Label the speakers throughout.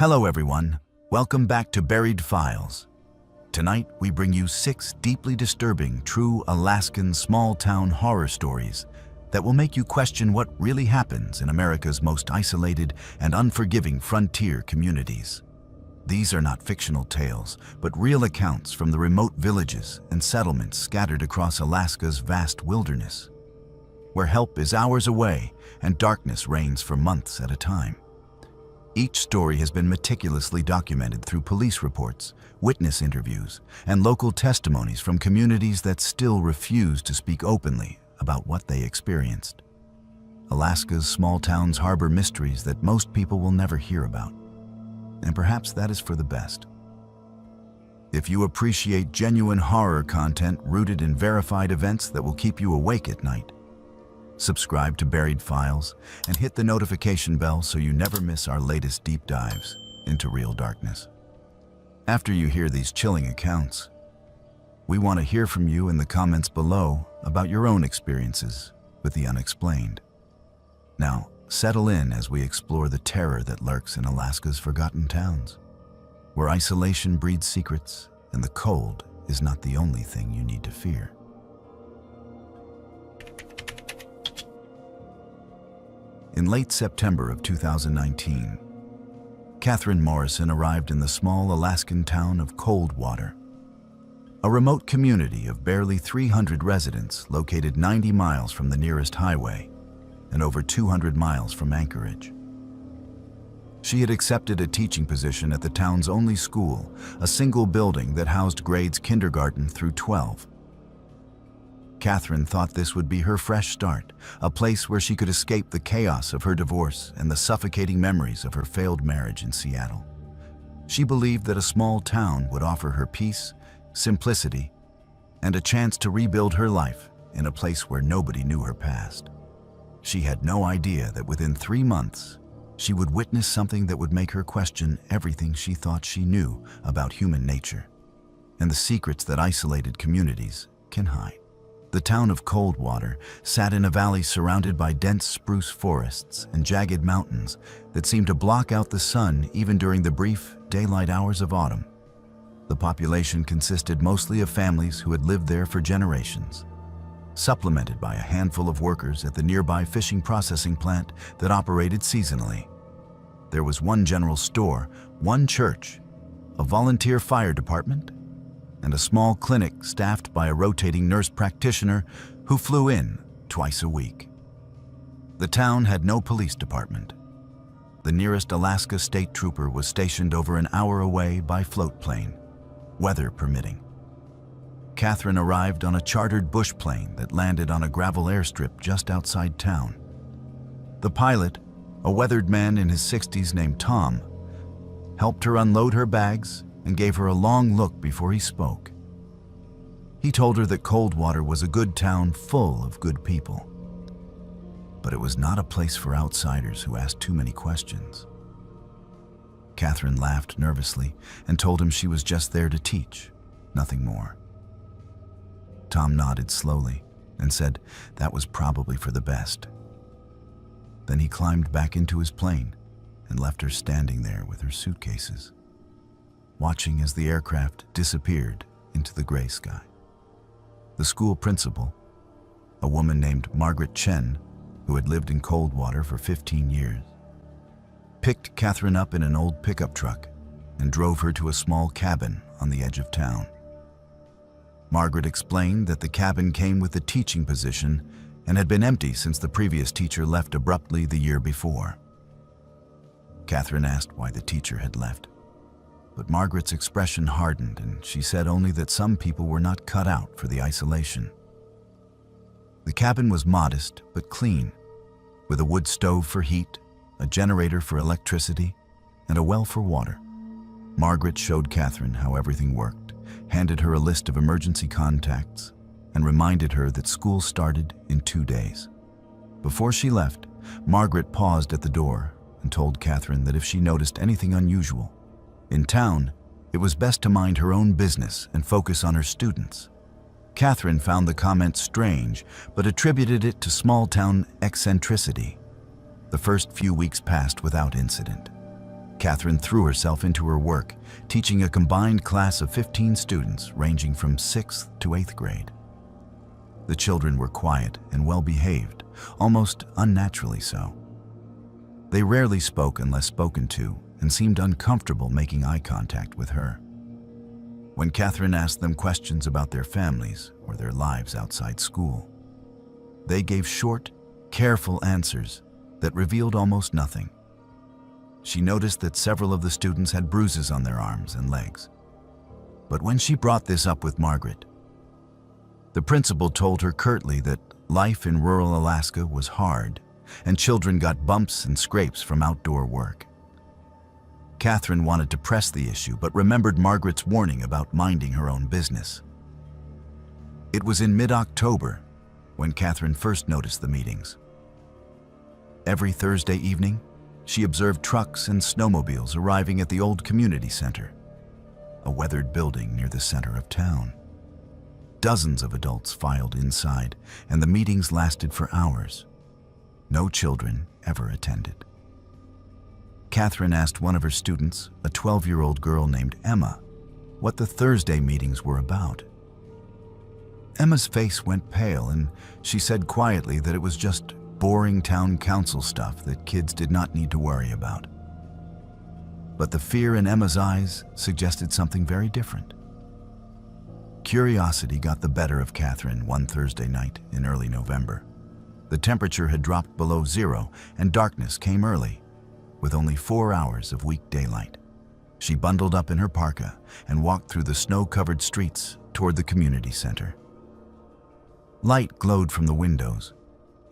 Speaker 1: Hello everyone, welcome back to Buried Files. Tonight we bring you 6 deeply disturbing, true Alaskan small-town horror stories that will make you question what really happens in America's most isolated and unforgiving frontier communities. These are not fictional tales, but real accounts from the remote villages and settlements scattered across Alaska's vast wilderness, where help is hours away and darkness reigns for months at a time. Each story has been meticulously documented through police reports, witness interviews, and local testimonies from communities that still refuse to speak openly about what they experienced. Alaska's small towns harbor mysteries that most people will never hear about, and perhaps that is for the best. If you appreciate genuine horror content rooted in verified events that will keep you awake at night, subscribe to Buried Files and hit the notification bell so you never miss our latest deep dives into real darkness. After you hear these chilling accounts, we want to hear from you in the comments below about your own experiences with the unexplained. Now, settle in as we explore the terror that lurks in Alaska's forgotten towns, where isolation breeds secrets and the cold is not the only thing you need to fear. In late September of 2019, Catherine Morrison arrived in the small Alaskan town of Coldwater, a remote community of barely 300 residents located 90 miles from the nearest highway and over 200 miles from Anchorage. She had accepted a teaching position at the town's only school, a single building that housed grades kindergarten through 12. Catherine thought this would be her fresh start, a place where she could escape the chaos of her divorce and the suffocating memories of her failed marriage in Seattle. She believed that a small town would offer her peace, simplicity, and a chance to rebuild her life in a place where nobody knew her past. She had no idea that within 3 months, she would witness something that would make her question everything she thought she knew about human nature and the secrets that isolated communities can hide. The town of Coldwater sat in a valley surrounded by dense spruce forests and jagged mountains that seemed to block out the sun even during the brief daylight hours of autumn. The population consisted mostly of families who had lived there for generations, supplemented by a handful of workers at the nearby fishing processing plant that operated seasonally. There was one general store, one church, a volunteer fire department, and a small clinic staffed by a rotating nurse practitioner who flew in twice a week. The town had no police department. The nearest Alaska state trooper was stationed over an hour away by float plane, weather permitting. Catherine arrived on a chartered bush plane that landed on a gravel airstrip just outside town. The pilot, a weathered man in his 60s named Tom, helped her unload her bags and gave her a long look before he spoke. He told her that Coldwater was a good town full of good people, but it was not a place for outsiders who asked too many questions. Catherine laughed nervously and told him she was just there to teach, nothing more. Tom nodded slowly and said that was probably for the best. Then he climbed back into his plane and left her standing there with her suitcases, watching as the aircraft disappeared into the gray sky. The school principal, a woman named Margaret Chen, who had lived in Coldwater for 15 years, picked Catherine up in an old pickup truck and drove her to a small cabin on the edge of town. Margaret explained that the cabin came with a teaching position and had been empty since the previous teacher left abruptly the year before. Catherine asked why the teacher had left, but Margaret's expression hardened and she said only that some people were not cut out for the isolation. The cabin was modest but clean, with a wood stove for heat, a generator for electricity, and a well for water. Margaret showed Catherine how everything worked, handed her a list of emergency contacts, and reminded her that school started in 2 days. Before she left, Margaret paused at the door and told Catherine that if she noticed anything unusual in town, it was best to mind her own business and focus on her students. Catherine found the comment strange, but attributed it to small-town eccentricity. The first few weeks passed without incident. Catherine threw herself into her work, teaching a combined class of 15 students ranging from 6th to 8th grade. The children were quiet and well-behaved, almost unnaturally so. They rarely spoke unless spoken to and seemed uncomfortable making eye contact with her. When Catherine asked them questions about their families or their lives outside school, they gave short, careful answers that revealed almost nothing. She noticed that several of the students had bruises on their arms and legs. But when she brought this up with Margaret, the principal told her curtly that life in rural Alaska was hard and children got bumps and scrapes from outdoor work. Catherine wanted to press the issue but remembered Margaret's warning about minding her own business. It was in mid-October when Catherine first noticed the meetings. Every Thursday evening, she observed trucks and snowmobiles arriving at the old community center, a weathered building near the center of town. Dozens of adults filed inside, and the meetings lasted for hours. No children ever attended. Catherine asked one of her students, a 12-year-old girl named Emma, what the Thursday meetings were about. Emma's face went pale, and she said quietly that it was just boring town council stuff that kids did not need to worry about. But the fear in Emma's eyes suggested something very different. Curiosity got the better of Catherine one Thursday night in early November. The temperature had dropped below zero and darkness came early, with only 4 hours of weak daylight. She bundled up in her parka and walked through the snow-covered streets toward the community center. Light glowed from the windows,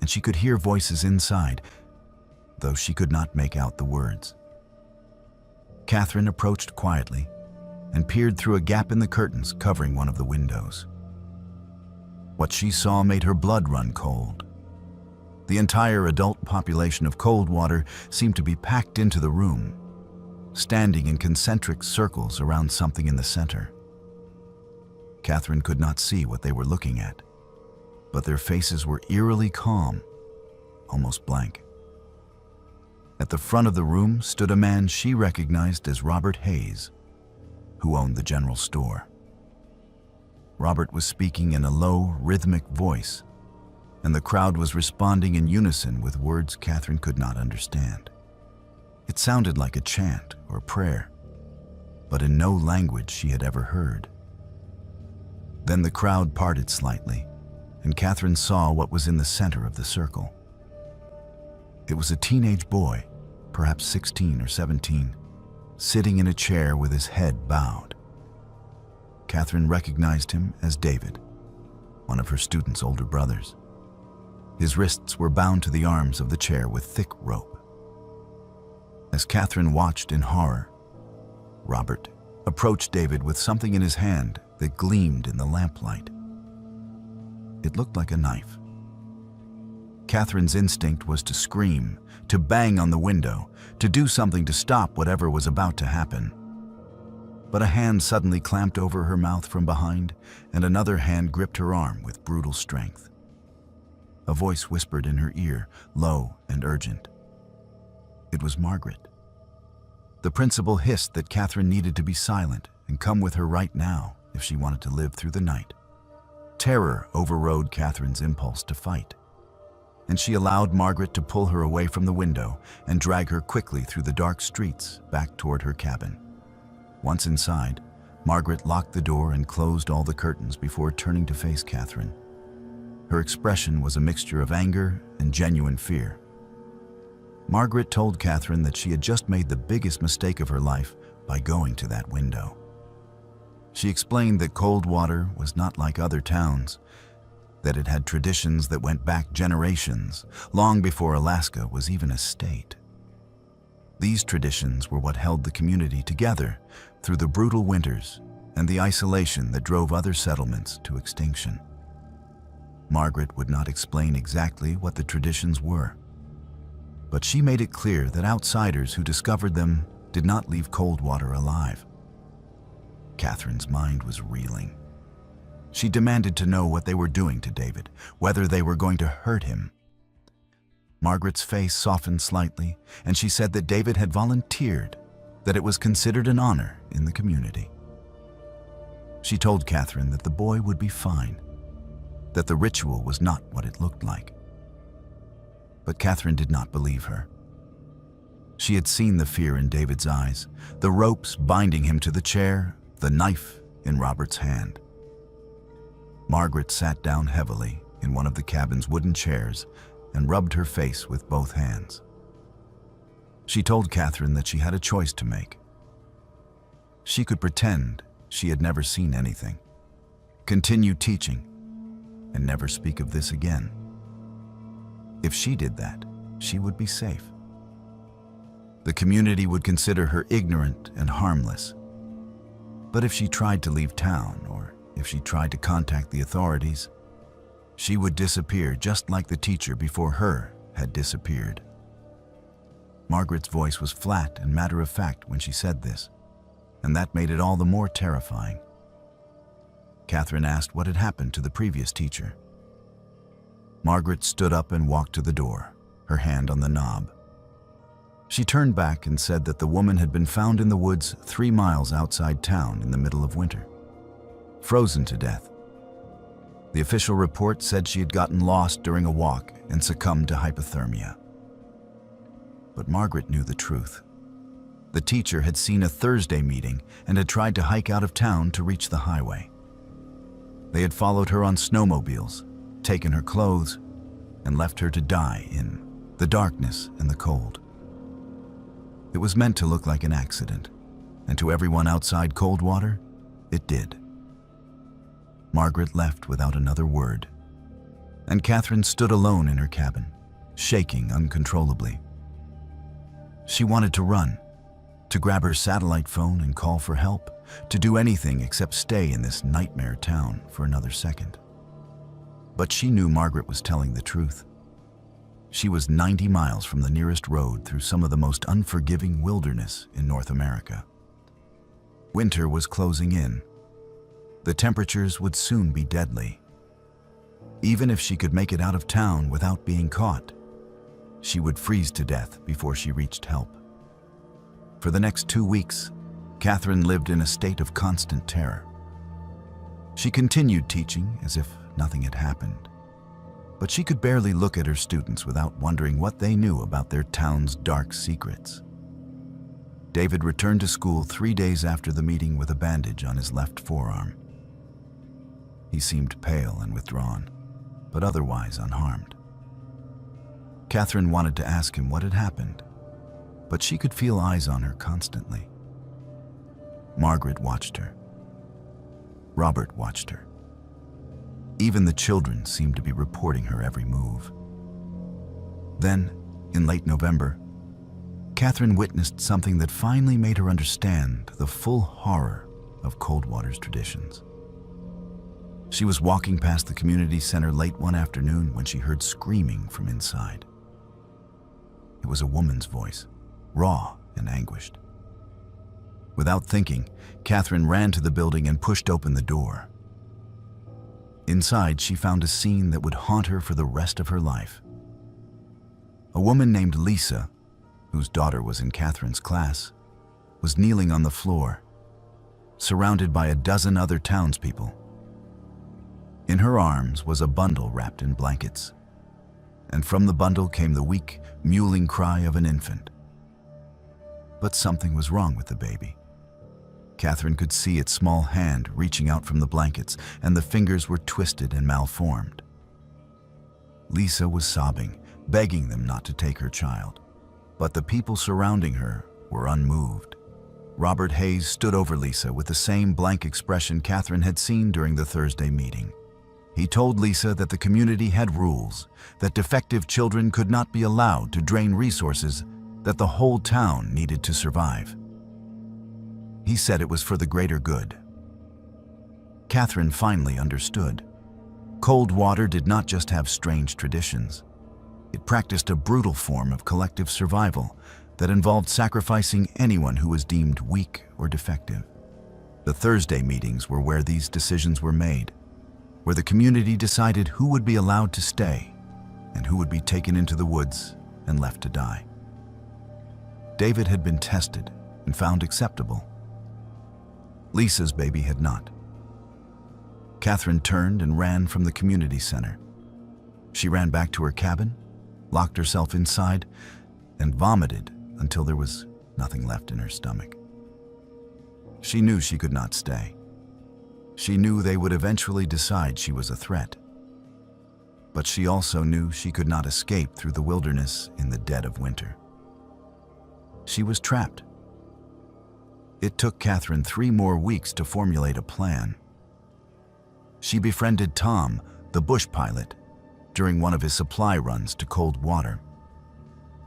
Speaker 1: and she could hear voices inside, though she could not make out the words. Catherine approached quietly and peered through a gap in the curtains covering one of the windows. What she saw made her blood run cold. The entire adult population of Coldwater seemed to be packed into the room, standing in concentric circles around something in the center. Catherine could not see what they were looking at, but their faces were eerily calm, almost blank. At the front of the room stood a man she recognized as Robert Hayes, who owned the general store. Robert was speaking in a low, rhythmic voice, and the crowd was responding in unison with words Catherine could not understand. It sounded like a chant or prayer, but in no language she had ever heard. Then the crowd parted slightly, and Catherine saw what was in the center of the circle. It was a teenage boy, perhaps 16 or 17, sitting in a chair with his head bowed. Catherine recognized him as David, one of her students' older brothers. His wrists were bound to the arms of the chair with thick rope. As Catherine watched in horror, Robert approached David with something in his hand that gleamed in the lamplight. It looked like a knife. Catherine's instinct was to scream, to bang on the window, to do something to stop whatever was about to happen. But a hand suddenly clamped over her mouth from behind, and another hand gripped her arm with brutal strength. A voice whispered in her ear, low and urgent. It was Margaret. The principal hissed that Catherine needed to be silent and come with her right now if she wanted to live through the night. Terror overrode Catherine's impulse to fight, and she allowed Margaret to pull her away from the window and drag her quickly through the dark streets back toward her cabin. Once inside, Margaret locked the door and closed all the curtains before turning to face Catherine. Her expression was a mixture of anger and genuine fear. Margaret told Catherine that she had just made the biggest mistake of her life by going to that window. She explained that Coldwater was not like other towns, that it had traditions that went back generations, long before Alaska was even a state. These traditions were what held the community together through the brutal winters and the isolation that drove other settlements to extinction. Margaret would not explain exactly what the traditions were, but she made it clear that outsiders who discovered them did not leave Coldwater alive. Catherine's mind was reeling. She demanded to know what they were doing to David, whether they were going to hurt him. Margaret's face softened slightly, and she said that David had volunteered that it was considered an honor in the community. She told Catherine that the boy would be fine, that the ritual was not what it looked like. But Catherine did not believe her. She had seen the fear in David's eyes, the ropes binding him to the chair, the knife in Robert's hand. Margaret sat down heavily in one of the cabin's wooden chairs and rubbed her face with both hands. She told Catherine that she had a choice to make. She could pretend she had never seen anything, continue teaching, and never speak of this again. If she did that, she would be safe. The community would consider her ignorant and harmless. But if she tried to leave town, or if she tried to contact the authorities, she would disappear just like the teacher before her had disappeared. Margaret's voice was flat and matter-of-fact when she said this, and that made it all the more terrifying. Catherine asked what had happened to the previous teacher. Margaret stood up and walked to the door, her hand on the knob. She turned back and said that the woman had been found in the woods 3 miles outside town in the middle of winter, frozen to death. The official report said she had gotten lost during a walk and succumbed to hypothermia. But Margaret knew the truth. The teacher had seen a Thursday meeting and had tried to hike out of town to reach the highway. They had followed her on snowmobiles, taken her clothes, and left her to die in the darkness and the cold. It was meant to look like an accident, and to everyone outside Coldwater, it did. Margaret left without another word, and Catherine stood alone in her cabin, shaking uncontrollably. She wanted to run, to grab her satellite phone and call for help, to do anything except stay in this nightmare town for another second. But she knew Margaret was telling the truth. She was 90 miles from the nearest road through some of the most unforgiving wilderness in North America. Winter was closing in. The temperatures would soon be deadly. Even if she could make it out of town without being caught, she would freeze to death before she reached help. For the next 2 weeks, Catherine lived in a state of constant terror. She continued teaching as if nothing had happened, but she could barely look at her students without wondering what they knew about their town's dark secrets. David returned to school 3 days after the meeting with a bandage on his left forearm. He seemed pale and withdrawn, but otherwise unharmed. Catherine wanted to ask him what had happened, but she could feel eyes on her constantly. Margaret watched her. Robert watched her. Even the children seemed to be reporting her every move. Then, in late November, Catherine witnessed something that finally made her understand the full horror of Coldwater's traditions. She was walking past the community center late one afternoon when she heard screaming from inside. It was a woman's voice, raw and anguished. Without thinking, Catherine ran to the building and pushed open the door. Inside, she found a scene that would haunt her for the rest of her life. A woman named Lisa, whose daughter was in Catherine's class, was kneeling on the floor, surrounded by a dozen other townspeople. In her arms was a bundle wrapped in blankets, and from the bundle came the weak, mewling cry of an infant. But something was wrong with the baby. Catherine could see its small hand reaching out from the blankets, and the fingers were twisted and malformed. Lisa was sobbing, begging them not to take her child, but the people surrounding her were unmoved. Robert Hayes stood over Lisa with the same blank expression Catherine had seen during the Thursday meeting. He told Lisa that the community had rules, that defective children could not be allowed to drain resources that the whole town needed to survive. He said it was for the greater good. Catherine finally understood. Coldwater did not just have strange traditions. It practiced a brutal form of collective survival that involved sacrificing anyone who was deemed weak or defective. The Thursday meetings were where these decisions were made, where the community decided who would be allowed to stay and who would be taken into the woods and left to die. David had been tested and found acceptable. Lisa's baby had not. Catherine turned and ran from the community center. She ran back to her cabin, locked herself inside, and vomited until there was nothing left in her stomach. She knew she could not stay. She knew they would eventually decide she was a threat. But she also knew she could not escape through the wilderness in the dead of winter. She was trapped. It took Catherine 3 more weeks to formulate a plan. She befriended Tom, the bush pilot, during one of his supply runs to cold water.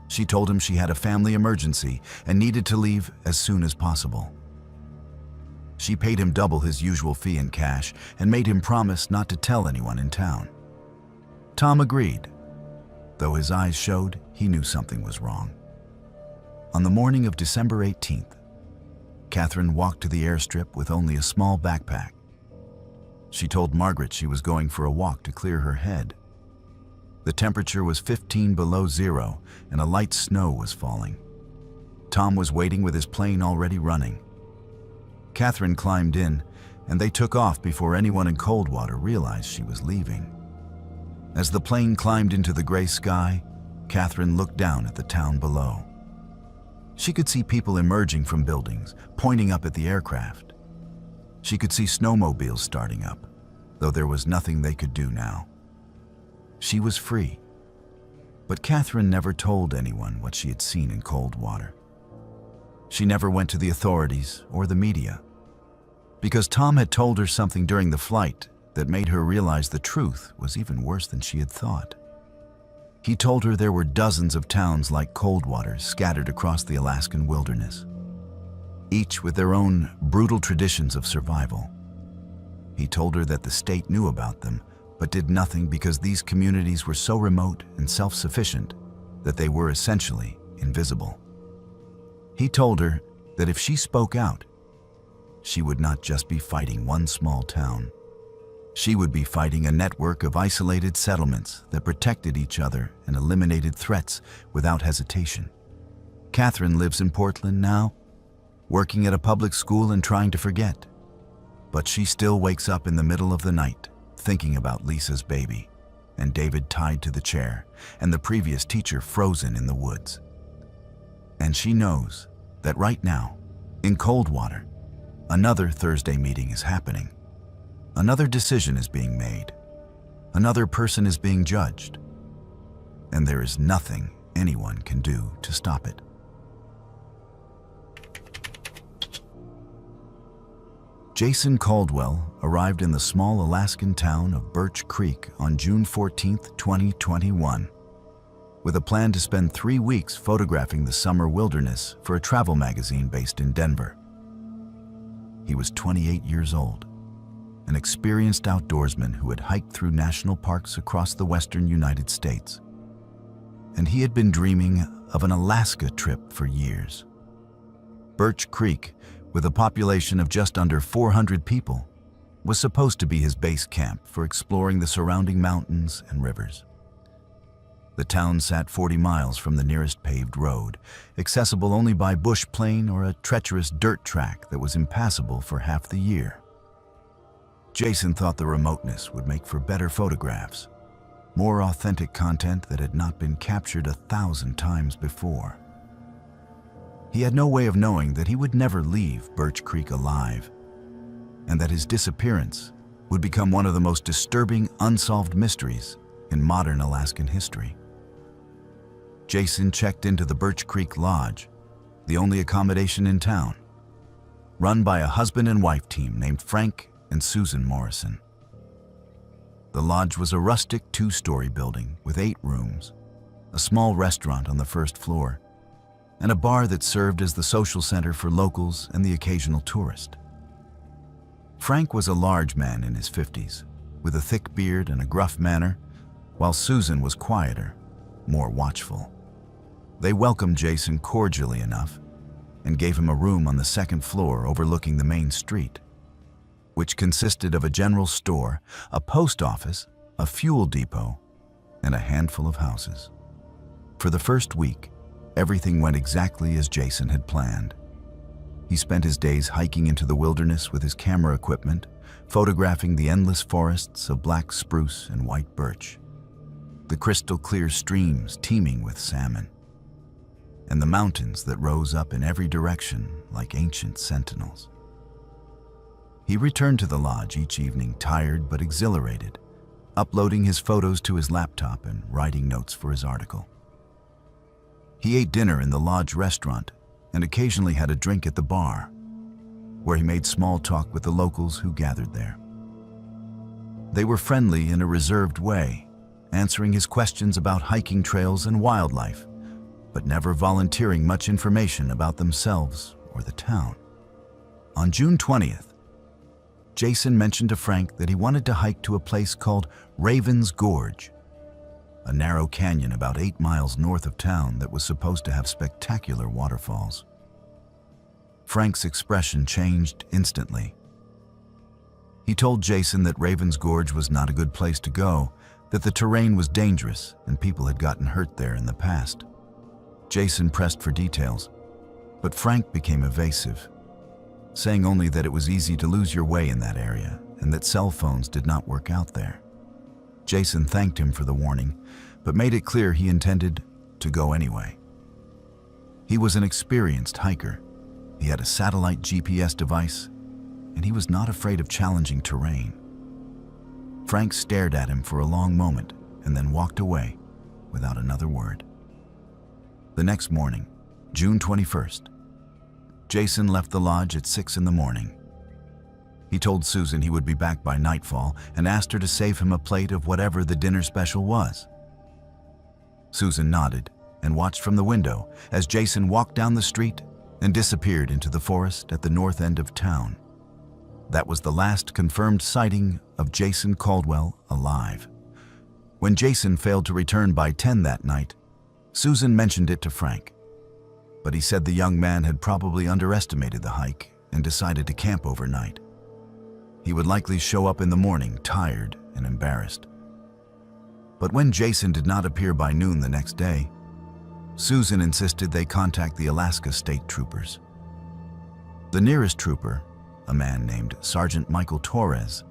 Speaker 1: She told him she had a family emergency and needed to leave as soon as possible. She paid him double his usual fee in cash and made him promise not to tell anyone in town. Tom agreed, though his eyes showed he knew something was wrong. On the morning of December 18th, Catherine walked to the airstrip with only a small backpack. She told Margaret she was going for a walk to clear her head. The temperature was 15 below zero and a light snow was falling. Tom was waiting with his plane already running. Catherine climbed in, and they took off before anyone in Coldwater realized she was leaving. As the plane climbed into the gray sky, Catherine looked down at the town below. She could see people emerging from buildings, pointing up at the aircraft. She could see snowmobiles starting up, though there was nothing they could do now. She was free, but Catherine never told anyone what she had seen in Coldwater. She never went to the authorities or the media, because Tom had told her something during the flight that made her realize the truth was even worse than she had thought. He told her there were dozens of towns like Coldwater scattered across the Alaskan wilderness, each with their own brutal traditions of survival. He told her that the state knew about them, but did nothing because these communities were so remote and self-sufficient that they were essentially invisible. He told her that if she spoke out, she would not just be fighting one small town. She would be fighting a network of isolated settlements that protected each other and eliminated threats without hesitation. Catherine lives in Portland now, working at a public school and trying to forget. But she still wakes up in the middle of the night, thinking about Lisa's baby, and David tied to the chair, and the previous teacher frozen in the woods. And she knows that right now, in Coldwater, another Thursday meeting is happening. Another decision is being made. Another person is being judged. And there is nothing anyone can do to stop it. Jason Caldwell arrived in the small Alaskan town of Birch Creek on June 14, 2021, with a plan to spend 3 weeks photographing the summer wilderness for a travel magazine based in Denver. He was 28 years old, an experienced outdoorsman who had hiked through national parks across the western United States. And he had been dreaming of an Alaska trip for years. Birch Creek, with a population of just under 400 people, was supposed to be his base camp for exploring the surrounding mountains and rivers. The town sat 40 miles from the nearest paved road, accessible only by bush plane or a treacherous dirt track that was impassable for half the year. Jason thought the remoteness would make for better photographs, more authentic content that had not been captured 1,000 times before. He had no way of knowing that he would never leave Birch Creek alive, and that his disappearance would become one of the most disturbing unsolved mysteries in modern Alaskan history. Jason checked into the Birch Creek Lodge, the only accommodation in town, run by a husband and wife team named Frank and Susan Morrison. The lodge was a rustic 2-story building with 8 rooms, a small restaurant on the first floor, and a bar that served as the social center for locals and the occasional tourist. Frank was a large man in his 50s, with a thick beard and a gruff manner, while Susan was quieter, more watchful. They welcomed Jason cordially enough and gave him a room on the 2nd floor overlooking the main street, which consisted of a general store, a post office, a fuel depot, and a handful of houses. For the first week, everything went exactly as Jason had planned. He spent his days hiking into the wilderness with his camera equipment, photographing the endless forests of black spruce and white birch, the crystal-clear streams teeming with salmon, and the mountains that rose up in every direction like ancient sentinels. He returned to the lodge each evening tired but exhilarated, uploading his photos to his laptop and writing notes for his article. He ate dinner in the lodge restaurant and occasionally had a drink at the bar, where he made small talk with the locals who gathered there. They were friendly in a reserved way, answering his questions about hiking trails and wildlife, but never volunteering much information about themselves or the town. On June 20th, Jason mentioned to Frank that he wanted to hike to a place called Raven's Gorge, a narrow canyon about 8 miles north of town that was supposed to have spectacular waterfalls. Frank's expression changed instantly. He told Jason that Raven's Gorge was not a good place to go, that the terrain was dangerous and people had gotten hurt there in the past. Jason pressed for details, but Frank became evasive, saying only that it was easy to lose your way in that area and that cell phones did not work out there. Jason thanked him for the warning, but made it clear he intended to go anyway. He was an experienced hiker. He had a satellite GPS device, and he was not afraid of challenging terrain. Frank stared at him for a long moment and then walked away without another word. The next morning, June 21st, Jason left the lodge at 6 in the morning. He told Susan he would be back by nightfall and asked her to save him a plate of whatever the dinner special was. Susan nodded and watched from the window as Jason walked down the street and disappeared into the forest at the north end of town. That was the last confirmed sighting of Jason Caldwell alive. When Jason failed to return by 10 that night, Susan mentioned it to Frank, but he said the young man had probably underestimated the hike and decided to camp overnight. He would likely show up in the morning tired and embarrassed. But when Jason did not appear by noon the next day, Susan insisted they contact the Alaska State Troopers. The nearest trooper, a man named Sergeant Michael Torres,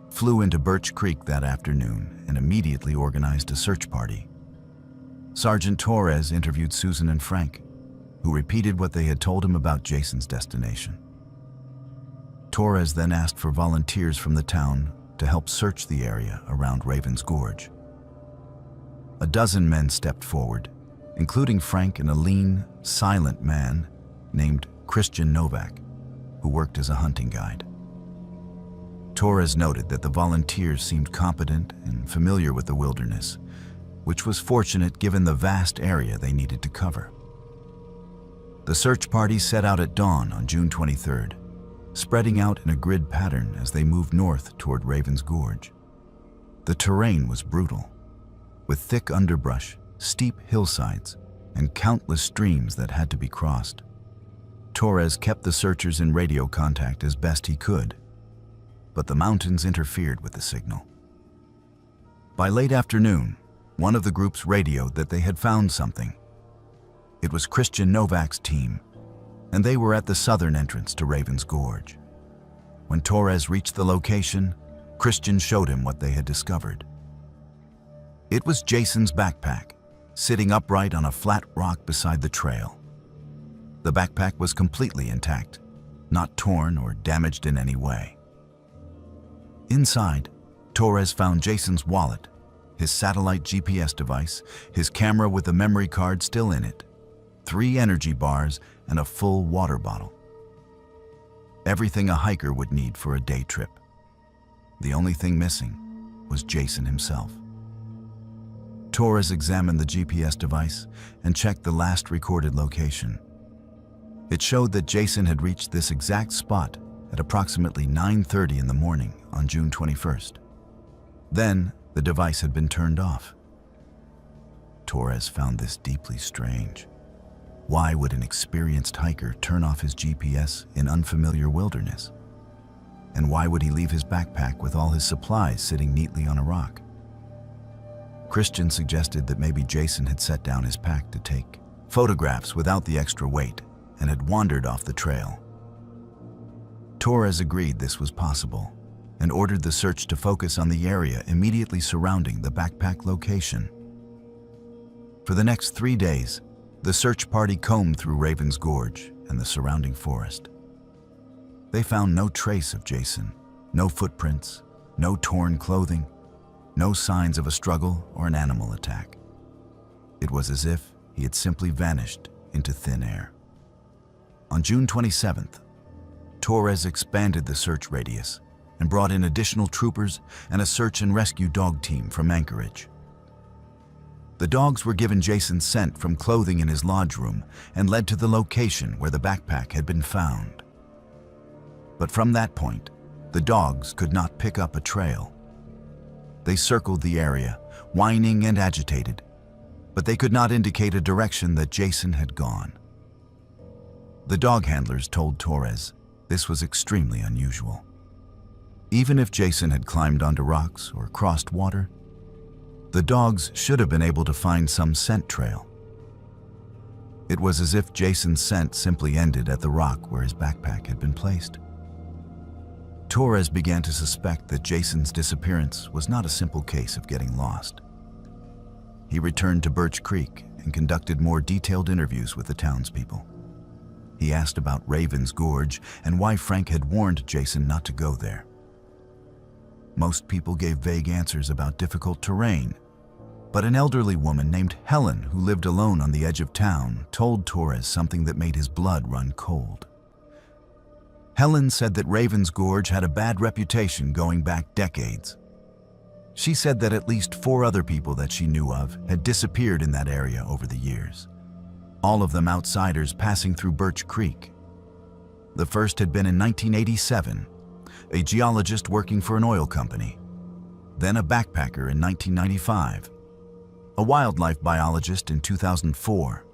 Speaker 1: flew into Birch Creek that afternoon and immediately organized a search party. Sergeant Torres interviewed Susan and Frank, who repeated what they had told him about Jason's destination. Torres then asked for volunteers from the town to help search the area around Raven's Gorge. A dozen men stepped forward, including Frank and a lean, silent man named Christian Novak, who worked as a hunting guide. Torres noted that the volunteers seemed competent and familiar with the wilderness, which was fortunate given the vast area they needed to cover. The search party set out at dawn on June 23rd, spreading out in a grid pattern as they moved north toward Raven's Gorge. The terrain was brutal, with thick underbrush, steep hillsides, and countless streams that had to be crossed. Torres kept the searchers in radio contact as best he could, but the mountains interfered with the signal. By late afternoon, one of the groups radioed that they had found something. It was Christian Novak's team, and they were at the southern entrance to Raven's Gorge. When Torres reached the location, Christian showed him what they had discovered. It was Jason's backpack, sitting upright on a flat rock beside the trail. The backpack was completely intact, not torn or damaged in any way. Inside, Torres found Jason's wallet, his satellite GPS device, his camera with a memory card still in it, 3 energy bars, and a full water bottle. Everything a hiker would need for a day trip. The only thing missing was Jason himself. Torres examined the GPS device and checked the last recorded location. It showed that Jason had reached this exact spot at approximately 9:30 in the morning on June 21st. Then, the device had been turned off. Torres found this deeply strange. Why would an experienced hiker turn off his GPS in unfamiliar wilderness? And why would he leave his backpack with all his supplies sitting neatly on a rock? Christian suggested that maybe Jason had set down his pack to take photographs without the extra weight and had wandered off the trail. Torres agreed this was possible and ordered the search to focus on the area immediately surrounding the backpack location. For the next 3 days, the search party combed through Raven's Gorge and the surrounding forest. They found no trace of Jason, no footprints, no torn clothing, no signs of a struggle or an animal attack. It was as if he had simply vanished into thin air. On June 27th, Torres expanded the search radius and brought in additional troopers and a search and rescue dog team from Anchorage. The dogs were given Jason's scent from clothing in his lodge room and led to the location where the backpack had been found. But from that point, the dogs could not pick up a trail. They circled the area, whining and agitated, but they could not indicate a direction that Jason had gone. The dog handlers told Torres this was extremely unusual. Even if Jason had climbed onto rocks or crossed water, the dogs should have been able to find some scent trail. It was as if Jason's scent simply ended at the rock where his backpack had been placed. Torres began to suspect that Jason's disappearance was not a simple case of getting lost. He returned to Birch Creek and conducted more detailed interviews with the townspeople. He asked about Raven's Gorge and why Frank had warned Jason not to go there. Most people gave vague answers about difficult terrain, but an elderly woman named Helen, who lived alone on the edge of town, told Torres something that made his blood run cold. Helen said that Raven's Gorge had a bad reputation going back decades. She said that at least 4 other people that she knew of had disappeared in that area over the years, all of them outsiders passing through Birch Creek. The first had been in 1987, a geologist working for an oil company, then a backpacker in 1995, a wildlife biologist in 2004,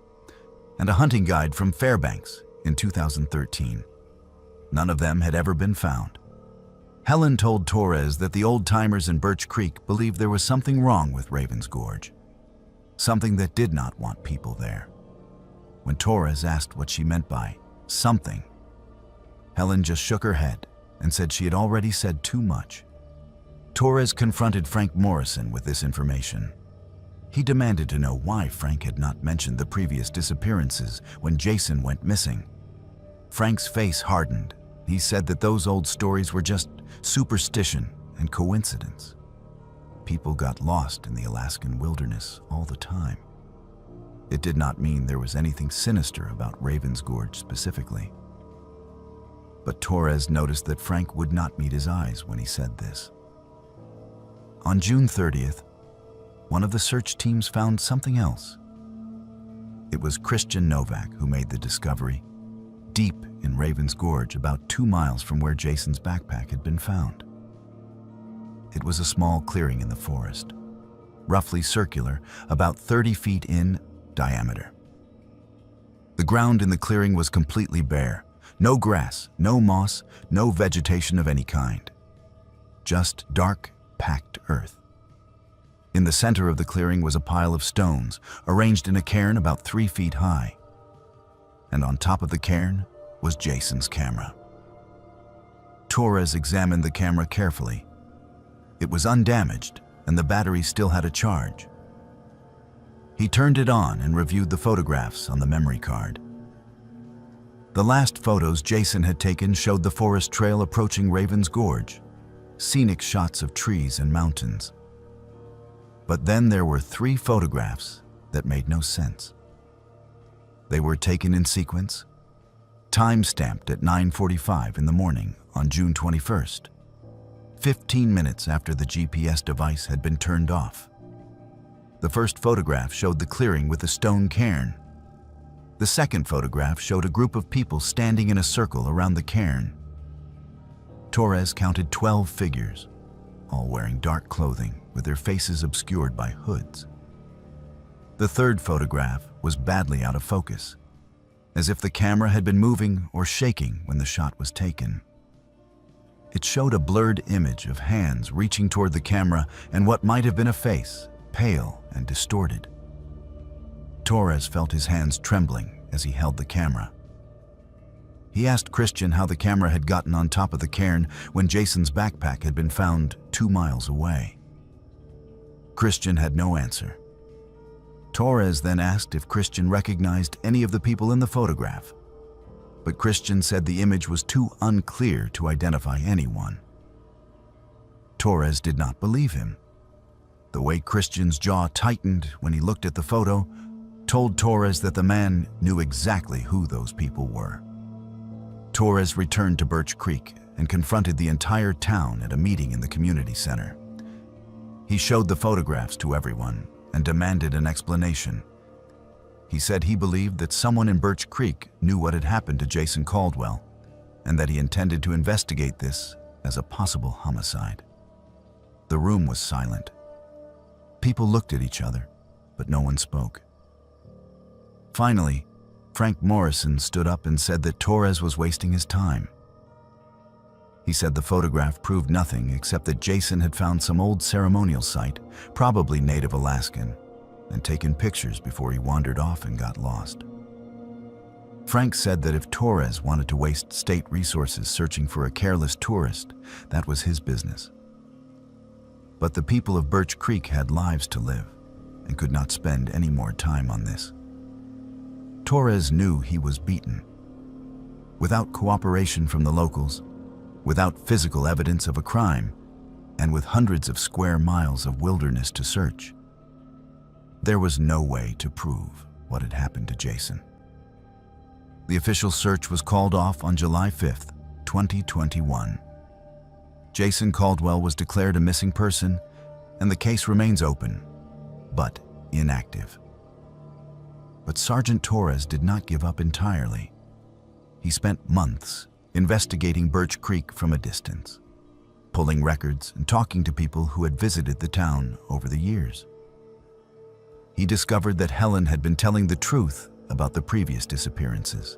Speaker 1: and a hunting guide from Fairbanks in 2013. None of them had ever been found. Helen told Torres that the old-timers in Birch Creek believed there was something wrong with Raven's Gorge, something that did not want people there. When Torres asked what she meant by something, Helen just shook her head and said she had already said too much. Torres confronted Frank Morrison with this information. He demanded to know why Frank had not mentioned the previous disappearances when Jason went missing. Frank's face hardened. He said that those old stories were just superstition and coincidence. People got lost in the Alaskan wilderness all the time. It did not mean there was anything sinister about Raven's Gorge specifically. But Torres noticed that Frank would not meet his eyes when he said this. On June 30th, one of the search teams found something else. It was Christian Novak who made the discovery, deep in Raven's Gorge, about 2 miles from where Jason's backpack had been found. It was a small clearing in the forest, roughly circular, about 30 feet in diameter. The ground in the clearing was completely bare. No grass, no moss, no vegetation of any kind. Just dark, packed earth. In the center of the clearing was a pile of stones, arranged in a cairn about 3 feet high. And on top of the cairn was Jason's camera. Torres examined the camera carefully. It was undamaged, and the battery still had a charge. He turned it on and reviewed the photographs on the memory card. The last photos Jason had taken showed the forest trail approaching Raven's Gorge, scenic shots of trees and mountains. But then there were 3 photographs that made no sense. They were taken in sequence, time-stamped at 9:45 in the morning on June 21st, 15 minutes after the GPS device had been turned off. The first photograph showed the clearing with a stone cairn. The second photograph showed a group of people standing in a circle around the cairn. Torres counted 12 figures, all wearing dark clothing with their faces obscured by hoods. The third photograph was badly out of focus, as if the camera had been moving or shaking when the shot was taken. It showed a blurred image of hands reaching toward the camera and what might have been a face, pale and distorted. Torres felt his hands trembling as he held the camera. He asked Christian how the camera had gotten on top of the cairn when Jason's backpack had been found 2 miles away. Christian had no answer. Torres then asked if Christian recognized any of the people in the photograph, but Christian said the image was too unclear to identify anyone. Torres did not believe him. The way Christian's jaw tightened when he looked at the photo told Torres that the man knew exactly who those people were. Torres returned to Birch Creek and confronted the entire town at a meeting in the community center. He showed the photographs to everyone and demanded an explanation. He said he believed that someone in Birch Creek knew what had happened to Jason Caldwell and that he intended to investigate this as a possible homicide. The room was silent. People looked at each other, but no one spoke. Finally, Frank Morrison stood up and said that Torres was wasting his time. He said the photograph proved nothing except that Jason had found some old ceremonial site, probably native Alaskan, and taken pictures before he wandered off and got lost. Frank said that if Torres wanted to waste state resources searching for a careless tourist, that was his business. But the people of Birch Creek had lives to live and could not spend any more time on this. Torres knew he was beaten. Without cooperation from the locals, without physical evidence of a crime, and with hundreds of square miles of wilderness to search, there was no way to prove what had happened to Jason. The official search was called off on July 5th, 2021. Jason Caldwell was declared a missing person, and the case remains open, but inactive. But Sergeant Torres did not give up entirely. He spent months investigating Birch Creek from a distance, pulling records and talking to people who had visited the town over the years. He discovered that Helen had been telling the truth about the previous disappearances.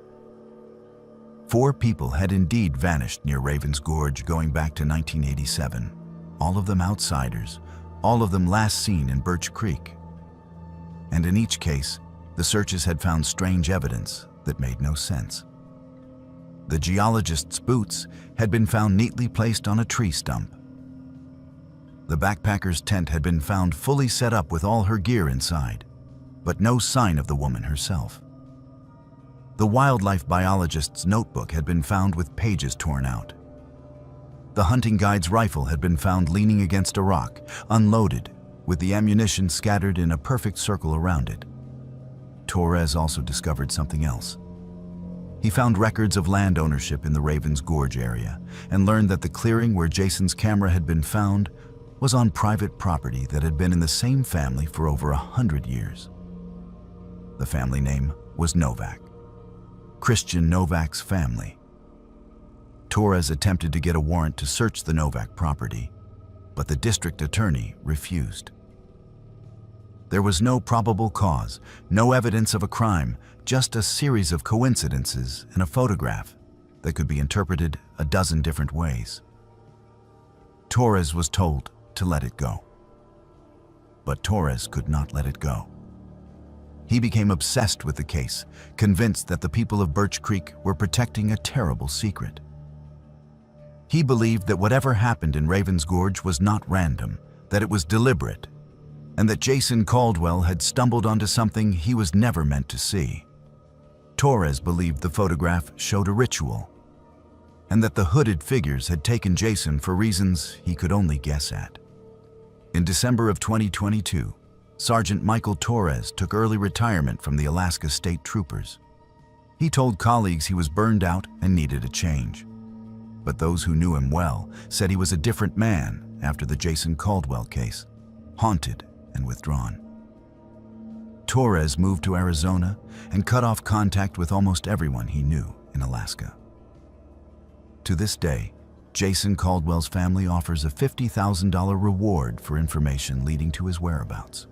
Speaker 1: 4 people had indeed vanished near Raven's Gorge going back to 1987, all of them outsiders, all of them last seen in Birch Creek. And in each case, the searches had found strange evidence that made no sense. The geologist's boots had been found neatly placed on a tree stump. The backpacker's tent had been found fully set up with all her gear inside, but no sign of the woman herself. The wildlife biologist's notebook had been found with pages torn out. The hunting guide's rifle had been found leaning against a rock, unloaded, with the ammunition scattered in a perfect circle around it. Torres also discovered something else. He found records of land ownership in the Raven's Gorge area and learned that the clearing where Jason's camera had been found was on private property that had been in the same family for over 100 years. The family name was Novak. Christian Novak's family. Torres attempted to get a warrant to search the Novak property, but the district attorney refused. There was no probable cause, no evidence of a crime, just a series of coincidences and a photograph that could be interpreted a dozen different ways. Torres was told to let it go. But Torres could not let it go. He became obsessed with the case, convinced that the people of Birch Creek were protecting a terrible secret. He believed that whatever happened in Raven's Gorge was not random, that it was deliberate, and that Jason Caldwell had stumbled onto something he was never meant to see. Torres believed the photograph showed a ritual, and that the hooded figures had taken Jason for reasons he could only guess at. In December of 2022, Sergeant Michael Torres took early retirement from the Alaska State Troopers. He told colleagues he was burned out and needed a change. But those who knew him well said he was a different man after the Jason Caldwell case, haunted and withdrawn. Torres moved to Arizona and cut off contact with almost everyone he knew in Alaska. To this day, Jason Caldwell's family offers a $50,000 reward for information leading to his whereabouts.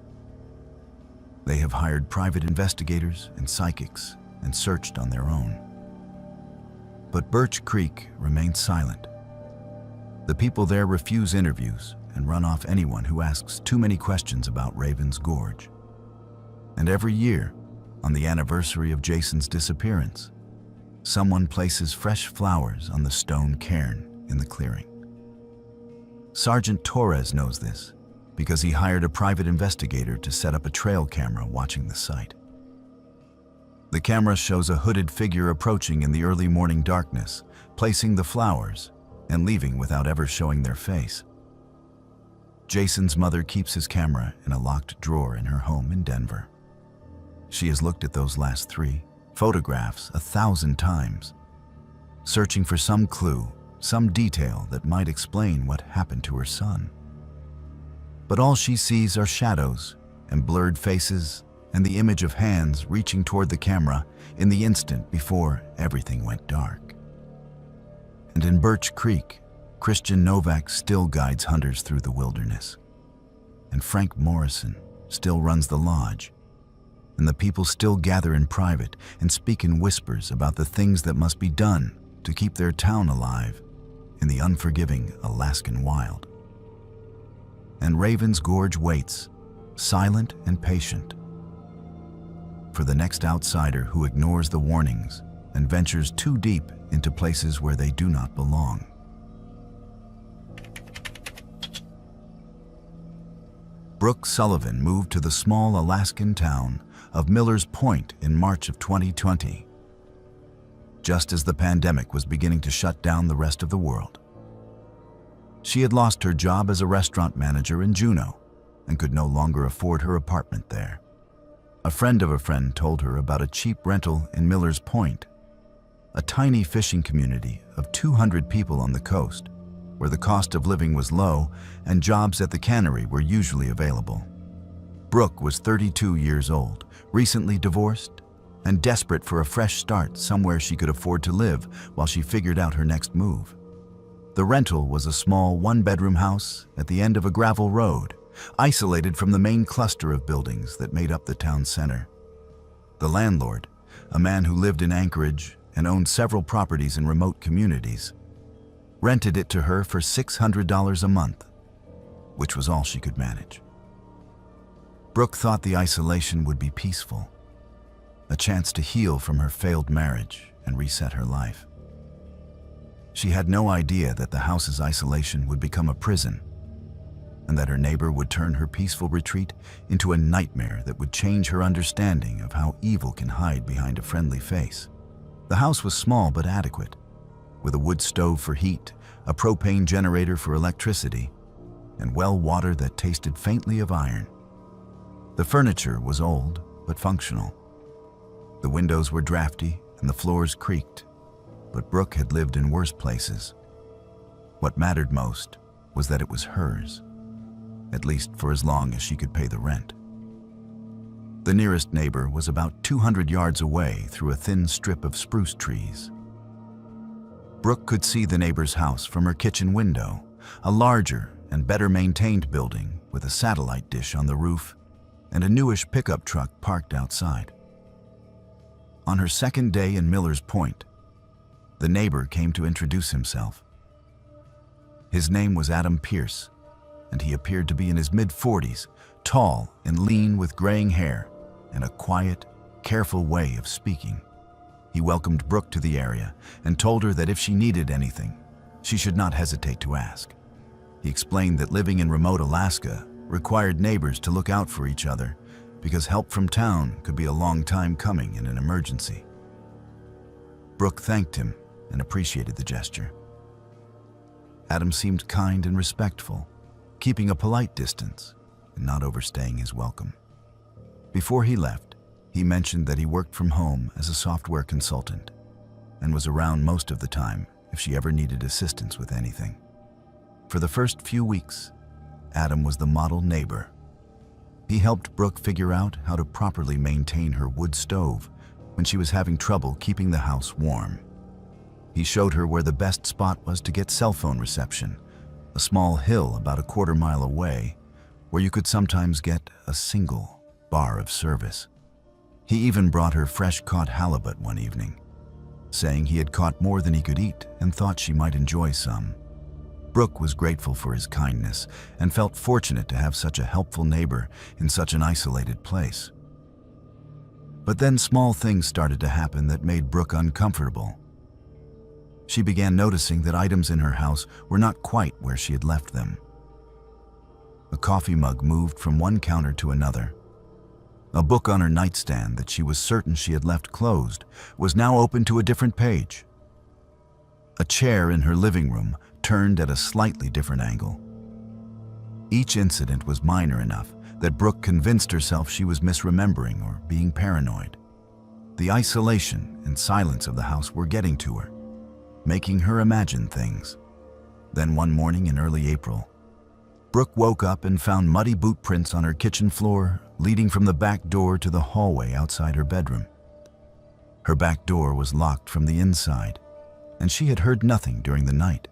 Speaker 1: They have hired private investigators and psychics and searched on their own. But Birch Creek remains silent. The people there refuse interviews and run off anyone who asks too many questions about Raven's Gorge. And every year, on the anniversary of Jason's disappearance, someone places fresh flowers on the stone cairn in the clearing. Sergeant Torres knows this because he hired a private investigator to set up a trail camera watching the site. The camera shows a hooded figure approaching in the early morning darkness, placing the flowers and leaving without ever showing their face. Jason's mother keeps his camera in a locked drawer in her home in Denver. She has looked at those last 3 photographs 1,000 times, searching for some clue, some detail that might explain what happened to her son. But all she sees are shadows and blurred faces and the image of hands reaching toward the camera in the instant before everything went dark. And in Birch Creek, Christian Novak still guides hunters through the wilderness. And Frank Morrison still runs the lodge. And the people still gather in private and speak in whispers about the things that must be done to keep their town alive in the unforgiving Alaskan wild. And Raven's Gorge waits, silent and patient, for the next outsider who ignores the warnings and ventures too deep into places where they do not belong. Brooke Sullivan moved to the small Alaskan town of Millers Point in March of 2020, just as the pandemic was beginning to shut down the rest of the world. She had lost her job as a restaurant manager in Juneau and could no longer afford her apartment there. A friend of a friend told her about a cheap rental in Millers Point, a tiny fishing community of 200 people on the coast, where the cost of living was low and jobs at the cannery were usually available. Brooke was 32 years old, recently divorced, and desperate for a fresh start somewhere she could afford to live while she figured out her next move. The rental was a small 1-bedroom house at the end of a gravel road, isolated from the main cluster of buildings that made up the town center. The landlord, a man who lived in Anchorage and owned several properties in remote communities, rented it to her for $600 a month, which was all she could manage. Brooke thought the isolation would be peaceful, a chance to heal from her failed marriage and reset her life. She had no idea that the house's isolation would become a prison, and that her neighbor would turn her peaceful retreat into a nightmare that would change her understanding of how evil can hide behind a friendly face. The house was small but adequate, with a wood stove for heat, a propane generator for electricity, and well water that tasted faintly of iron. The furniture was old but functional. The windows were drafty and the floors creaked, but Brooke had lived in worse places. What mattered most was that it was hers, at least for as long as she could pay the rent. The nearest neighbor was about 200 yards away through a thin strip of spruce trees. Brooke could see the neighbor's house from her kitchen window, a larger and better maintained building with a satellite dish on the roof and a newish pickup truck parked outside. On her second day in Millers Point, the neighbor came to introduce himself. His name was Adam Pierce, and he appeared to be in his mid-40s, tall and lean with graying hair and a quiet, careful way of speaking. He welcomed Brooke to the area and told her that if she needed anything, she should not hesitate to ask. He explained that living in remote Alaska required neighbors to look out for each other because help from town could be a long time coming in an emergency. Brooke thanked him and appreciated the gesture. Adam seemed kind and respectful, keeping a polite distance and not overstaying his welcome. Before he left, he mentioned that he worked from home as a software consultant and was around most of the time if she ever needed assistance with anything. For the first few weeks, Adam was the model neighbor. He helped Brooke figure out how to properly maintain her wood stove when she was having trouble keeping the house warm. He showed her where the best spot was to get cell phone reception, a small hill about a quarter-mile away where you could sometimes get a single bar of service. He even brought her fresh-caught halibut one evening, saying he had caught more than he could eat and thought she might enjoy some. Brooke was grateful for his kindness and felt fortunate to have such a helpful neighbor in such an isolated place. But then small things started to happen that made Brooke uncomfortable. She began noticing that items in her house were not quite where she had left them. A coffee mug moved from one counter to another. A book on her nightstand that she was certain she had left closed was now open to a different page. A chair in her living room turned at a slightly different angle. Each incident was minor enough that Brooke convinced herself she was misremembering or being paranoid. The isolation and silence of the house were getting to her, making her imagine things. Then one morning in early April, Brooke woke up and found muddy boot prints on her kitchen floor, leading from the back door to the hallway outside her bedroom. Her back door was locked from the inside, and she had heard nothing during the night.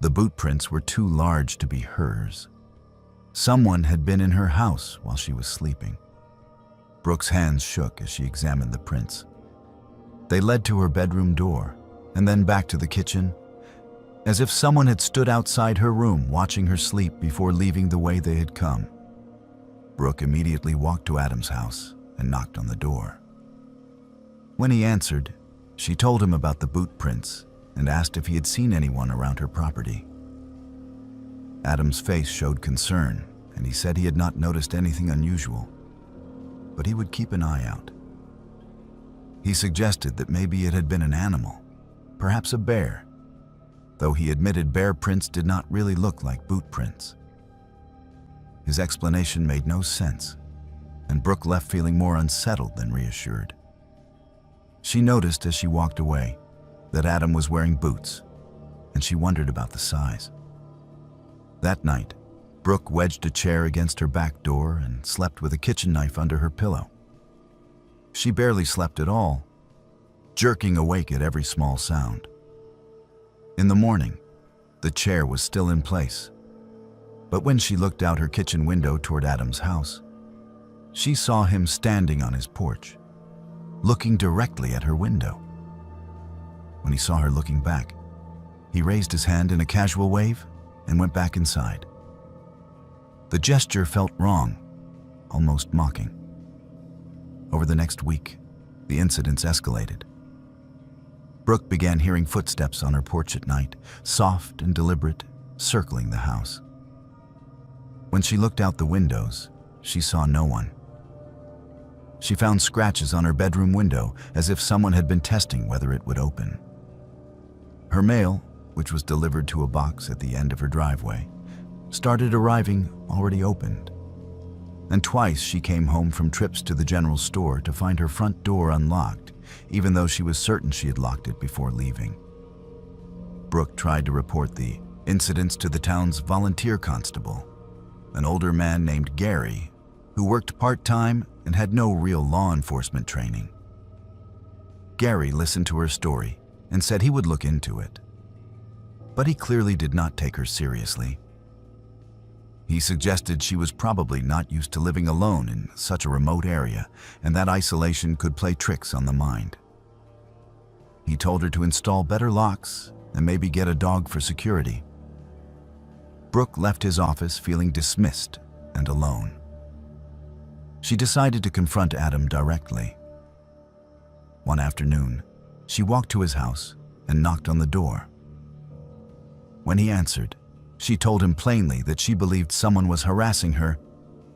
Speaker 1: The boot prints were too large to be hers. Someone had been in her house while she was sleeping. Brooke's hands shook as she examined the prints. They led to her bedroom door, and then back to the kitchen, as if someone had stood outside her room watching her sleep before leaving the way they had come. Brooke immediately walked to Adam's house and knocked on the door. When he answered, she told him about the boot prints and asked if he had seen anyone around her property. Adam's face showed concern, and he said he had not noticed anything unusual, but he would keep an eye out. He suggested that maybe it had been an animal, perhaps a bear, though he admitted bear prints did not really look like boot prints. His explanation made no sense, and Brooke left feeling more unsettled than reassured. She noticed as she walked away that Adam was wearing boots, and she wondered about the size. That night, Brooke wedged a chair against her back door and slept with a kitchen knife under her pillow. She barely slept at all, jerking awake at every small sound. In the morning, the chair was still in place, but when she looked out her kitchen window toward Adam's house, she saw him standing on his porch, looking directly at her window. When he saw her looking back, he raised his hand in a casual wave and went back inside. The gesture felt wrong, almost mocking. Over the next week, the incidents escalated. Brooke began hearing footsteps on her porch at night, soft and deliberate, circling the house. When she looked out the windows, she saw no one. She found scratches on her bedroom window as if someone had been testing whether it would open. Her mail, which was delivered to a box at the end of her driveway, started arriving already opened. And twice she came home from trips to the general store to find her front door unlocked, even though she was certain she had locked it before leaving. Brooke tried to report the incidents to the town's volunteer constable, an older man named Gary, who worked part-time and had no real law enforcement training. Gary listened to her story and said he would look into it, but he clearly did not take her seriously. He suggested she was probably not used to living alone in such a remote area, and that isolation could play tricks on the mind. He told her to install better locks and maybe get a dog for security. Brooke left his office feeling dismissed and alone. She decided to confront Adam directly. One afternoon, she walked to his house and knocked on the door. When he answered, she told him plainly that she believed someone was harassing her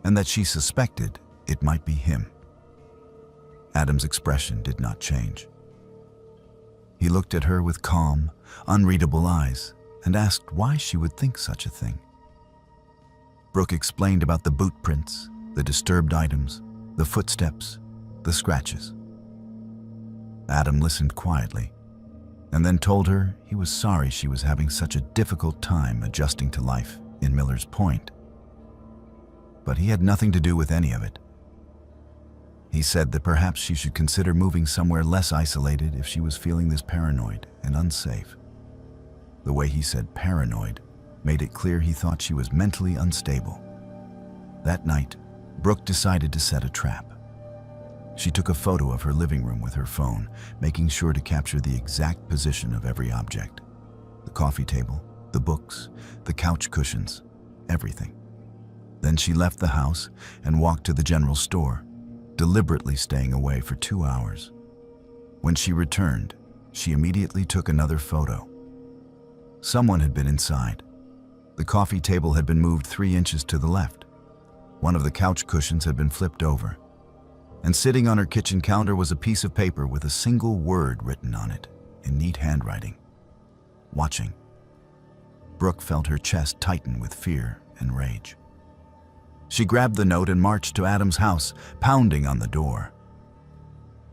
Speaker 1: and that she suspected it might be him. Adam's expression did not change. He looked at her with calm, unreadable eyes and asked why she would think such a thing. Brooke explained about the boot prints, the disturbed items, the footsteps, the scratches. Adam listened quietly and then told her he was sorry she was having such a difficult time adjusting to life in Miller's Point. But he had nothing to do with any of it. He said that perhaps she should consider moving somewhere less isolated if she was feeling this paranoid and unsafe. The way he said paranoid made it clear he thought she was mentally unstable. That night, Brooke decided to set a trap. She took a photo of her living room with her phone, making sure to capture the exact position of every object. The coffee table, the books, the couch cushions, everything. Then she left the house and walked to the general store, deliberately staying away for 2 hours. When she returned, she immediately took another photo. Someone had been inside. The coffee table had been moved 3 inches to the left. One of the couch cushions had been flipped over. And sitting on her kitchen counter was a piece of paper with a single word written on it in neat handwriting. Watching. Brooke felt her chest tighten with fear and rage. She grabbed the note and marched to Adam's house, pounding on the door.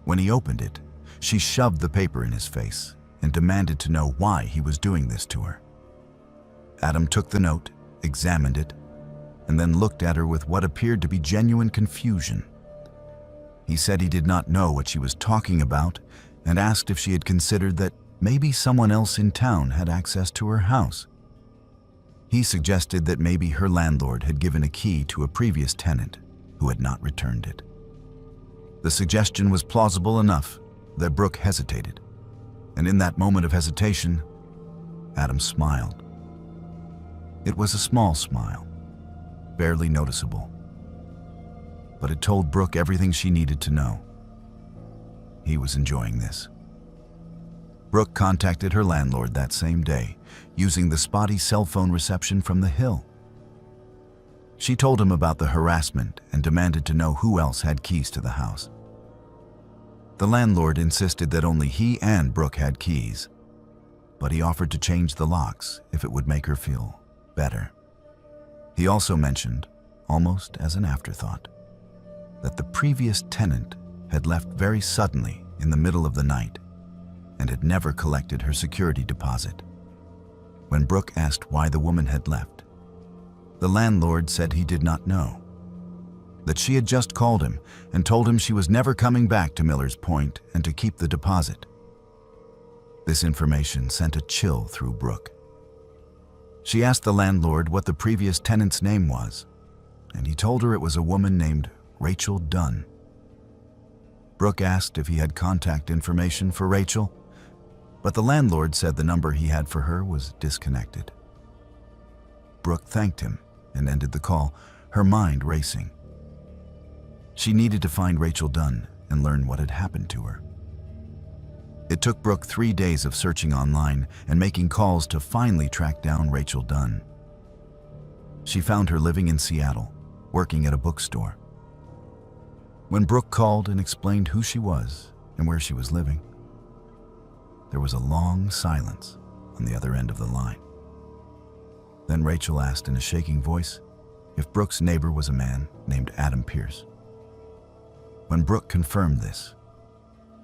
Speaker 1: When he opened it, she shoved the paper in his face and demanded to know why he was doing this to her. Adam took the note, examined it, and then looked at her with what appeared to be genuine confusion. He said he did not know what she was talking about and asked if she had considered that maybe someone else in town had access to her house. He suggested that maybe her landlord had given a key to a previous tenant who had not returned it. The suggestion was plausible enough that Brooke hesitated, and in that moment of hesitation, Adam smiled. It was a small smile, barely noticeable, but it told Brooke everything she needed to know. He was enjoying this. Brooke contacted her landlord that same day, using the spotty cell phone reception from the hill. She told him about the harassment and demanded to know who else had keys to the house. The landlord insisted that only he and Brooke had keys, but he offered to change the locks if it would make her feel better. He also mentioned, almost as an afterthought, that the previous tenant had left very suddenly in the middle of the night and had never collected her security deposit. When Brooke asked why the woman had left, the landlord said he did not know, that she had just called him and told him she was never coming back to Miller's Point and to keep the deposit. This information sent a chill through Brooke. She asked the landlord what the previous tenant's name was, and he told her it was a woman named Rachel Dunn. Brooke asked if he had contact information for Rachel, but the landlord said the number he had for her was disconnected. Brooke thanked him and ended the call, her mind racing. She needed to find Rachel Dunn and learn what had happened to her. It took Brooke 3 days of searching online and making calls to finally track down Rachel Dunn. She found her living in Seattle, working at a bookstore. When Brooke called and explained who she was and where she was living, there was a long silence on the other end of the line. Then Rachel asked in a shaking voice if Brooke's neighbor was a man named Adam Pierce. When Brooke confirmed this,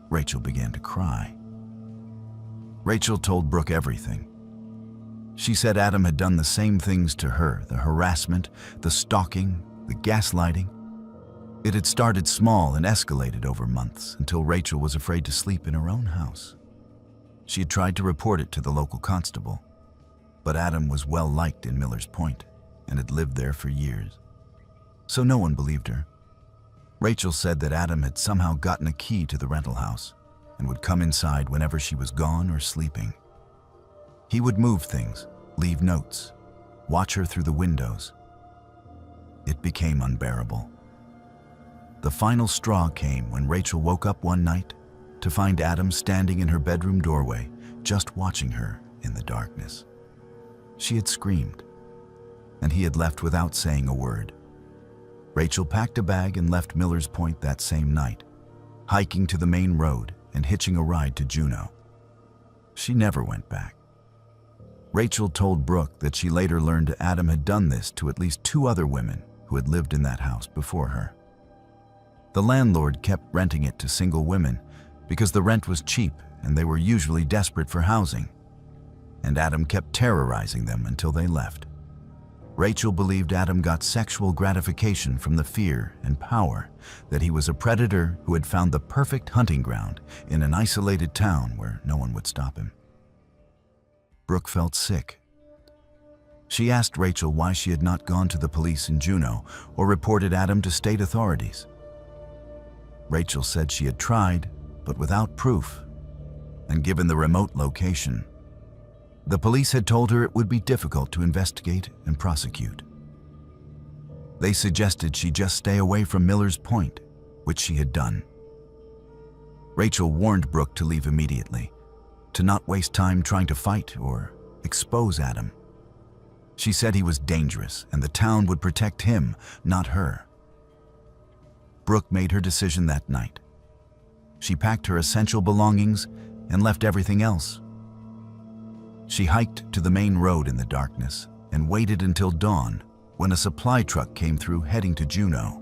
Speaker 1: Rachel began to cry. Rachel told Brooke everything. She said Adam had done the same things to her, the harassment, the stalking, the gaslighting. It had started small and escalated over months until Rachel was afraid to sleep in her own house. She had tried to report it to the local constable, but Adam was well liked in Miller's Point and had lived there for years, so no one believed her. Rachel said that Adam had somehow gotten a key to the rental house and would come inside whenever she was gone or sleeping. He would move things, leave notes, watch her through the windows. It became unbearable. The final straw came when Rachel woke up one night to find Adam standing in her bedroom doorway, just watching her in the darkness. She had screamed, and he had left without saying a word. Rachel packed a bag and left Miller's Point that same night, hiking to the main road and hitching a ride to Juneau. She never went back. Rachel told Brooke that she later learned Adam had done this to at least 2 other women who had lived in that house before her. The landlord kept renting it to single women because the rent was cheap and they were usually desperate for housing, and Adam kept terrorizing them until they left. Rachel believed Adam got sexual gratification from the fear and power that he was a predator who had found the perfect hunting ground in an isolated town where no one would stop him. Brooke felt sick. She asked Rachel why she had not gone to the police in Juneau or reported Adam to state authorities. Rachel said she had tried, but without proof, and given the remote location, the police had told her it would be difficult to investigate and prosecute. They suggested she just stay away from Miller's Point which she had done. Rachel warned Brooke to leave immediately, to not waste time trying to fight or expose Adam. She said he was dangerous and the town would protect him, not her. Brooke made her decision that night. She packed her essential belongings and left everything else. She hiked to the main road in the darkness and waited until dawn when a supply truck came through heading to Juneau.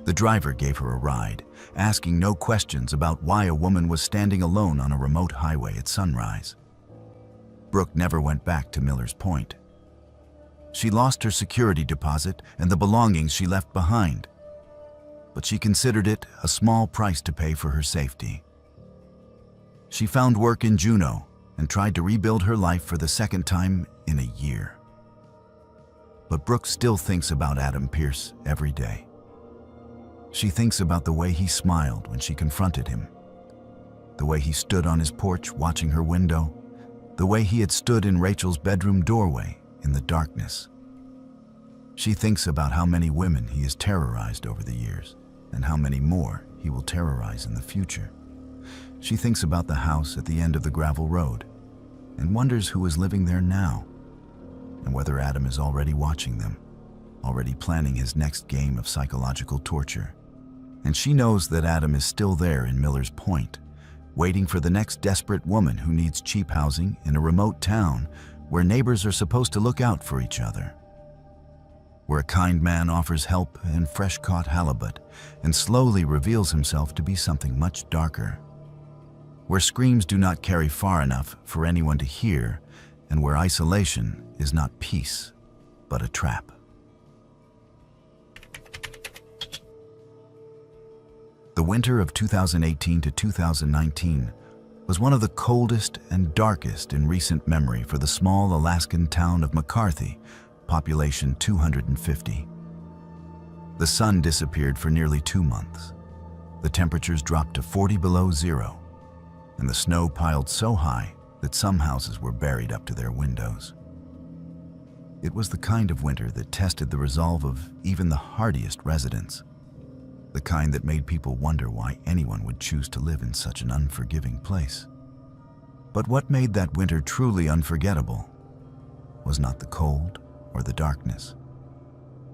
Speaker 1: The driver gave her a ride, asking no questions about why a woman was standing alone on a remote highway at sunrise. Brooke never went back to Miller's Point. She lost her security deposit and the belongings she left behind, but she considered it a small price to pay for her safety. She found work in Juneau and tried to rebuild her life for the second time in a year. But Brooke still thinks about Adam Pierce every day. She thinks about the way he smiled when she confronted him, the way he stood on his porch watching her window, the way he had stood in Rachel's bedroom doorway in the darkness. She thinks about how many women he has terrorized over the years and how many more he will terrorize in the future. She thinks about the house at the end of the gravel road and wonders who is living there now and whether Adam is already watching them, already planning his next game of psychological torture. And she knows that Adam is still there in Miller's Point, waiting for the next desperate woman who needs cheap housing in a remote town where neighbors are supposed to look out for each other, where a kind man offers help and fresh-caught halibut and slowly reveals himself to be something much darker, where screams do not carry far enough for anyone to hear, and where isolation is not peace, but a trap. The winter of 2018 to 2019 was one of the coldest and darkest in recent memory for the small Alaskan town of McCarthy, population 250. The sun disappeared for nearly 2 months. The temperatures dropped to 40 below zero, and the snow piled so high that some houses were buried up to their windows. It was the kind of winter that tested the resolve of even the hardiest residents, the kind that made people wonder why anyone would choose to live in such an unforgiving place. But what made that winter truly unforgettable was not the cold or the darkness.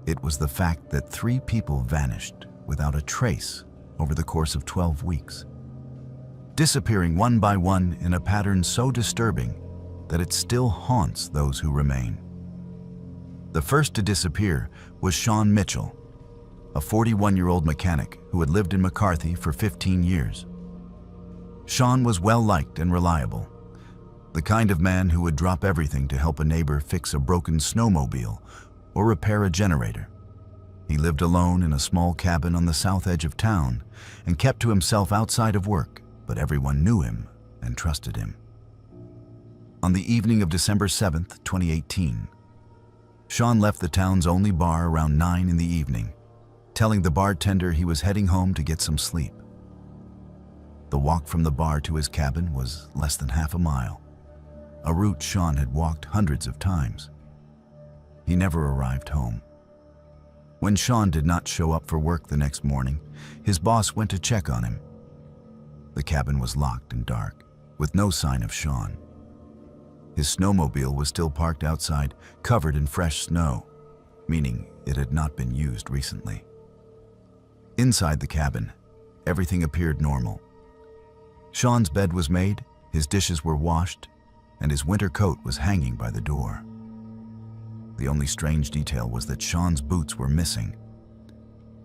Speaker 1: It was the fact that 3 people vanished without a trace over the course of 12 weeks, disappearing one by one in a pattern so disturbing that it still haunts those who remain. The first to disappear was Sean Mitchell, a 41-year-old mechanic who had lived in McCarthy for 15 years. Sean was well-liked and reliable, the kind of man who would drop everything to help a neighbor fix a broken snowmobile or repair a generator. He lived alone in a small cabin on the south edge of town and kept to himself outside of work, but everyone knew him and trusted him. On the evening of December 7th, 2018, Sean left the town's only bar around 9 in the evening, telling the bartender he was heading home to get some sleep. The walk from the bar to his cabin was less than half a mile, a route Sean had walked hundreds of times. He never arrived home. When Sean did not show up for work the next morning, his boss went to check on him. The cabin was locked and dark, with no sign of Sean. His snowmobile was still parked outside, covered in fresh snow, meaning it had not been used recently. Inside the cabin, everything appeared normal. Sean's bed was made, his dishes were washed, and his winter coat was hanging by the door. The only strange detail was that Sean's boots were missing.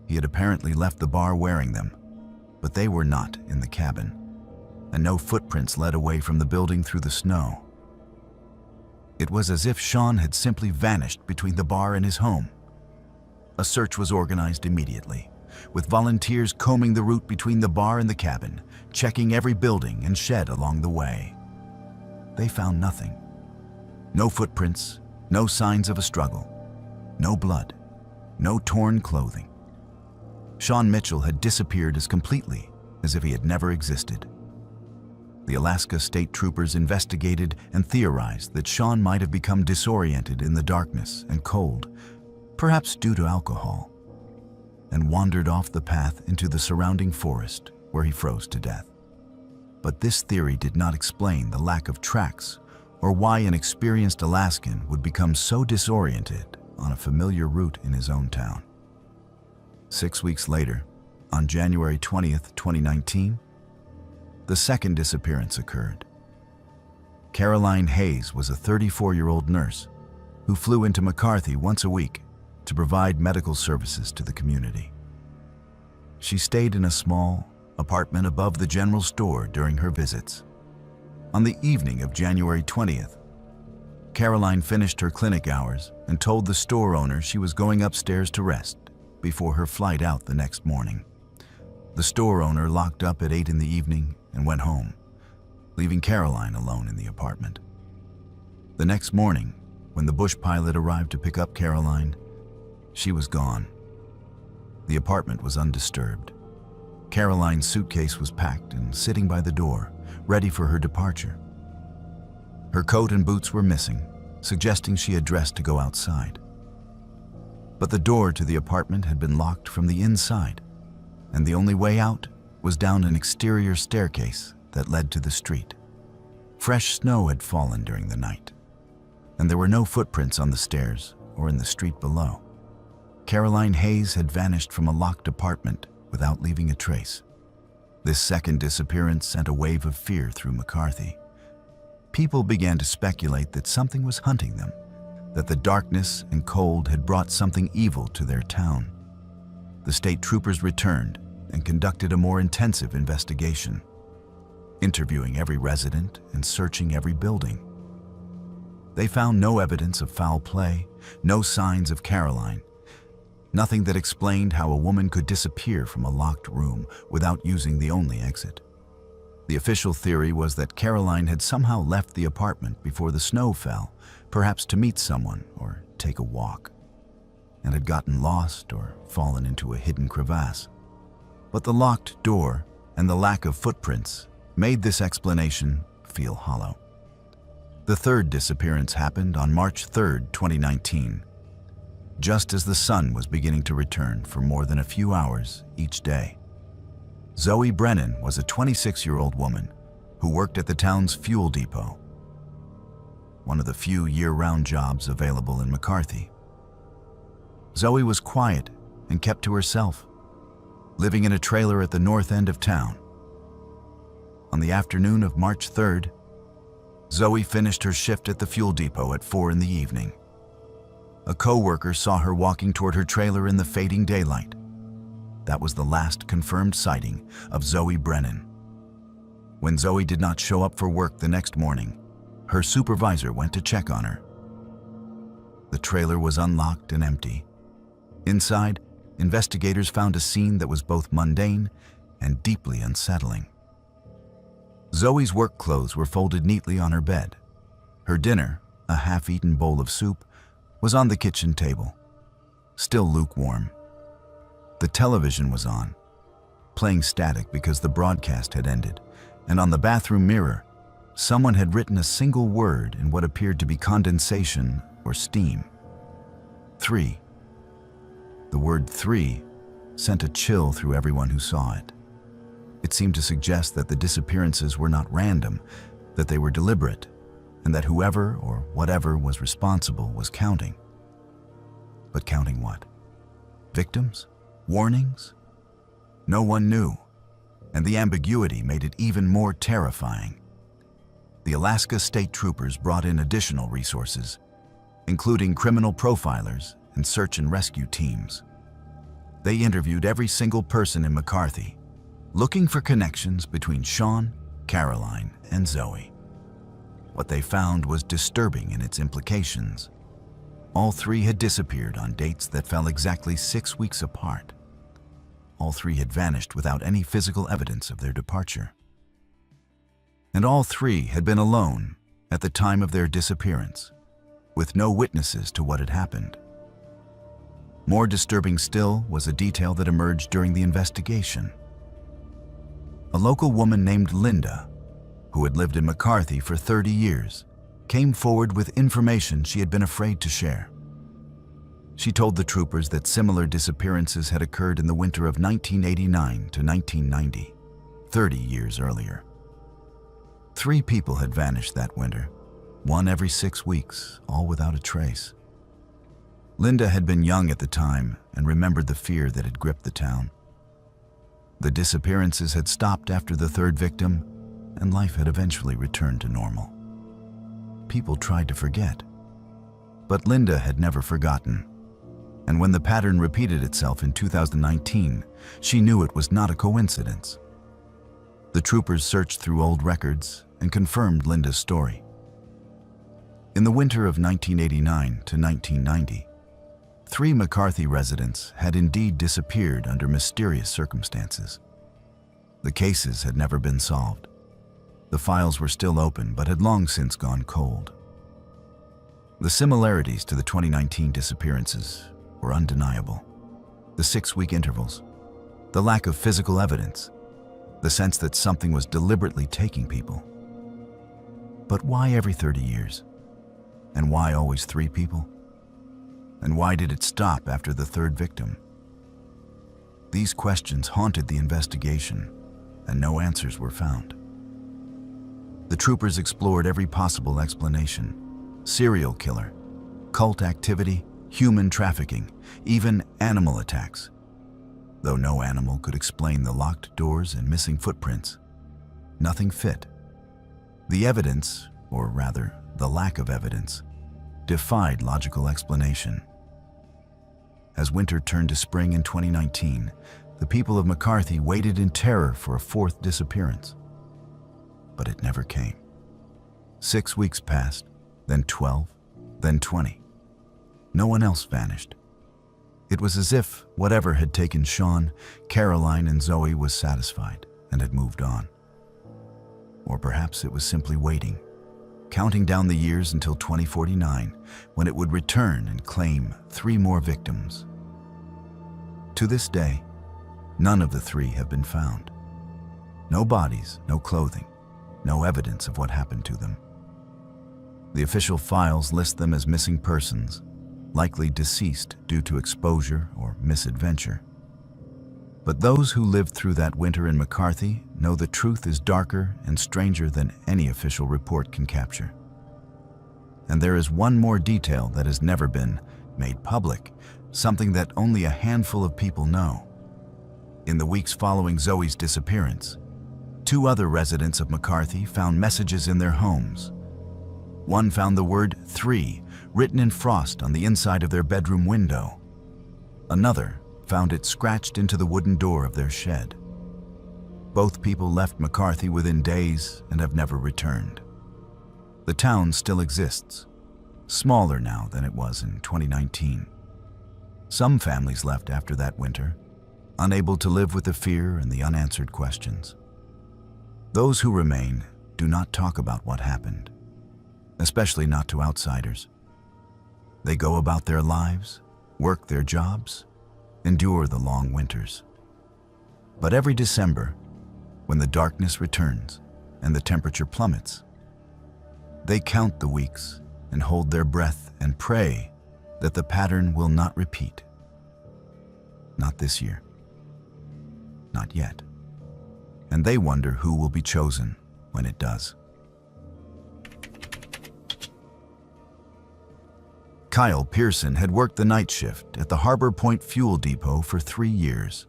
Speaker 1: He had apparently left the bar wearing them, but they were not in the cabin, and no footprints led away from the building through the snow. It was as if Sean had simply vanished between the bar and his home. A search was organized immediately, with volunteers combing the route between the bar and the cabin, checking every building and shed along the way. They found nothing. No footprints, no signs of a struggle, no blood, no torn clothing. Sean Mitchell had disappeared as completely as if he had never existed. The Alaska State Troopers investigated and theorized that Sean might have become disoriented in the darkness and cold, perhaps due to alcohol. and wandered off the path into the surrounding forest where he froze to death. But this theory did not explain the lack of tracks or why an experienced Alaskan would become so disoriented on a familiar route in his own town. 6 weeks later, on January 20th, 2019, the second disappearance occurred. Caroline Hayes was a 34-year-old nurse who flew into McCarthy once a week to provide medical services to the community. She stayed in a small apartment above the general store during her visits. On the evening of January 20th, Caroline finished her clinic hours and told the store owner she was going upstairs to rest before her flight out the next morning. The store owner locked up at 8 in the evening and went home, leaving Caroline alone in the apartment. The next morning, when the bush pilot arrived to pick up Caroline, she was gone. The apartment was undisturbed. Caroline's suitcase was packed and sitting by the door, ready for her departure. Her coat and boots were missing, suggesting she had dressed to go outside. But the door to the apartment had been locked from the inside, and the only way out was down an exterior staircase that led to the street. Fresh snow had fallen during the night, and there were no footprints on the stairs or in the street below. Caroline Hayes had vanished from a locked apartment without leaving a trace. This second disappearance sent a wave of fear through McCarthy. People began to speculate that something was hunting them, that the darkness and cold had brought something evil to their town. The state troopers returned and conducted a more intensive investigation, interviewing every resident and searching every building. They found no evidence of foul play, no signs of Caroline, nothing that explained how a woman could disappear from a locked room without using the only exit. The official theory was that Caroline had somehow left the apartment before the snow fell, perhaps to meet someone or take a walk, and had gotten lost or fallen into a hidden crevasse. But the locked door and the lack of footprints made this explanation feel hollow. The third disappearance happened on March 3rd, 2019, just as the sun was beginning to return for more than a few hours each day. Zoe Brennan was a 26-year-old woman who worked at the town's fuel depot, one of the few year-round jobs available in McCarthy. Zoe was quiet and kept to herself, living in a trailer at the north end of town. On the afternoon of March 3rd, Zoe finished her shift at the fuel depot at 4 in the evening. A co-worker saw her walking toward her trailer in the fading daylight. That was the last confirmed sighting of Zoe Brennan. When Zoe did not show up for work the next morning, her supervisor went to check on her. The trailer was unlocked and empty. Inside, investigators found a scene that was both mundane and deeply unsettling. Zoe's work clothes were folded neatly on her bed. Her dinner, a half-eaten bowl of soup, was on the kitchen table, still lukewarm. The television was on, playing static because the broadcast had ended, and on the bathroom mirror, someone had written a single word in what appeared to be condensation or steam. 3. The word 3 sent a chill through everyone who saw it. It seemed to suggest that the disappearances were not random, that they were deliberate, and that whoever or whatever was responsible was counting. But counting what? Victims? Warnings? No one knew, and the ambiguity made it even more terrifying. The Alaska State Troopers brought in additional resources, including criminal profilers and search and rescue teams. They interviewed every single person in McCarthy, looking for connections between Sean, Caroline, and Zoe. What they found was disturbing in its implications. All three had disappeared on dates that fell exactly 6 weeks apart. All three had vanished without any physical evidence of their departure. And all three had been alone at the time of their disappearance, with no witnesses to what had happened. More disturbing still was a detail that emerged during the investigation. A local woman named Linda, who had lived in McCarthy for 30 years, came forward with information she had been afraid to share. She told the troopers that similar disappearances had occurred in the winter of 1989 to 1990, 30 years earlier. 3 people had vanished that winter, one every 6 weeks, all without a trace. Linda had been young at the time and remembered the fear that had gripped the town. The disappearances had stopped after the 3rd victim, and life had eventually returned to normal. People tried to forget, but Linda had never forgotten. And when the pattern repeated itself in 2019, she knew it was not a coincidence. The troopers searched through old records and confirmed Linda's story. In the winter of 1989 to 1990, 3 McCarthy residents had indeed disappeared under mysterious circumstances. The cases had never been solved. The files were still open but had long since gone cold. The similarities to the 2019 disappearances were undeniable. The 6-week intervals, the lack of physical evidence, the sense that something was deliberately taking people. But why every 30 years? And why always 3 people? And why did it stop after the 3rd victim? These questions haunted the investigation, and no answers were found. The troopers explored every possible explanation: serial killer, cult activity, human trafficking, even animal attacks. Though no animal could explain the locked doors and missing footprints, nothing fit. The evidence, or rather, the lack of evidence, defied logical explanation. As winter turned to spring in 2019, the people of McCarthy waited in terror for a 4th disappearance. But it never came. 6 weeks passed, then 12, then 20. No one else vanished. It was as if whatever had taken Sean, Caroline, and Zoe was satisfied and had moved on. Or perhaps it was simply waiting, counting down the years until 2049, when it would return and claim 3 more victims. To this day, none of the 3 have been found. No bodies, no clothing, no evidence of what happened to them. The official files list them as missing persons, likely deceased due to exposure or misadventure. But those who lived through that winter in McCarthy know the truth is darker and stranger than any official report can capture. And there is one more detail that has never been made public, something that only a handful of people know. In the weeks following Zoe's disappearance, 2 other residents of McCarthy found messages in their homes. One found the word 3 written in frost on the inside of their bedroom window. Another found it scratched into the wooden door of their shed. Both people left McCarthy within days and have never returned. The town still exists, smaller now than it was in 2019. Some families left after that winter, unable to live with the fear and the unanswered questions. Those who remain do not talk about what happened, especially not to outsiders. They go about their lives, work their jobs, endure the long winters. But every December, when the darkness returns and the temperature plummets, they count the weeks and hold their breath and pray that the pattern will not repeat. Not this year. Not yet. And they wonder who will be chosen when it does. Kyle Pearson had worked the night shift at the Harbor Point Fuel Depot for 3 years.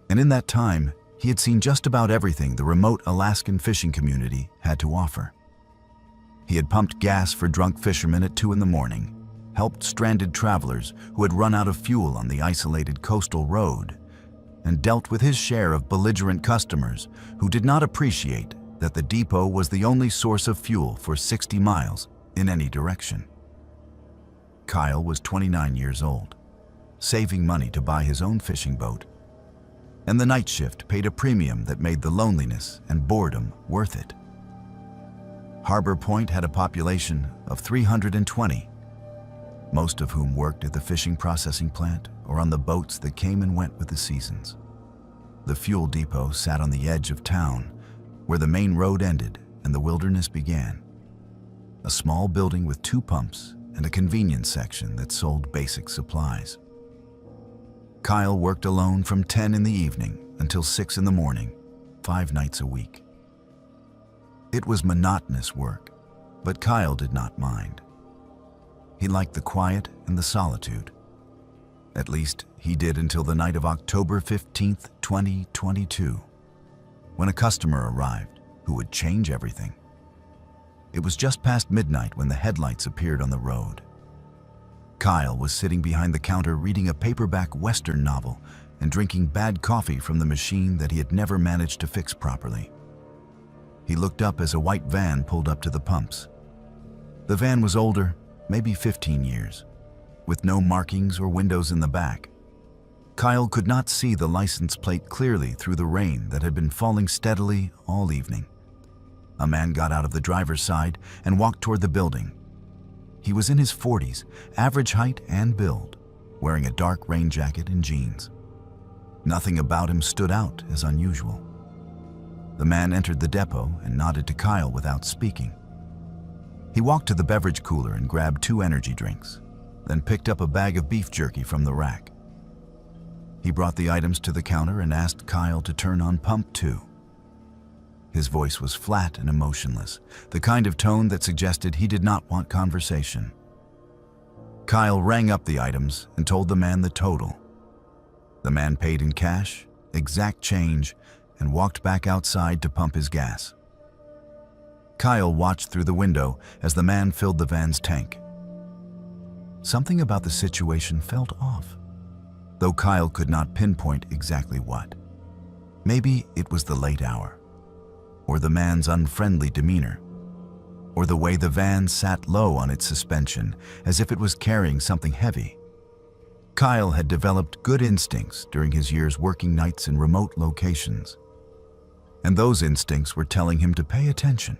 Speaker 1: And in that time, he had seen just about everything the remote Alaskan fishing community had to offer. He had pumped gas for drunk fishermen at 2 in the morning, helped stranded travelers who had run out of fuel on the isolated coastal road, and dealt with his share of belligerent customers who did not appreciate that the depot was the only source of fuel for 60 miles in any direction. Kyle was 29 years old, saving money to buy his own fishing boat, and the night shift paid a premium that made the loneliness and boredom worth it. Harbor Point had a population of 320, most of whom worked at the fishing processing plant or on the boats that came and went with the seasons. The fuel depot sat on the edge of town, where the main road ended and the wilderness began. A small building with 2 pumps and a convenience section that sold basic supplies. Kyle worked alone from 10 in the evening until 6 in the morning, 5 nights a week. It was monotonous work, but Kyle did not mind. He liked the quiet and the solitude. At least, he did until the night of October 15th, 2022, when a customer arrived who would change everything. It was just past midnight when the headlights appeared on the road. Kyle was sitting behind the counter reading a paperback Western novel and drinking bad coffee from the machine that he had never managed to fix properly. He looked up as a white van pulled up to the pumps. The van was older, maybe 15 years, with no markings or windows in the back. Kyle could not see the license plate clearly through the rain that had been falling steadily all evening. A man got out of the driver's side and walked toward the building. He was in his 40s, average height and build, wearing a dark rain jacket and jeans. Nothing about him stood out as unusual. The man entered the depot and nodded to Kyle without speaking. He walked to the beverage cooler and grabbed 2 energy drinks, then picked up a bag of beef jerky from the rack. He brought the items to the counter and asked Kyle to turn on pump 2. His voice was flat and emotionless, the kind of tone that suggested he did not want conversation. Kyle rang up the items and told the man the total. The man paid in cash, exact change, and walked back outside to pump his gas. Kyle watched through the window as the man filled the van's tank. Something about the situation felt off, though Kyle could not pinpoint exactly what. Maybe it was the late hour, or the man's unfriendly demeanor, or the way the van sat low on its suspension as if it was carrying something heavy. Kyle had developed good instincts during his years working nights in remote locations, and those instincts were telling him to pay attention.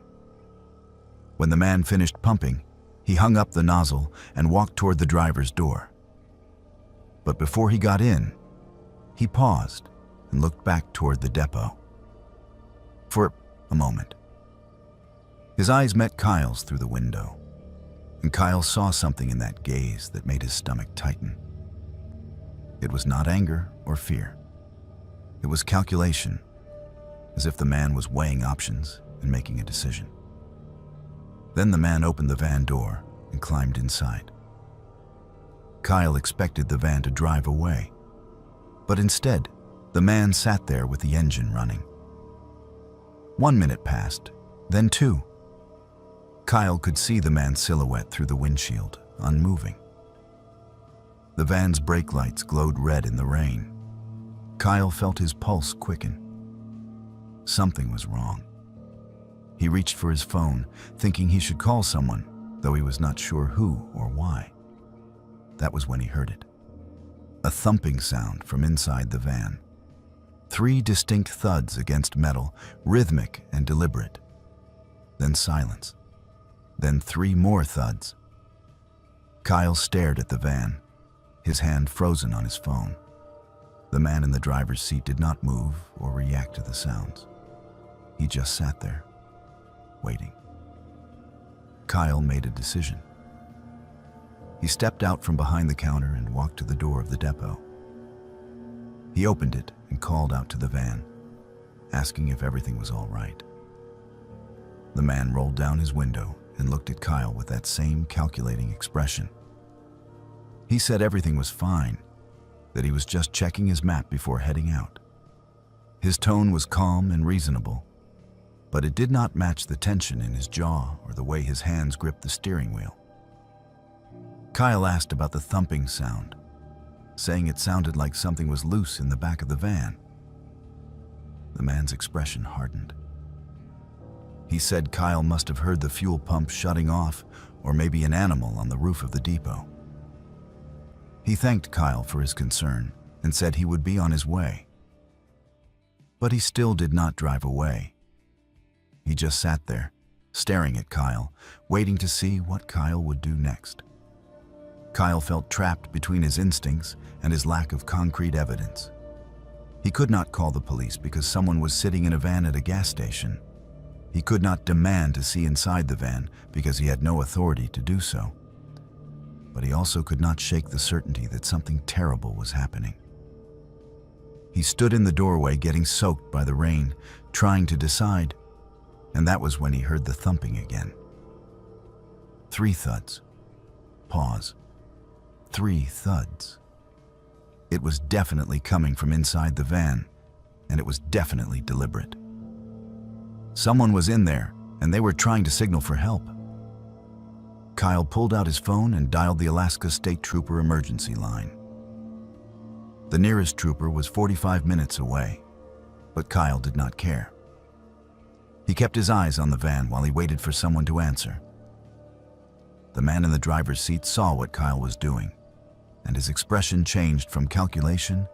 Speaker 1: When the man finished pumping, he hung up the nozzle and walked toward the driver's door. But before he got in, he paused and looked back toward the depot. For a moment, his eyes met Kyle's through the window, and Kyle saw something in that gaze that made his stomach tighten. It was not anger or fear. It was calculation, as if the man was weighing options and making a decision. Then the man opened the van door and climbed inside. Kyle expected the van to drive away, but instead, the man sat there with the engine running. 1 minute passed, then 2. Kyle could see the man's silhouette through the windshield, unmoving. The van's brake lights glowed red in the rain. Kyle felt his pulse quicken. Something was wrong. He reached for his phone, thinking he should call someone, though he was not sure who or why. That was when he heard it. A thumping sound from inside the van. 3 distinct thuds against metal, rhythmic and deliberate. Then silence. Then 3 more thuds. Kyle stared at the van, his hand frozen on his phone. The man in the driver's seat did not move or react to the sounds. He just sat there, waiting. Kyle made a decision. He stepped out from behind the counter and walked to the door of the depot. He opened it and called out to the van, asking if everything was all right. The man rolled down his window and looked at Kyle with that same calculating expression. He said everything was fine, that he was just checking his map before heading out. His tone was calm and reasonable, but it did not match the tension in his jaw or the way his hands gripped the steering wheel. Kyle asked about the thumping sound, saying it sounded like something was loose in the back of the van. The man's expression hardened. He said Kyle must have heard the fuel pump shutting off, or maybe an animal on the roof of the depot. He thanked Kyle for his concern and said he would be on his way. But he still did not drive away. He just sat there, staring at Kyle, waiting to see what Kyle would do next. Kyle felt trapped between his instincts and his lack of concrete evidence. He could not call the police because someone was sitting in a van at a gas station. He could not demand to see inside the van because he had no authority to do so. but he also could not shake the certainty that something terrible was happening. He stood in the doorway getting soaked by the rain, trying to decide, and that was when he heard the thumping again. 3 thuds. Pause. 3 thuds. It was definitely coming from inside the van, and it was definitely deliberate. Someone was in there, and they were trying to signal for help. Kyle pulled out his phone and dialed the Alaska State Trooper emergency line. The nearest trooper was 45 minutes away, but Kyle did not care. He kept his eyes on the van while he waited for someone to answer. The man in the driver's seat saw what Kyle was doing, and his expression changed from calculation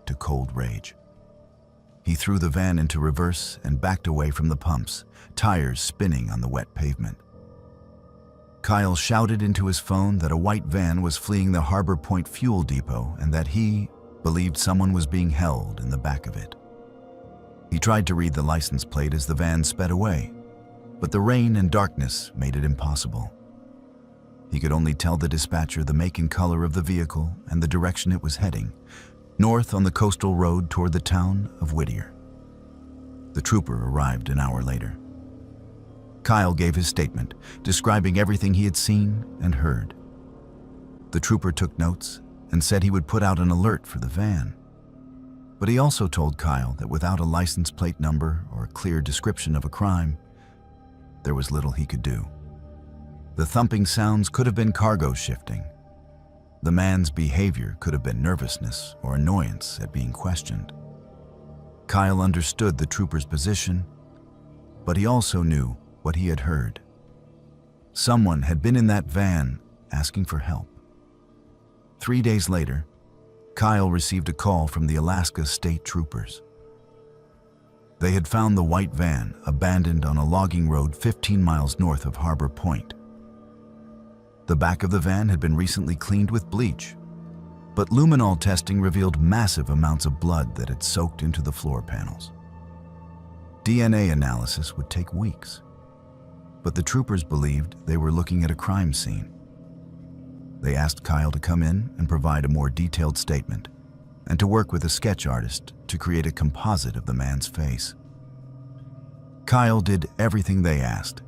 Speaker 1: to cold rage. He threw the van into reverse and backed away from the pumps, tires spinning on the wet pavement. Kyle shouted into his phone that a white van was fleeing the Harbor Point fuel depot and that he believed someone was being held in the back of it. He tried to read the license plate as the van sped away, but the rain and darkness made it impossible. He could only tell the dispatcher the make and color of the vehicle and the direction it was heading, north on the coastal road toward the town of Whittier. The trooper arrived an hour later. Kyle gave his statement, describing everything he had seen and heard. The trooper took notes and said he would put out an alert for the van. But he also told Kyle that without a license plate number or a clear description of a crime, there was little he could do. The thumping sounds could have been cargo shifting. The man's behavior could have been nervousness or annoyance at being questioned. Kyle understood the trooper's position, but he also knew what he had heard. Someone had been in that van asking for help. 3 days later, Kyle received a call from the Alaska State Troopers. They had found the white van abandoned on a logging road 15 miles north of Harbor Point. The back of the van had been recently cleaned with bleach, but luminol testing revealed massive amounts of blood that had soaked into the floor panels. DNA analysis would take weeks, but the troopers believed they were looking at a crime scene. They asked Kyle to come in and provide a more detailed statement, and to work with a sketch artist to create a composite of the man's face. Kyle did everything they asked.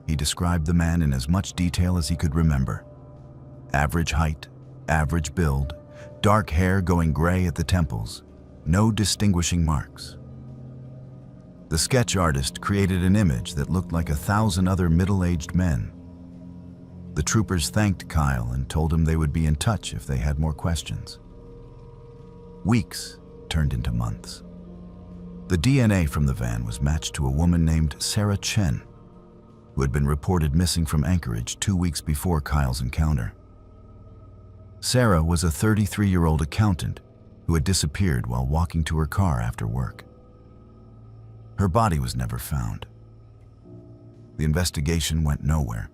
Speaker 1: He described the man in as much detail as he could remember. Average height, average build, dark hair going gray at the temples, no distinguishing marks. The sketch artist created an image that looked like 1,000 other middle-aged men. The troopers thanked Kyle and told him they would be in touch if they had more questions. Weeks turned into months. The DNA from the van was matched to a woman named Sarah Chen, who had been reported missing from Anchorage 2 weeks before Kyle's encounter. Sarah was a 33-year-old accountant who had disappeared while walking to her car after work. Her body was never found. The investigation went nowhere.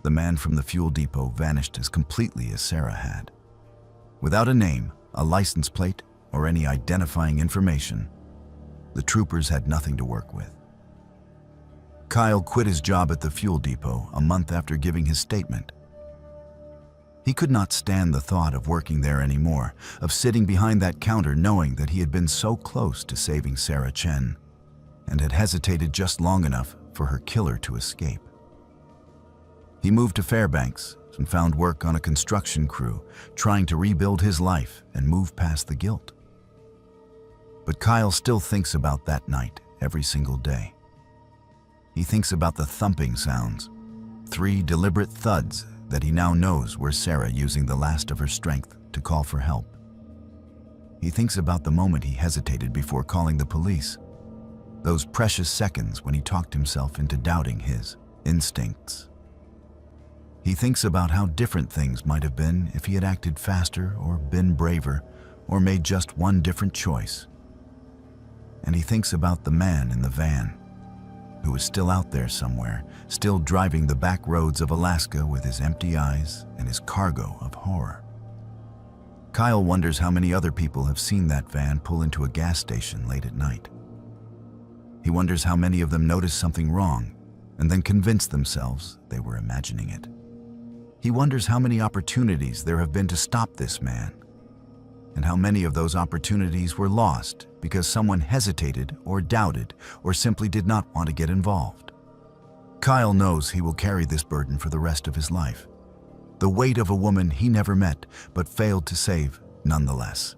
Speaker 1: The man from the fuel depot vanished as completely as Sarah had. Without a name, a license plate, or any identifying information, the troopers had nothing to work with. Kyle quit his job at the fuel depot a month after giving his statement. He could not stand the thought of working there anymore, of sitting behind that counter knowing that he had been so close to saving Sarah Chen and had hesitated just long enough for her killer to escape. He moved to Fairbanks and found work on a construction crew, trying to rebuild his life and move past the guilt. But Kyle still thinks about that night every single day. He thinks about the thumping sounds, 3 deliberate thuds that he now knows were Sarah using the last of her strength to call for help. He thinks about the moment he hesitated before calling the police, those precious seconds when he talked himself into doubting his instincts. He thinks about how different things might have been if he had acted faster or been braver or made just one different choice. And he thinks about the man in the van, who was still out there somewhere, still driving the back roads of Alaska with his empty eyes and his cargo of horror. Kyle wonders how many other people have seen that van pull into a gas station late at night. He wonders how many of them noticed something wrong and then convinced themselves they were imagining it. He wonders how many opportunities there have been to stop this man, and how many of those opportunities were lost because someone hesitated or doubted or simply did not want to get involved. Kyle knows he will carry this burden for the rest of his life. The weight of a woman he never met but failed to save nonetheless.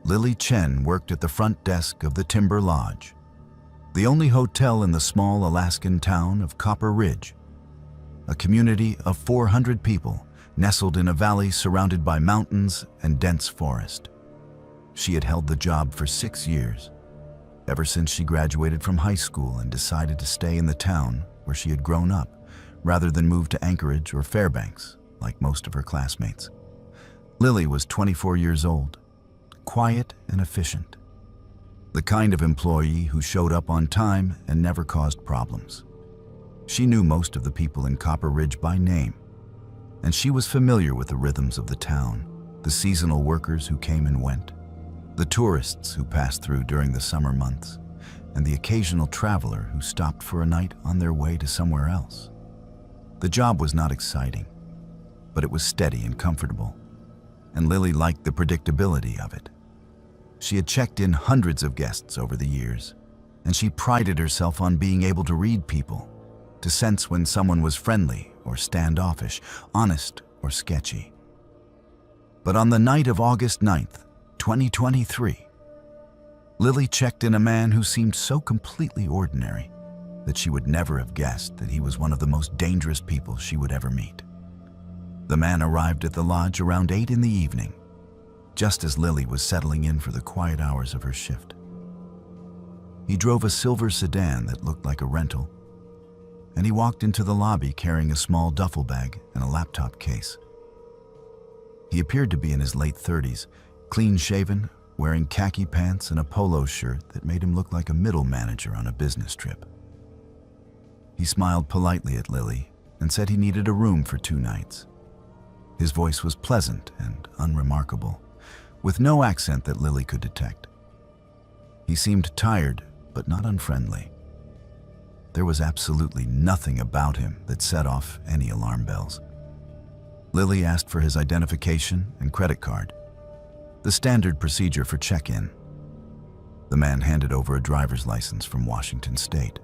Speaker 1: Lily Chen worked at the front desk of the Timber Lodge, the only hotel in the small Alaskan town of Copper Ridge, a community of 400 people nestled in a valley surrounded by mountains and dense forest. She had held the job for 6 years, ever since she graduated from high school and decided to stay in the town where she had grown up, rather than move to Anchorage or Fairbanks, like most of her classmates. Lily was 24 years old, quiet and efficient, the kind of employee who showed up on time and never caused problems. She knew most of the people in Copper Ridge by name, and she was familiar with the rhythms of the town, the seasonal workers who came and went, the tourists who passed through during the summer months, and the occasional traveler who stopped for a night on their way to somewhere else. The job was not exciting, but it was steady and comfortable, and Lily liked the predictability of it. She had checked in hundreds of guests over the years, and she prided herself on being able to read people, to sense when someone was friendly or standoffish, honest or sketchy. But on the night of August 9th, 2023, Lily checked in a man who seemed so completely ordinary that she would never have guessed that he was one of the most dangerous people she would ever meet. The man arrived at the lodge around 8 in the evening, just as Lily was settling in for the quiet hours of her shift. He drove a silver sedan that looked like a rental, and he walked into the lobby carrying a small duffel bag and a laptop case. He appeared to be in his late 30s, clean-shaven, wearing khaki pants and a polo shirt that made him look like a middle manager on a business trip. He smiled politely at Lily and said he needed a room for 2 nights. His voice was pleasant and unremarkable, with no accent that Lily could detect. He seemed tired, but not unfriendly. There was absolutely nothing about him that set off any alarm bells. Lily asked for his identification and credit card, the standard procedure for check-in. The man handed over a driver's license from Washington State.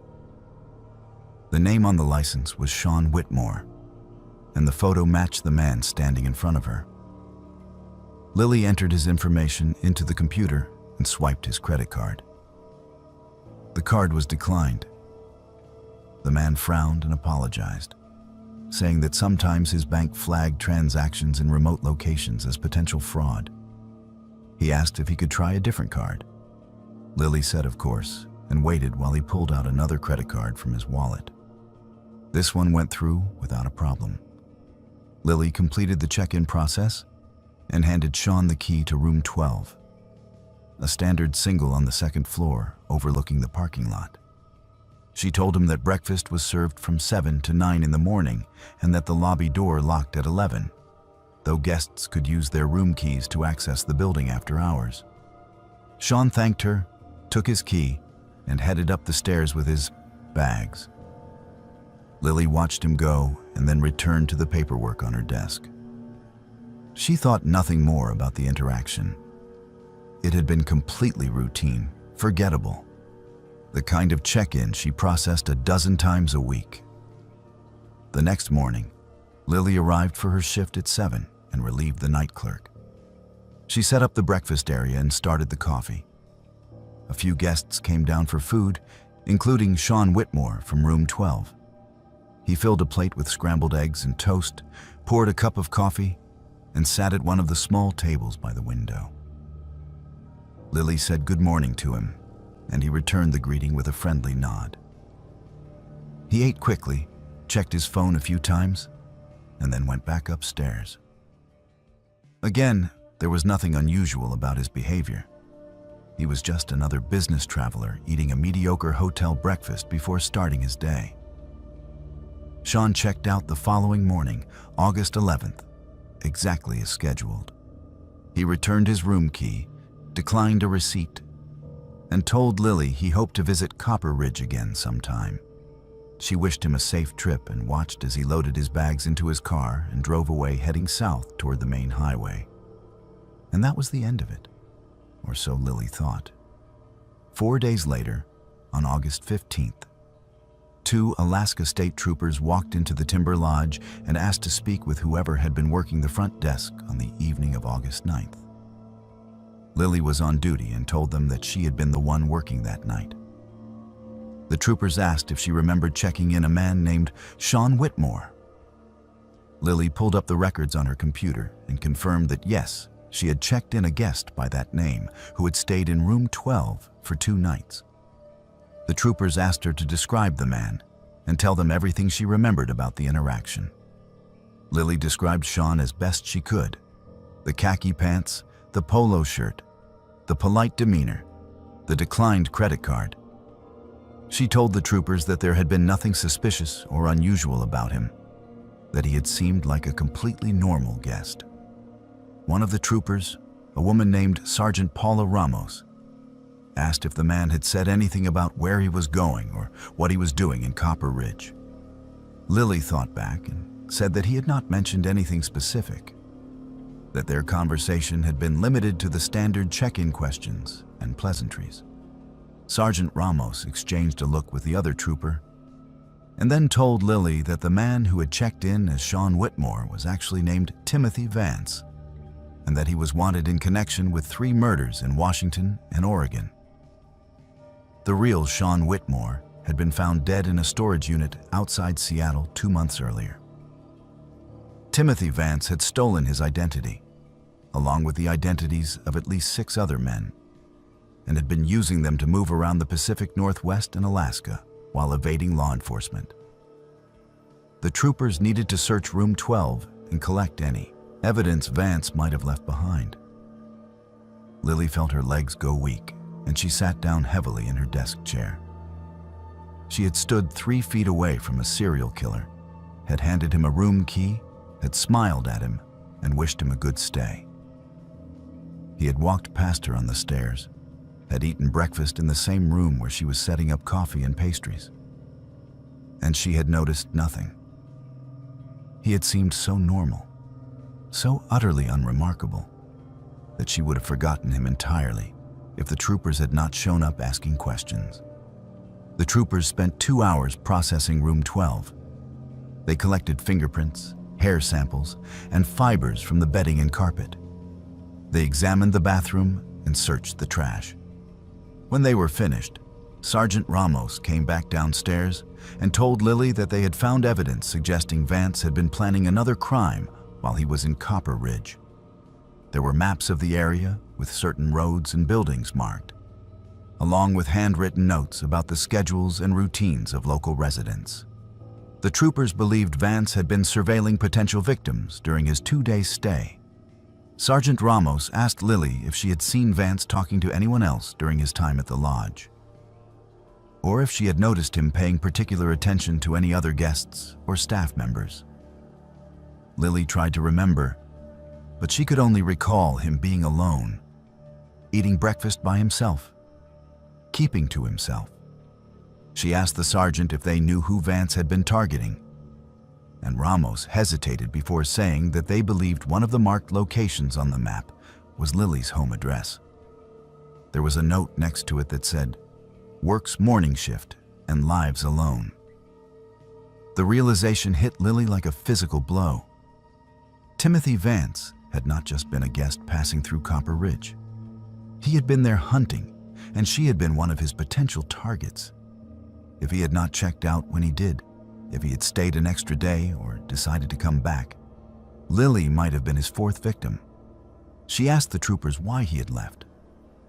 Speaker 1: The name on the license was Sean Whitmore, and the photo matched the man standing in front of her. Lily entered his information into the computer and swiped his credit card. The card was declined. The man frowned and apologized, saying that sometimes his bank flagged transactions in remote locations as potential fraud. He asked if he could try a different card. Lily said of course, and waited while he pulled out another credit card from his wallet. This one went through without a problem. Lily completed the check-in process and handed Sean the key to room 12, a standard single on the 2nd floor overlooking the parking lot. She told him that breakfast was served from 7 to 9 in the morning and that the lobby door locked at 11, though guests could use their room keys to access the building after hours. Sean thanked her, took his key, and headed up the stairs with his bags. Lily watched him go and then returned to the paperwork on her desk. She thought nothing more about the interaction. It had been completely routine, forgettable, the kind of check-in she processed a dozen times a week. The next morning, Lily arrived for her shift at 7 and relieved the night clerk. She set up the breakfast area and started the coffee. A few guests came down for food, including Sean Whitmore from room 12. He filled a plate with scrambled eggs and toast, poured a cup of coffee, and sat at one of the small tables by the window. Lily said good morning to him, and he returned the greeting with a friendly nod. He ate quickly, checked his phone a few times, and then went back upstairs. Again, there was nothing unusual about his behavior. He was just another business traveler eating a mediocre hotel breakfast before starting his day. Sean checked out the following morning, August 11th, exactly as scheduled. He returned his room key, declined a receipt, and told Lily he hoped to visit Copper Ridge again sometime. She wished him a safe trip and watched as he loaded his bags into his car and drove away, heading south toward the main highway. And that was the end of it, or so Lily thought. 4 days later, on August 15th, 2 Alaska state troopers walked into the timber lodge and asked to speak with whoever had been working the front desk on the evening of August 9th. Lily was on duty and told them that she had been the one working that night. The troopers asked if she remembered checking in a man named Sean Whitmore. Lily pulled up the records on her computer and confirmed that yes, she had checked in a guest by that name who had stayed in room 12 for 2 nights. The troopers asked her to describe the man and tell them everything she remembered about the interaction. Lily described Sean as best she could: the khaki pants, the polo shirt, the polite demeanor, the declined credit card. She told the troopers that there had been nothing suspicious or unusual about him, that he had seemed like a completely normal guest. One of the troopers, a woman named Sergeant Paula Ramos, asked if the man had said anything about where he was going or what he was doing in Copper Ridge. Lily thought back and said that he had not mentioned anything specific, that their conversation had been limited to the standard check-in questions and pleasantries. Sergeant Ramos exchanged a look with the other trooper and then told Lily that the man who had checked in as Sean Whitmore was actually named Timothy Vance, and that he was wanted in connection with 3 murders in Washington and Oregon. The real Sean Whitmore had been found dead in a storage unit outside Seattle 2 months earlier. Timothy Vance had stolen his identity, along with the identities of at least 6 other men, and had been using them to move around the Pacific Northwest and Alaska while evading law enforcement. The troopers needed to search room 12 and collect any evidence Vance might have left behind. Lily felt her legs go weak, and she sat down heavily in her desk chair. She had stood 3 feet away from a serial killer, had handed him a room key, had smiled at him, and wished him a good stay. He had walked past her on the stairs, had eaten breakfast in the same room where she was setting up coffee and pastries, and she had noticed nothing. He had seemed so normal, so utterly unremarkable, that she would have forgotten him entirely if the troopers had not shown up asking questions. The troopers spent 2 hours processing room 12. They collected fingerprints, hair samples, and fibers from the bedding and carpet. They examined the bathroom and searched the trash. When they were finished, Sergeant Ramos came back downstairs and told Lily that they had found evidence suggesting Vance had been planning another crime while he was in Copper Ridge. There were maps of the area with certain roads and buildings marked, along with handwritten notes about the schedules and routines of local residents. The troopers believed Vance had been surveilling potential victims during his 2-day stay. Sergeant Ramos asked Lily if she had seen Vance talking to anyone else during his time at the lodge, or if she had noticed him paying particular attention to any other guests or staff members. Lily tried to remember, but she could only recall him being alone, eating breakfast by himself, keeping to himself. She asked the sergeant if they knew who Vance had been targeting, and Ramos hesitated before saying that they believed one of the marked locations on the map was Lily's home address. There was a note next to it that said, "Works morning shift and lives alone." The realization hit Lily like a physical blow. Timothy Vance had not just been a guest passing through Copper Ridge. He had been there hunting, and she had been one of his potential targets. If he had not checked out when he did, if he had stayed an extra day or decided to come back, Lily might have been his 4th victim. She asked the troopers why he had left,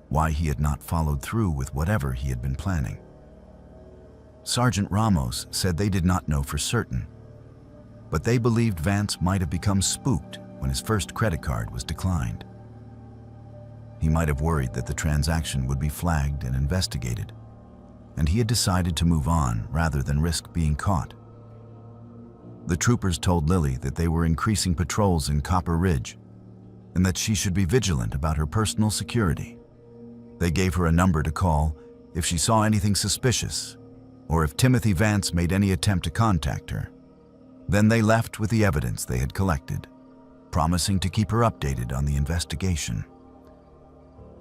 Speaker 1: why he had not followed through with whatever he had been planning. Sergeant Ramos said they did not know for certain, but they believed Vance might have become spooked when his first credit card was declined. He might have worried that the transaction would be flagged and investigated, and he had decided to move on rather than risk being caught. The troopers told Lily that they were increasing patrols in Copper Ridge and that she should be vigilant about her personal security. They gave her a number to call if she saw anything suspicious or if Timothy Vance made any attempt to contact her. Then they left with the evidence they had collected, promising to keep her updated on the investigation.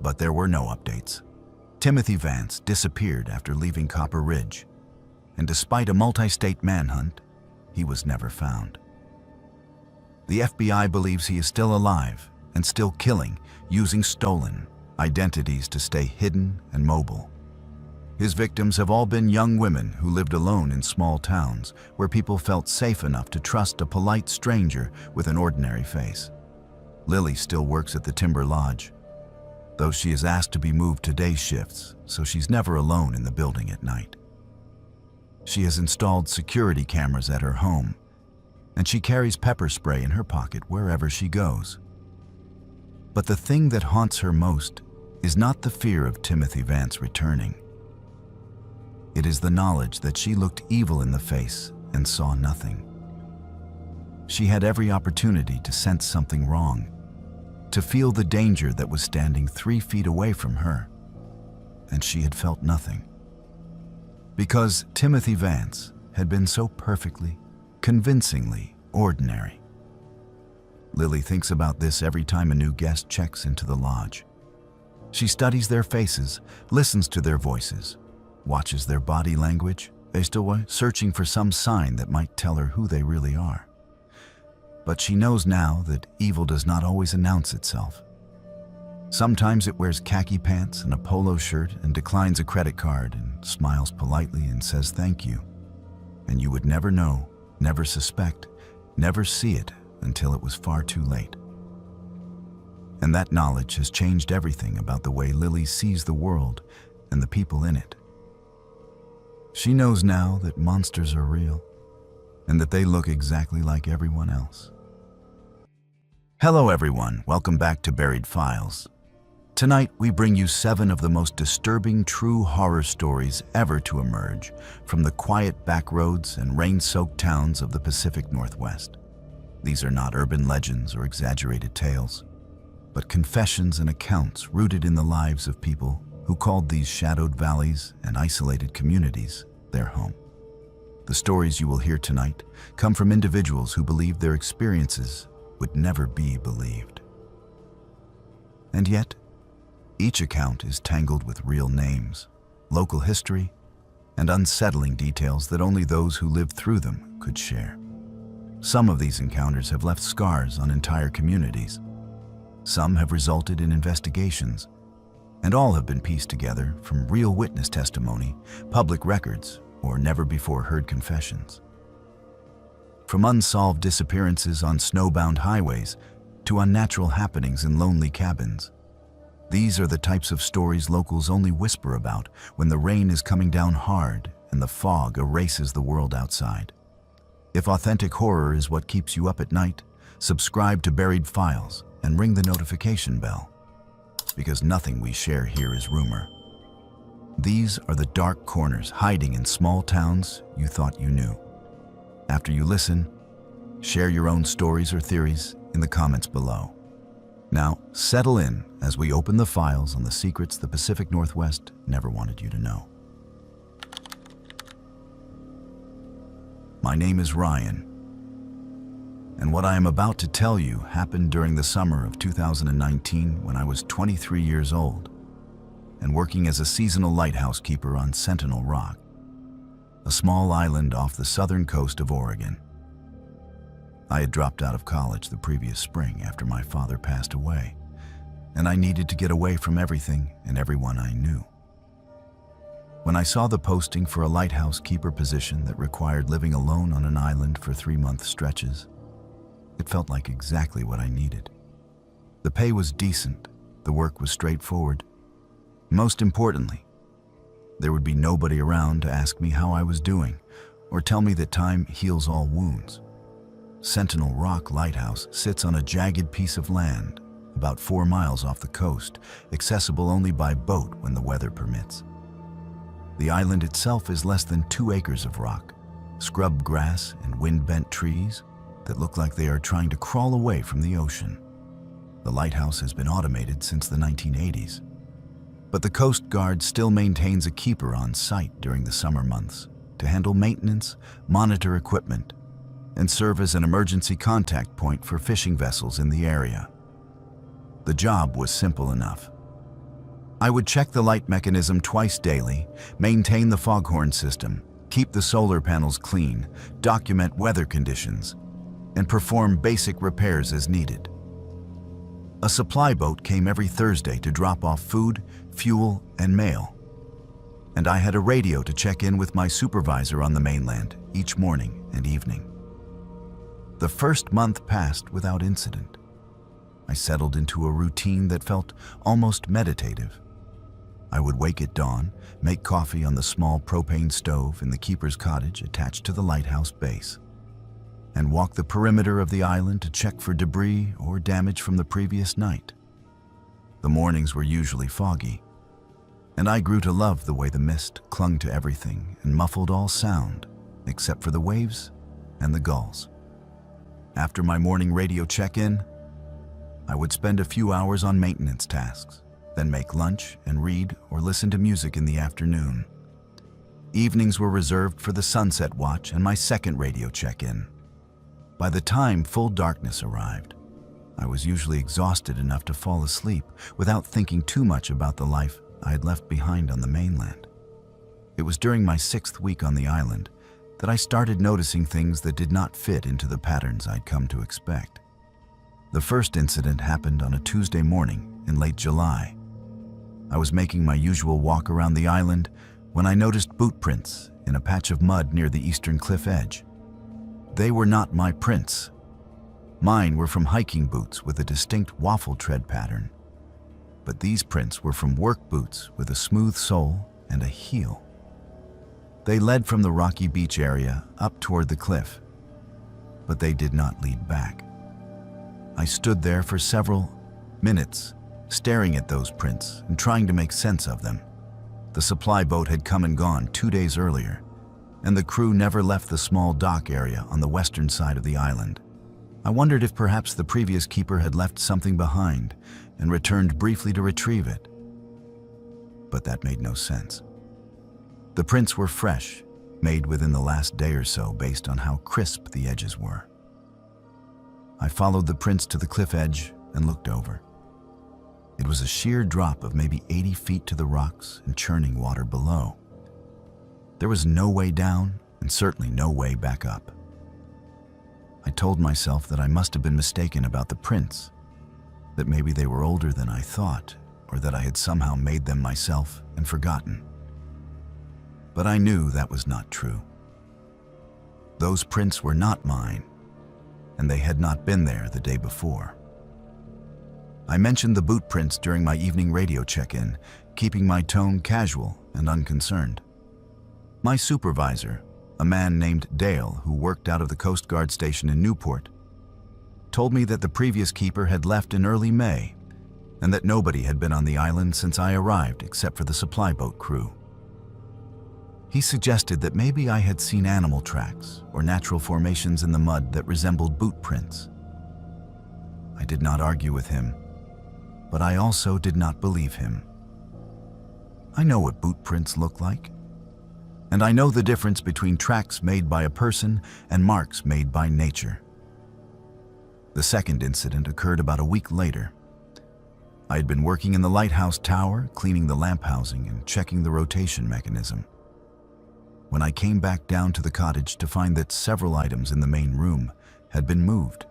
Speaker 1: But there were no updates. Timothy Vance disappeared after leaving Copper Ridge, and despite a multi-state manhunt, he was never found. The FBI believes he is still alive and still killing, using stolen identities to stay hidden and mobile. His victims have all been young women who lived alone in small towns where people felt safe enough to trust a polite stranger with an ordinary face. Lily still works at the Timber Lodge, though she is asked to be moved to day shifts, so she's never alone in the building at night. She has installed security cameras at her home, and she carries pepper spray in her pocket wherever she goes. But the thing that haunts her most is not the fear of Timothy Vance returning. It is the knowledge that she looked evil in the face and saw nothing. She had every opportunity to sense something wrong, to feel the danger that was standing 3 feet away from her, and she had felt nothing. Because Timothy Vance had been so perfectly, convincingly ordinary. Lily thinks about this every time a new guest checks into the lodge. She studies their faces, listens to their voices, watches their body language, searching for some sign that might tell her who they really are. But she knows now that evil does not always announce itself. Sometimes it wears khaki pants and a polo shirt and declines a credit card and smiles politely and says thank you. And you would never know, never suspect, never see it until it was far too late. And that knowledge has changed everything about the way Lily sees the world and the people in it. She knows now that monsters are real and that they look exactly like everyone else. Hello everyone, welcome back to Buried Files. Tonight we bring you 7 of the most disturbing true horror stories ever to emerge from the quiet back roads and rain-soaked towns of the Pacific Northwest. These are not urban legends or exaggerated tales, but confessions and accounts rooted in the lives of people who called these shadowed valleys and isolated communities their home. The stories you will hear tonight come from individuals who believed their experiences would never be believed. And yet, each account is tangled with real names, local history, and unsettling details that only those who lived through them could share. Some of these encounters have left scars on entire communities. Some have resulted in investigations, and all have been pieced together from real witness testimony, public records, or never-before-heard confessions. From unsolved disappearances on snowbound highways to unnatural happenings in lonely cabins, these are the types of stories locals only whisper about when the rain is coming down hard and the fog erases the world outside. If authentic horror is what keeps you up at night, subscribe to Buried Files and ring the notification bell, because nothing we share here is rumor. These are the dark corners hiding in small towns you thought you knew. After you listen, share your own stories or theories in the comments below. Now, settle in as we open the files on the secrets the Pacific Northwest never wanted you to know. My name is Ryan, and what I am about to tell you happened during the summer of 2019 when I was 23 years old and working as a seasonal lighthouse keeper on Sentinel Rock, a small island off the southern coast of Oregon. I had dropped out of college the previous spring after my father passed away, and I needed to get away from everything and everyone I knew. When I saw the posting for a lighthouse keeper position that required living alone on an island for 3-month stretches, it felt like exactly what I needed. The pay was decent, the work was straightforward. Most importantly, there would be nobody around to ask me how I was doing or tell me that time heals all wounds. Sentinel Rock Lighthouse sits on a jagged piece of land about 4 miles off the coast, accessible only by boat when the weather permits. The island itself is less than 2 acres of rock, scrub grass and wind-bent trees that look like they are trying to crawl away from the ocean. The lighthouse has been automated since the 1980s, but the Coast Guard still maintains a keeper on site during the summer months to handle maintenance, monitor equipment, and serve as an emergency contact point for fishing vessels in the area. The job was simple enough. I would check the light mechanism twice daily, maintain the foghorn system, keep the solar panels clean, document weather conditions, and perform basic repairs as needed. A supply boat came every Thursday to drop off food, fuel, and mail. And I had a radio to check in with my supervisor on the mainland each morning and evening. The first month passed without incident. I settled into a routine that felt almost meditative. I would wake at dawn, make coffee on the small propane stove in the keeper's cottage attached to the lighthouse base, and walk the perimeter of the island to check for debris or damage from the previous night. The mornings were usually foggy, and I grew to love the way the mist clung to everything and muffled all sound except for the waves and the gulls. After my morning radio check-in, I would spend a few hours on maintenance tasks, then make lunch and read or listen to music in the afternoon. Evenings were reserved for the sunset watch and my second radio check-in. By the time full darkness arrived, I was usually exhausted enough to fall asleep without thinking too much about the life I had left behind on the mainland. It was during my 6th week on the island that I started noticing things that did not fit into the patterns I'd come to expect. The first incident happened on a Tuesday morning in late July. I was making my usual walk around the island when I noticed boot prints in a patch of mud near the eastern cliff edge. They were not my prints. Mine were from hiking boots with a distinct waffle tread pattern. But these prints were from work boots with a smooth sole and a heel. They led from the rocky beach area up toward the cliff, but they did not lead back. I stood there for several minutes, staring at those prints and trying to make sense of them. The supply boat had come and gone 2 days earlier, and the crew never left the small dock area on the western side of the island. I wondered if perhaps the previous keeper had left something behind and returned briefly to retrieve it. But that made no sense. The prints were fresh, made within the last day or so based on how crisp the edges were. I followed the prints to the cliff edge and looked over. It was a sheer drop of maybe 80 feet to the rocks and churning water below. There was no way down and certainly no way back up. I told myself that I must have been mistaken about the prints, that maybe they were older than I thought, or that I had somehow made them myself and forgotten. But I knew that was not true. Those prints were not mine, and they had not been there the day before. I mentioned the boot prints during my evening radio check-in, keeping my tone casual and unconcerned. My supervisor, a man named Dale who worked out of the Coast Guard station in Newport, told me that the previous keeper had left in early May and that nobody had been on the island since I arrived except for the supply boat crew. He suggested that maybe I had seen animal tracks or natural formations in the mud that resembled boot prints. I did not argue with him, but I also did not believe him. I know what boot prints look like, and I know the difference between tracks made by a person and marks made by nature. The second incident occurred about a week later. I had been working in the lighthouse tower, cleaning the lamp housing and checking the rotation mechanism, when I came back down to the cottage to find that several items in the main room had been moved.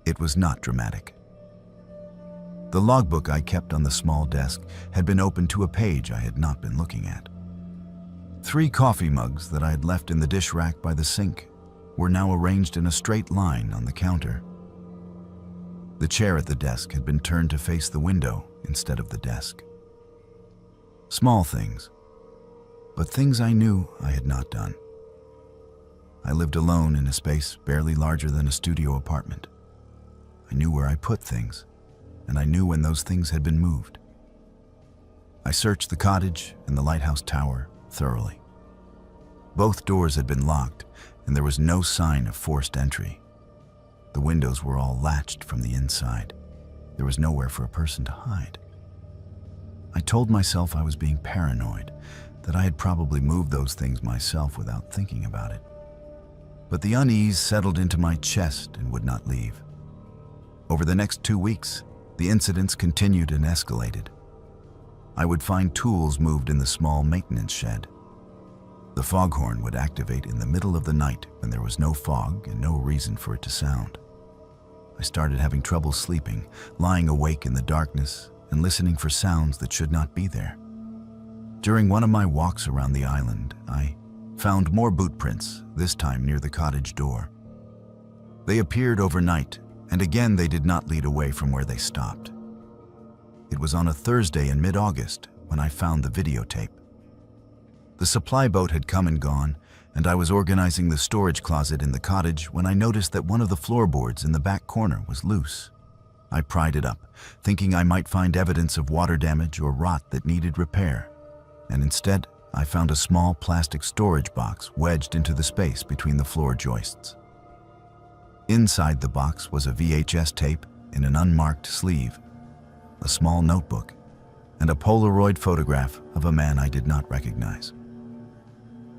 Speaker 1: It was not dramatic. The logbook I kept on the small desk had been opened to a page I had not been looking at. 3 coffee mugs that I had left in the dish rack by the sink were now arranged in a straight line on the counter. The chair at the desk had been turned to face the window instead of the desk. Small things, but things I knew I had not done. I lived alone in a space barely larger than a studio apartment. I knew where I put things, and I knew when those things had been moved. I searched the cottage and the lighthouse tower thoroughly. Both doors had been locked, and there was no sign of forced entry. The windows were all latched from the inside. There was nowhere for a person to hide. I told myself I was being paranoid, that I had probably moved those things myself without thinking about it. But the unease settled into my chest and would not leave. Over the next 2 weeks, the incidents continued and escalated. I would find tools moved in the small maintenance shed. The foghorn would activate in the middle of the night when there was no fog and no reason for it to sound. I started having trouble sleeping, lying awake in the darkness and listening for sounds that should not be there. During one of my walks around the island, I found more boot prints, this time near the cottage door. They appeared overnight, and again they did not lead away from where they stopped. It was on a Thursday in mid-August when I found the videotape. The supply boat had come and gone, and I was organizing the storage closet in the cottage when I noticed that one of the floorboards in the back corner was loose. I pried it up, thinking I might find evidence of water damage or rot that needed repair, and instead I found a small plastic storage box wedged into the space between the floor joists. Inside the box was a VHS tape in an unmarked sleeve, a small notebook, and a Polaroid photograph of a man I did not recognize.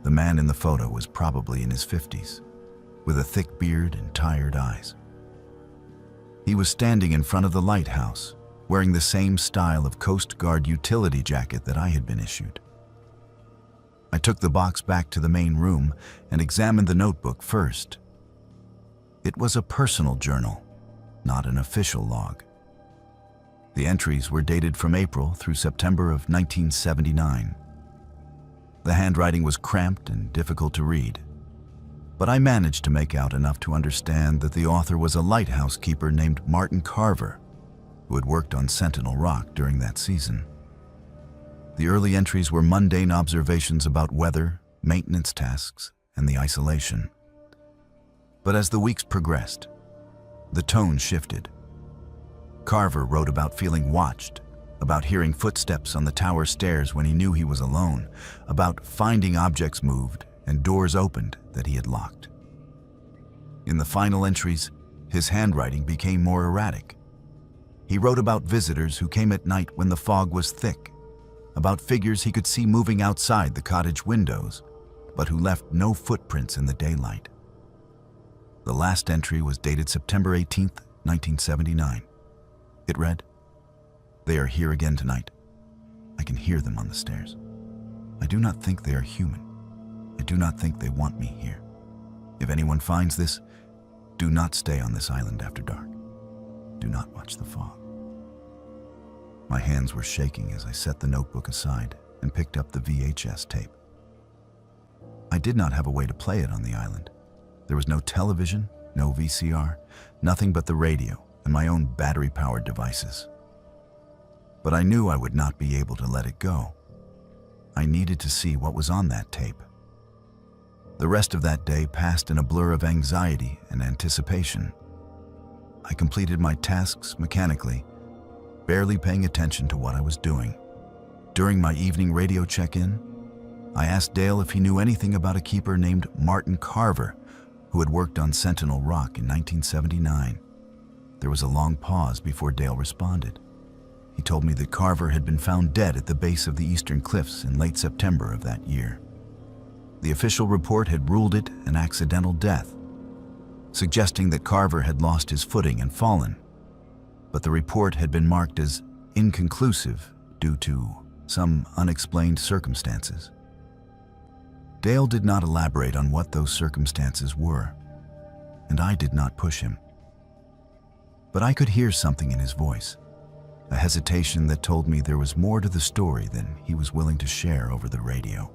Speaker 1: The man in the photo was probably in his 50s, with a thick beard and tired eyes. He was standing in front of the lighthouse, wearing the same style of Coast Guard utility jacket that I had been issued. I took the box back to the main room and examined the notebook first. It was a personal journal, not an official log. The entries were dated from April through September of 1979. The handwriting was cramped and difficult to read, but I managed to make out enough to understand that the author was a lighthouse keeper named Martin Carver, who had worked on Sentinel Rock during that season. The early entries were mundane observations about weather, maintenance tasks, and the isolation. But as the weeks progressed, the tone shifted. Carver wrote about feeling watched, about hearing footsteps on the tower stairs when he knew he was alone, about finding objects moved and doors opened that he had locked. In the final entries, his handwriting became more erratic. He wrote about visitors who came at night when the fog was thick, about figures he could see moving outside the cottage windows, but who left no footprints in the daylight. The last entry was dated September 18, 1979. It read, "They are here again tonight. I can hear them on the stairs. I do not think they are human. I do not think they want me here. If anyone finds this, do not stay on this island after dark. Do not watch the fog." My hands were shaking as I set the notebook aside and picked up the VHS tape. I did not have a way to play it on the island. There was no television, no VCR, nothing but the radio and my own battery-powered devices. But I knew I would not be able to let it go. I needed to see what was on that tape. The rest of that day passed in a blur of anxiety and anticipation. I completed my tasks mechanically, barely paying attention to what I was doing. During my evening radio check-in, I asked Dale if he knew anything about a keeper named Martin Carver, who had worked on Sentinel Rock in 1979. There was a long pause before Dale responded. He told me that Carver had been found dead at the base of the eastern cliffs in late September of that year. The official report had ruled it an accidental death, suggesting that Carver had lost his footing and fallen, but the report had been marked as inconclusive due to some unexplained circumstances. Dale did not elaborate on what those circumstances were, and I did not push him. But I could hear something in his voice, a hesitation that told me there was more to the story than he was willing to share over the radio.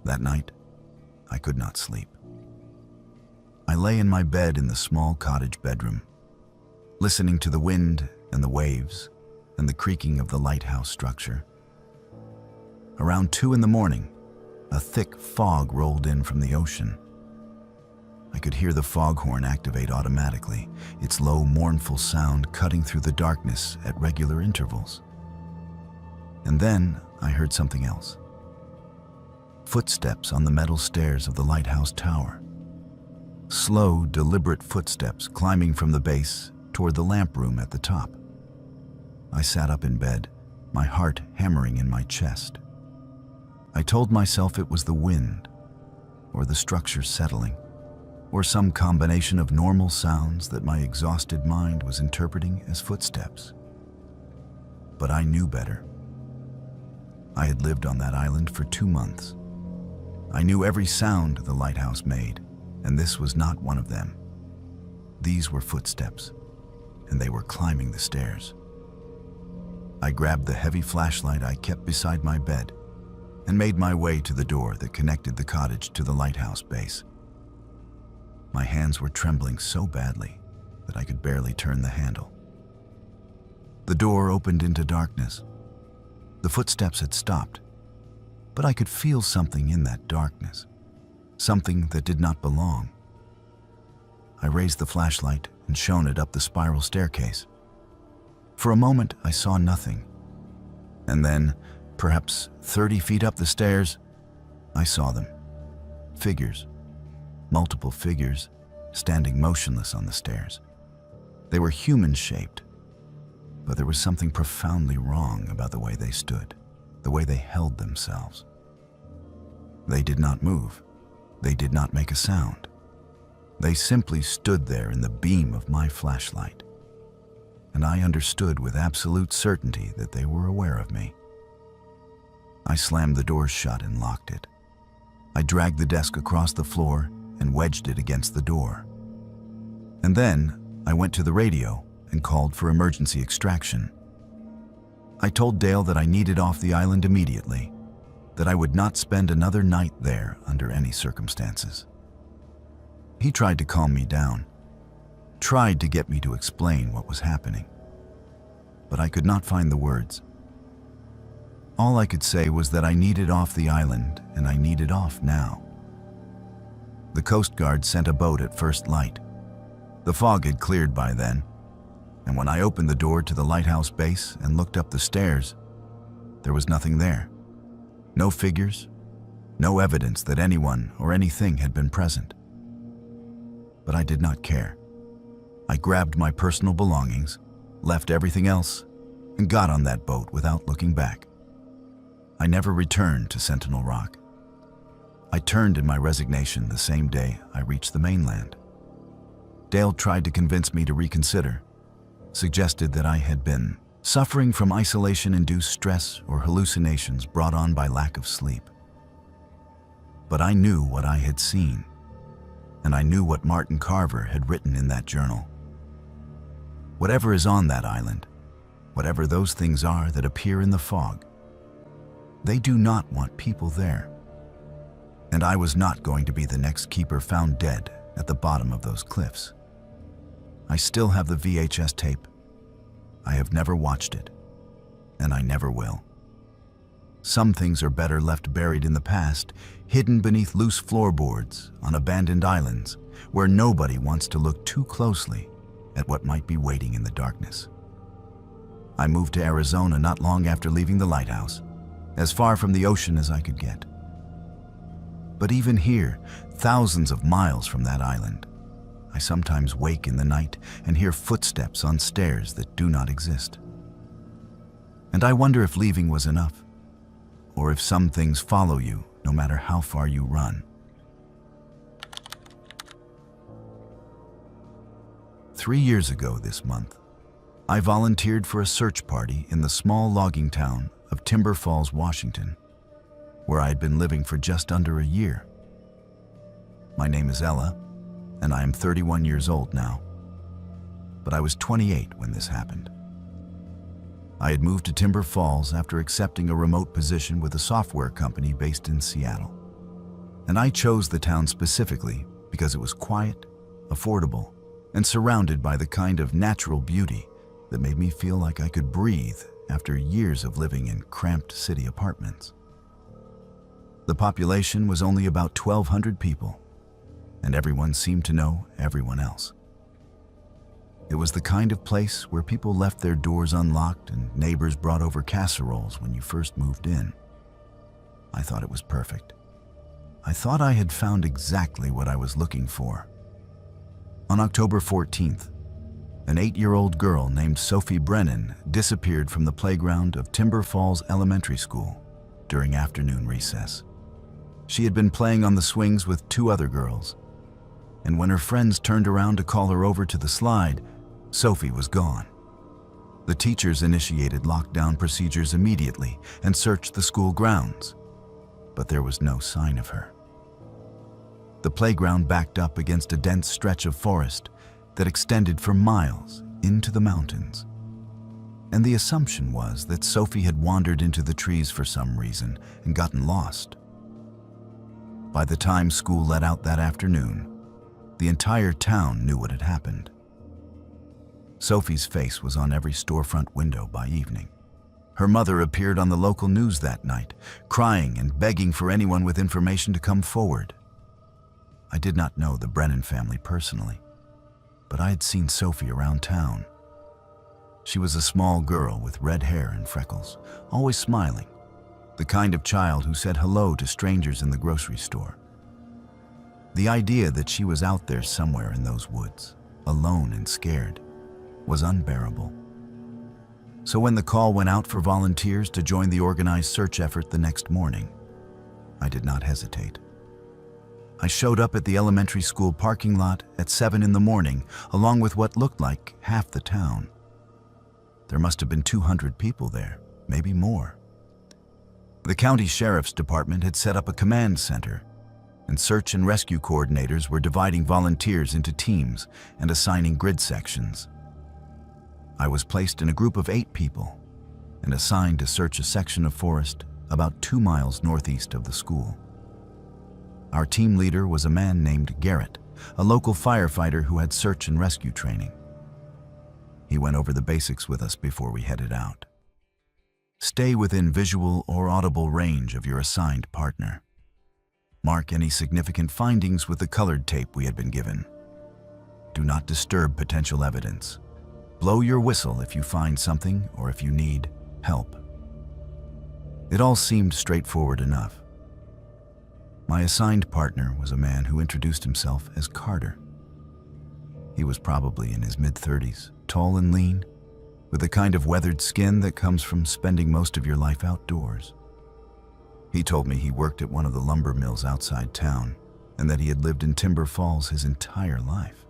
Speaker 1: That night, I could not sleep. I lay in my bed in the small cottage bedroom, listening to the wind and the waves and the creaking of the lighthouse structure. Around 2 in the morning, a thick fog rolled in from the ocean. I could hear the foghorn activate automatically, its low, mournful sound cutting through the darkness at regular intervals. And then I heard something else. Footsteps on the metal stairs of the lighthouse tower. Slow, deliberate footsteps climbing from the base toward the lamp room at the top. I sat up in bed, my heart hammering in my chest. I told myself it was the wind, or the structure settling, or some combination of normal sounds that my exhausted mind was interpreting as footsteps. But I knew better. I had lived on that island for 2 months. I knew every sound the lighthouse made, and this was not one of them. These were footsteps, and they were climbing the stairs. I grabbed the heavy flashlight I kept beside my bed and made my way to the door that connected the cottage to the lighthouse base. My hands were trembling so badly that I could barely turn the handle. The door opened into darkness. The footsteps had stopped, but I could feel something in that darkness, something that did not belong. I raised the flashlight and shone it up the spiral staircase. For a moment, I saw nothing. And then, perhaps 30 feet up the stairs, I saw them. Figures, multiple figures, standing motionless on the stairs. They were human-shaped, but there was something profoundly wrong about the way they stood, the way they held themselves. They did not move. They did not make a sound. They simply stood there in the beam of my flashlight, and I understood with absolute certainty that they were aware of me. I slammed the door shut and locked it. I dragged the desk across the floor and wedged it against the door. And then I went to the radio and called for emergency extraction. I told Dale that I needed off the island immediately, that I would not spend another night there under any circumstances. He tried to calm me down, tried to get me to explain what was happening, but I could not find the words. All I could say was that I needed off the island, and I needed off now. The Coast Guard sent a boat at first light. The fog had cleared by then, and when I opened the door to the lighthouse base and looked up the stairs, there was nothing there. No figures, no evidence that anyone or anything had been present. But I did not care. I grabbed my personal belongings, left everything else, and got on that boat without looking back. I never returned to Sentinel Rock. I turned in my resignation the same day I reached the mainland. Dale tried to convince me to reconsider, suggested that I had been suffering from isolation-induced stress or hallucinations brought on by lack of sleep. But I knew what I had seen, and I knew what Martin Carver had written in that journal. Whatever is on that island, whatever those things are that appear in the fog, they do not want people there. And I was not going to be the next keeper found dead at the bottom of those cliffs. I still have the VHS tape. I have never watched it, and I never will. Some things are better left buried in the past, hidden beneath loose floorboards on abandoned islands, where nobody wants to look too closely at what might be waiting in the darkness. I moved to Arizona not long after leaving the lighthouse, as far from the ocean as I could get. But even here, thousands of miles from that island, I sometimes wake in the night and hear footsteps on stairs that do not exist. And I wonder if leaving was enough, or if some things follow you no matter how far you run. 3 years ago this month, I volunteered for a search party in the small logging town of Timber Falls, Washington, where I had been living for just under a year. My name is Ella, and I am 31 years old now, but I was 28 when this happened. I had moved to Timber Falls after accepting a remote position with a software company based in Seattle. And I chose the town specifically because it was quiet, affordable, and surrounded by the kind of natural beauty that made me feel like I could breathe after years of living in cramped city apartments. The population was only about 1,200 people, and everyone seemed to know everyone else. It was the kind of place where people left their doors unlocked and neighbors brought over casseroles when you first moved in. I thought it was perfect. I thought I had found exactly what I was looking for. On October 14th, an 8-year-old girl named Sophie Brennan disappeared from the playground of Timber Falls Elementary School. during afternoon recess. She had been playing on the swings with two other girls, and when her friends turned around to call her over to the slide, Sophie was gone. The teachers initiated lockdown procedures immediately and searched the school grounds, but there was no sign of her. The playground backed up against a dense stretch of forest that extended for miles into the mountains, and the assumption was that Sophie had wandered into the trees for some reason and gotten lost. By the time school let out that afternoon, the entire town knew what had happened. Sophie's face was on every storefront window by evening. Her mother appeared on the local news that night, crying and begging for anyone with information to come forward. I did not know the Brennan family personally, but I had seen Sophie around town. She was a small girl with red hair and freckles, always smiling, the kind of child who said hello to strangers in the grocery store. The idea that she was out there somewhere in those woods, alone and scared, was unbearable. So when the call went out for volunteers to join the organized search effort the next morning, I did not hesitate. I showed up at the elementary school parking lot at 7 in the morning, along with what looked like half the town. There must have been 200 people there, maybe more. The county sheriff's department had set up a command center, and search and rescue coordinators were dividing volunteers into teams and assigning grid sections. I was placed in a group of 8 people and assigned to search a section of forest about 2 miles northeast of the school. Our team leader was a man named Garrett, a local firefighter who had search and rescue training. He went over the basics with us before we headed out. Stay within visual or audible range of your assigned partner. Mark any significant findings with the colored tape we had been given. Do not disturb potential evidence. Blow your whistle if you find something or if you need help. It all seemed straightforward enough. My assigned partner was a man who introduced himself as Carter. He was probably in his mid-30s, tall and lean, with the kind of weathered skin that comes from spending most of your life outdoors. He told me he worked at one of the lumber mills outside town and that he had lived in Timber Falls his entire life.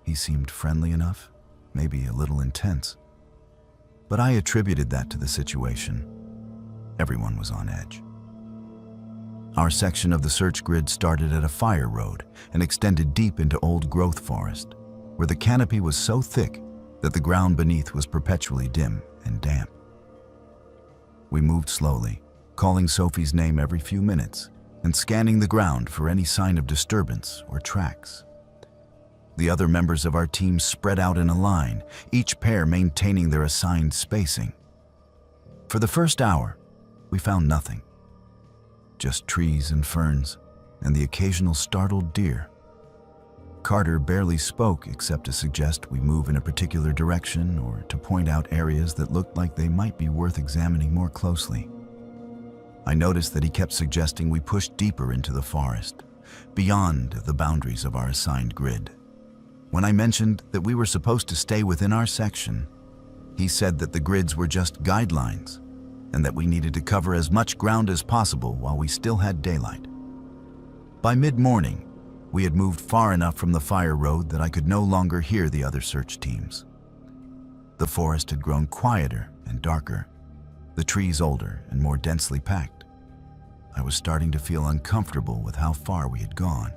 Speaker 1: He seemed friendly enough, maybe a little intense, but I attributed that to the situation. Everyone was on edge. Our section of the search grid started at a fire road and extended deep into old-growth forest, where the canopy was so thick that the ground beneath was perpetually dim and damp. We moved slowly, calling Sophie's name every few minutes and scanning the ground for any sign of disturbance or tracks. The other members of our team spread out in a line, each pair maintaining their assigned spacing. For the first hour, we found nothing. Just trees and ferns, and the occasional startled deer. Carter barely spoke except to suggest we move in a particular direction or to point out areas that looked like they might be worth examining more closely. I noticed that he kept suggesting we push deeper into the forest, beyond the boundaries of our assigned grid. When I mentioned that we were supposed to stay within our section, he said that the grids were just guidelines and that we needed to cover as much ground as possible while we still had daylight. By mid-morning, we had moved far enough from the fire road that I could no longer hear the other search teams. The forest had grown quieter and darker, the trees older and more densely packed. I was starting to feel uncomfortable with how far we had gone,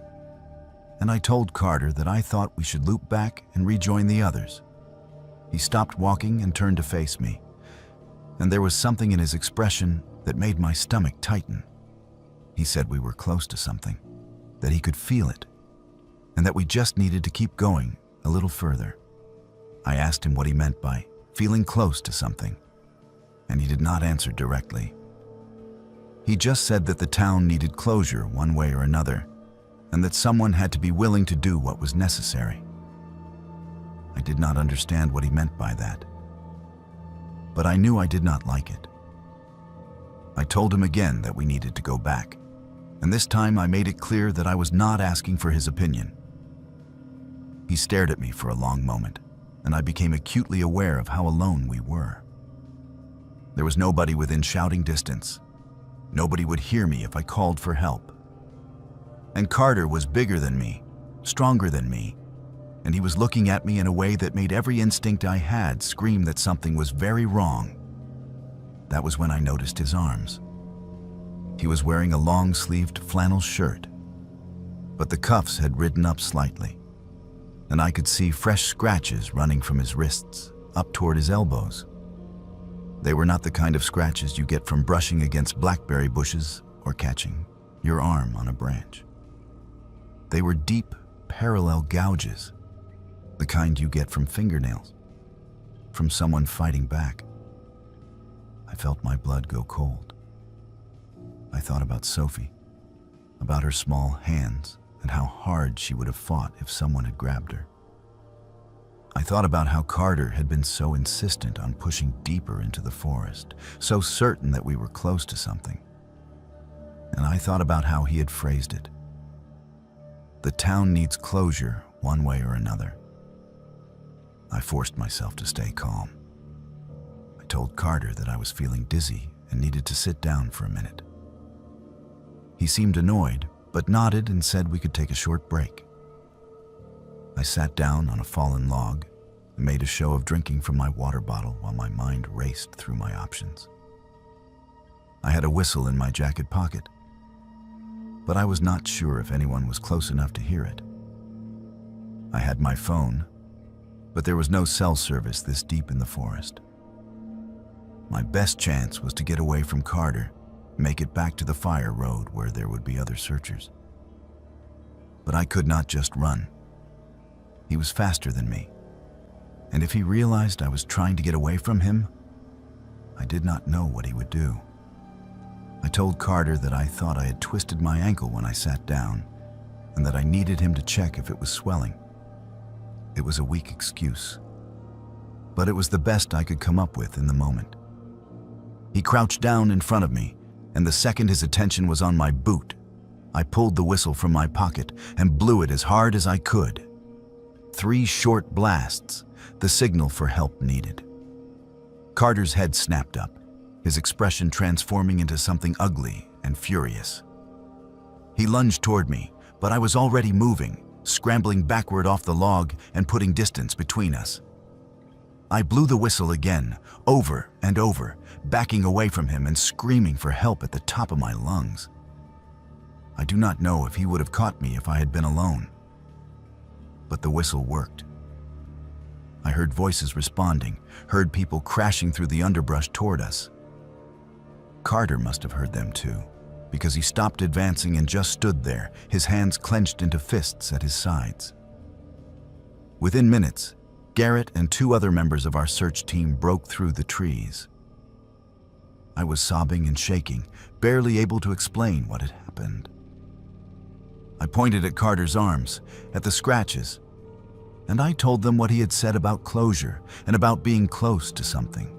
Speaker 1: and I told Carter that I thought we should loop back and rejoin the others. He stopped walking and turned to face me, and there was something in his expression that made my stomach tighten. He said we were close to something, that he could feel it, and that we just needed to keep going a little further. I asked him what he meant by feeling close to something, and he did not answer directly. He just said that the town needed closure one way or another, and that someone had to be willing to do what was necessary. I did not understand what he meant by that, but I knew I did not like it. I told him again that we needed to go back, and this time I made it clear that I was not asking for his opinion. He stared at me for a long moment, and I became acutely aware of how alone we were. There was nobody within shouting distance. Nobody would hear me if I called for help. And Carter was bigger than me, stronger than me, and he was looking at me in a way that made every instinct I had scream that something was very wrong. That was when I noticed his arms. He was wearing a long-sleeved flannel shirt, but the cuffs had ridden up slightly, and I could see fresh scratches running from his wrists up toward his elbows. They were not the kind of scratches you get from brushing against blackberry bushes or catching your arm on a branch. They were deep, parallel gouges, the kind you get from fingernails, from someone fighting back. I felt my blood go cold. I thought about Sophie, about her small hands, and how hard she would have fought if someone had grabbed her. I thought about how Carter had been so insistent on pushing deeper into the forest, so certain that we were close to something. And I thought about how he had phrased it. The town needs closure one way or another. I forced myself to stay calm. I told Carter that I was feeling dizzy and needed to sit down for a minute. He seemed annoyed, but nodded and said we could take a short break. I sat down on a fallen log and made a show of drinking from my water bottle while my mind raced through my options. I had a whistle in my jacket pocket, but I was not sure if anyone was close enough to hear it. I had my phone, but there was no cell service this deep in the forest. My best chance was to get away from Carter, make it back to the fire road where there would be other searchers. But I could not just run. He was faster than me, and if he realized I was trying to get away from him, I did not know what he would do. I told Carter that I thought I had twisted my ankle when I sat down, and that I needed him to check if it was swelling. It was a weak excuse, but it was the best I could come up with in the moment. He crouched down in front of me, and the second his attention was on my boot, I pulled the whistle from my pocket and blew it as hard as I could. 3 short blasts, the signal for help needed. Carter's head snapped up, his expression transforming into something ugly and furious. He lunged toward me, but I was already moving, scrambling backward off the log and putting distance between us. I blew the whistle again, over and over, backing away from him and screaming for help at the top of my lungs. I do not know if he would have caught me if I had been alone. But the whistle worked. I heard voices responding, heard people crashing through the underbrush toward us. Carter must have heard them too, because he stopped advancing and just stood there, his hands clenched into fists at his sides. Within minutes, Garrett and 2 other members of our search team broke through the trees. I was sobbing and shaking, barely able to explain what had happened. I pointed at Carter's arms, at the scratches, and I told them what he had said about closure and about being close to something.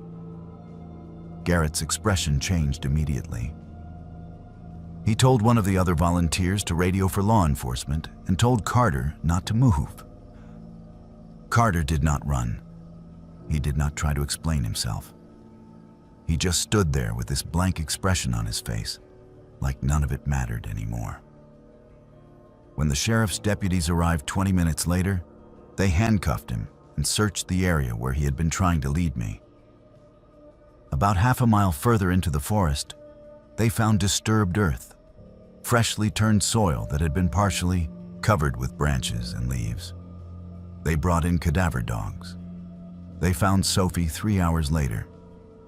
Speaker 1: Garrett's expression changed immediately. He told one of the other volunteers to radio for law enforcement and told Carter not to move. Carter did not run. He did not try to explain himself. He just stood there with this blank expression on his face, like none of it mattered anymore. When the sheriff's deputies arrived 20 minutes later, they handcuffed him and searched the area where he had been trying to lead me. About half a mile further into the forest, they found disturbed earth, freshly turned soil that had been partially covered with branches and leaves. They brought in cadaver dogs. They found Sophie 3 hours later,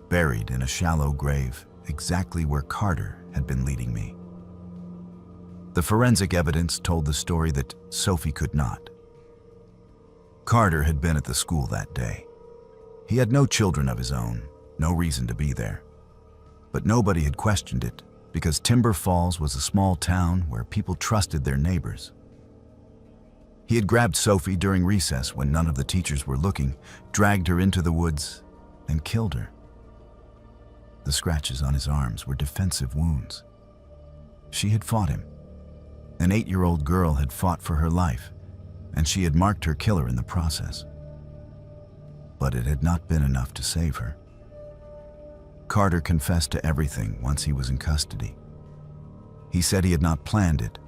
Speaker 1: buried in a shallow grave exactly where Carter had been leading me. The forensic evidence told the story that Sophie could not. Carter had been at the school that day. He had no children of his own, no reason to be there. But nobody had questioned it because Timber Falls was a small town where people trusted their neighbors. He had grabbed Sophie during recess when none of the teachers were looking, dragged her into the woods, and killed her. The scratches on his arms were defensive wounds. She had fought him. An 8-year-old girl had fought for her life, and she had marked her killer in the process. But it had not been enough to save her. Carter confessed to everything once he was in custody. He said he had not planned it,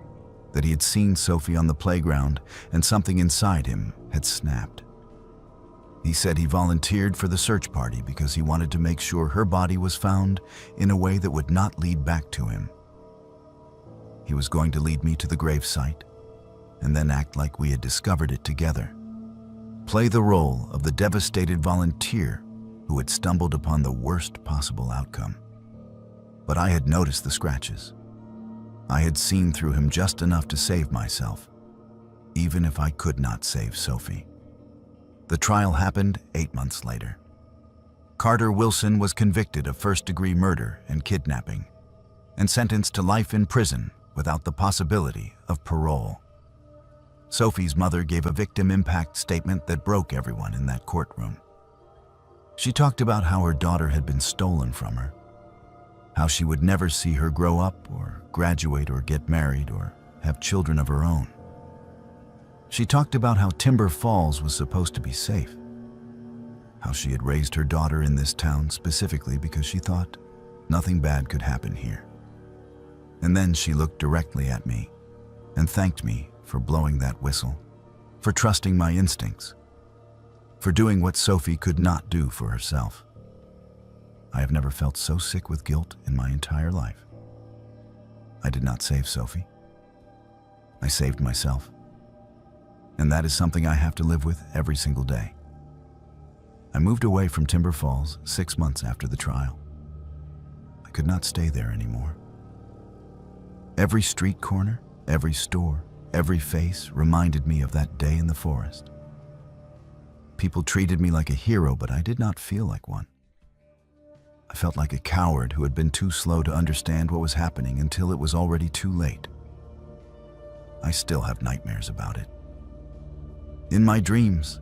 Speaker 1: that he had seen Sophie on the playground and something inside him had snapped. He said he volunteered for the search party because he wanted to make sure her body was found in a way that would not lead back to him. He was going to lead me to the gravesite and then act like we had discovered it together. Play the role of the devastated volunteer who had stumbled upon the worst possible outcome. But I had noticed the scratches. I had seen through him just enough to save myself, even if I could not save Sophie. The trial happened 8 months later. Carter Wilson was convicted of first-degree murder and kidnapping and sentenced to life in prison without the possibility of parole. Sophie's mother gave a victim impact statement that broke everyone in that courtroom. She talked about how her daughter had been stolen from her, how she would never see her grow up or graduate or get married or have children of her own. She talked about how Timber Falls was supposed to be safe, how she had raised her daughter in this town specifically because she thought nothing bad could happen here. And then she looked directly at me and thanked me for blowing that whistle, for trusting my instincts, for doing what Sophie could not do for herself. I have never felt so sick with guilt in my entire life. I did not save Sophie. I saved myself. And that is something I have to live with every single day. I moved away from Timber Falls 6 months after the trial. I could not stay there anymore. Every street corner, every store, every face reminded me of that day in the forest. People treated me like a hero, but I did not feel like one. I felt like a coward who had been too slow to understand what was happening until it was already too late. I still have nightmares about it. In my dreams,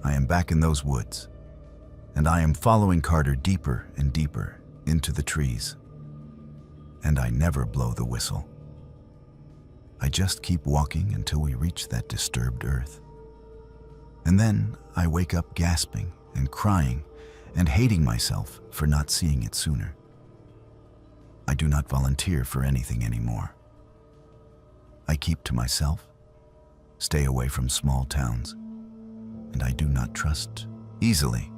Speaker 1: I am back in those woods, and I am following Carter deeper and deeper into the trees. And I never blow the whistle. I just keep walking until we reach that disturbed earth. And then I wake up gasping and crying and hating myself for not seeing it sooner. I do not volunteer for anything anymore. I keep to myself, stay away from small towns, and I do not trust easily.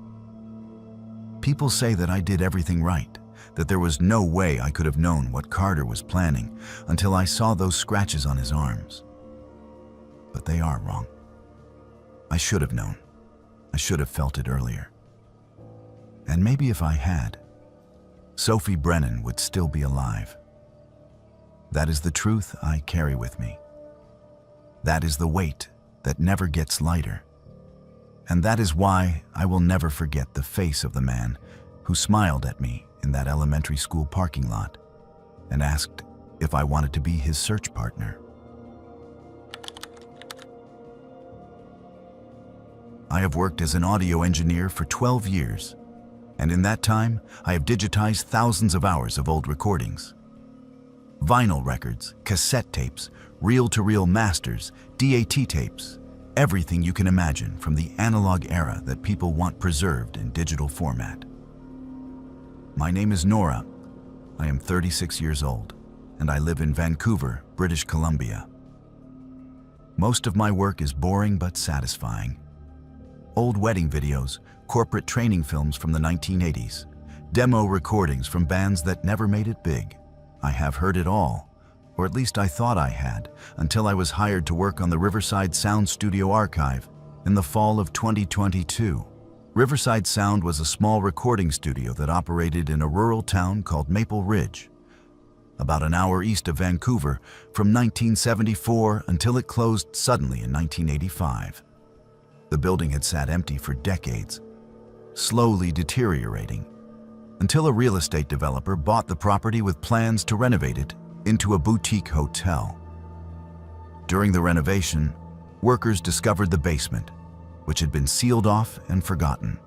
Speaker 1: People say that I did everything right, that there was no way I could have known what Carter was planning until I saw those scratches on his arms. But they are wrong. I should have known. I should have felt it earlier. And maybe if I had, Sophie Brennan would still be alive. That is the truth I carry with me. That is the weight that never gets lighter. And that is why I will never forget the face of the man who smiled at me in that elementary school parking lot and asked if I wanted to be his search partner. I have worked as an audio engineer for 12 years, and in that time, I have digitized thousands of hours of old recordings. Vinyl records, cassette tapes, reel-to-reel masters, DAT tapes, everything you can imagine from the analog era that people want preserved in digital format. My name is Nora. I am 36 years old, and I live in Vancouver, British Columbia. Most of my work is boring but satisfying. Old wedding videos, corporate training films from the 1980s, demo recordings from bands that never made it big. I have heard it all, or at least I thought I had, until I was hired to work on the Riverside Sound Studio archive in the fall of 2022. Riverside Sound was a small recording studio that operated in a rural town called Maple Ridge, about an hour east of Vancouver, from 1974 until it closed suddenly in 1985. The building had sat empty for decades, slowly deteriorating, until a real estate developer bought the property with plans to renovate it into a boutique hotel. During the renovation, workers discovered the basement, which had been sealed off and forgotten.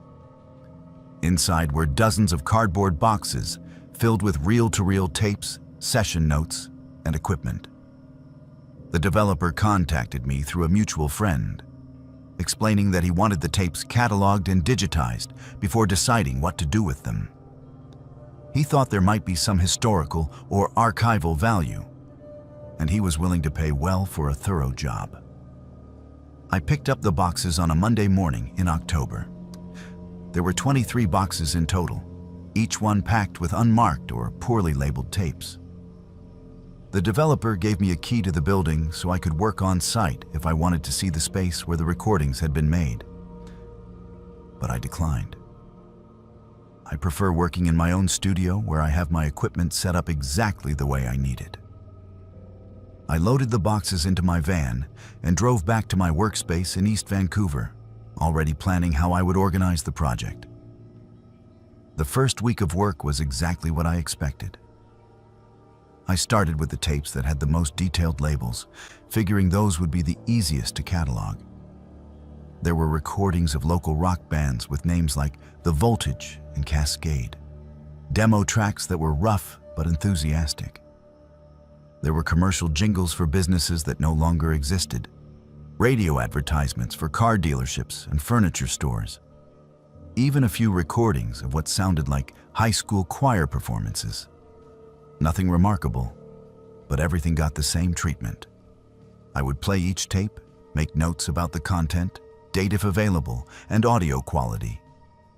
Speaker 1: Inside were dozens of cardboard boxes filled with reel-to-reel tapes, session notes, and equipment. The developer contacted me through a mutual friend, explaining that he wanted the tapes cataloged and digitized before deciding what to do with them. He thought there might be some historical or archival value, and he was willing to pay well for a thorough job. I picked up the boxes on a Monday morning in October. There were 23 boxes in total, each one packed with unmarked or poorly labeled tapes. The developer gave me a key to the building so I could work on site if I wanted to see the space where the recordings had been made. But I declined. I prefer working in my own studio where I have my equipment set up exactly the way I need it. I loaded the boxes into my van and drove back to my workspace in East Vancouver, already planning how I would organize the project. The first week of work was exactly what I expected. I started with the tapes that had the most detailed labels, figuring those would be the easiest to catalog. There were recordings of local rock bands with names like The Voltage and Cascade, demo tracks that were rough but enthusiastic. There were commercial jingles for businesses that no longer existed, radio advertisements for car dealerships and furniture stores, even a few recordings of what sounded like high school choir performances. Nothing remarkable, but everything got the same treatment. I would play each tape, make notes about the content, date if available, and audio quality,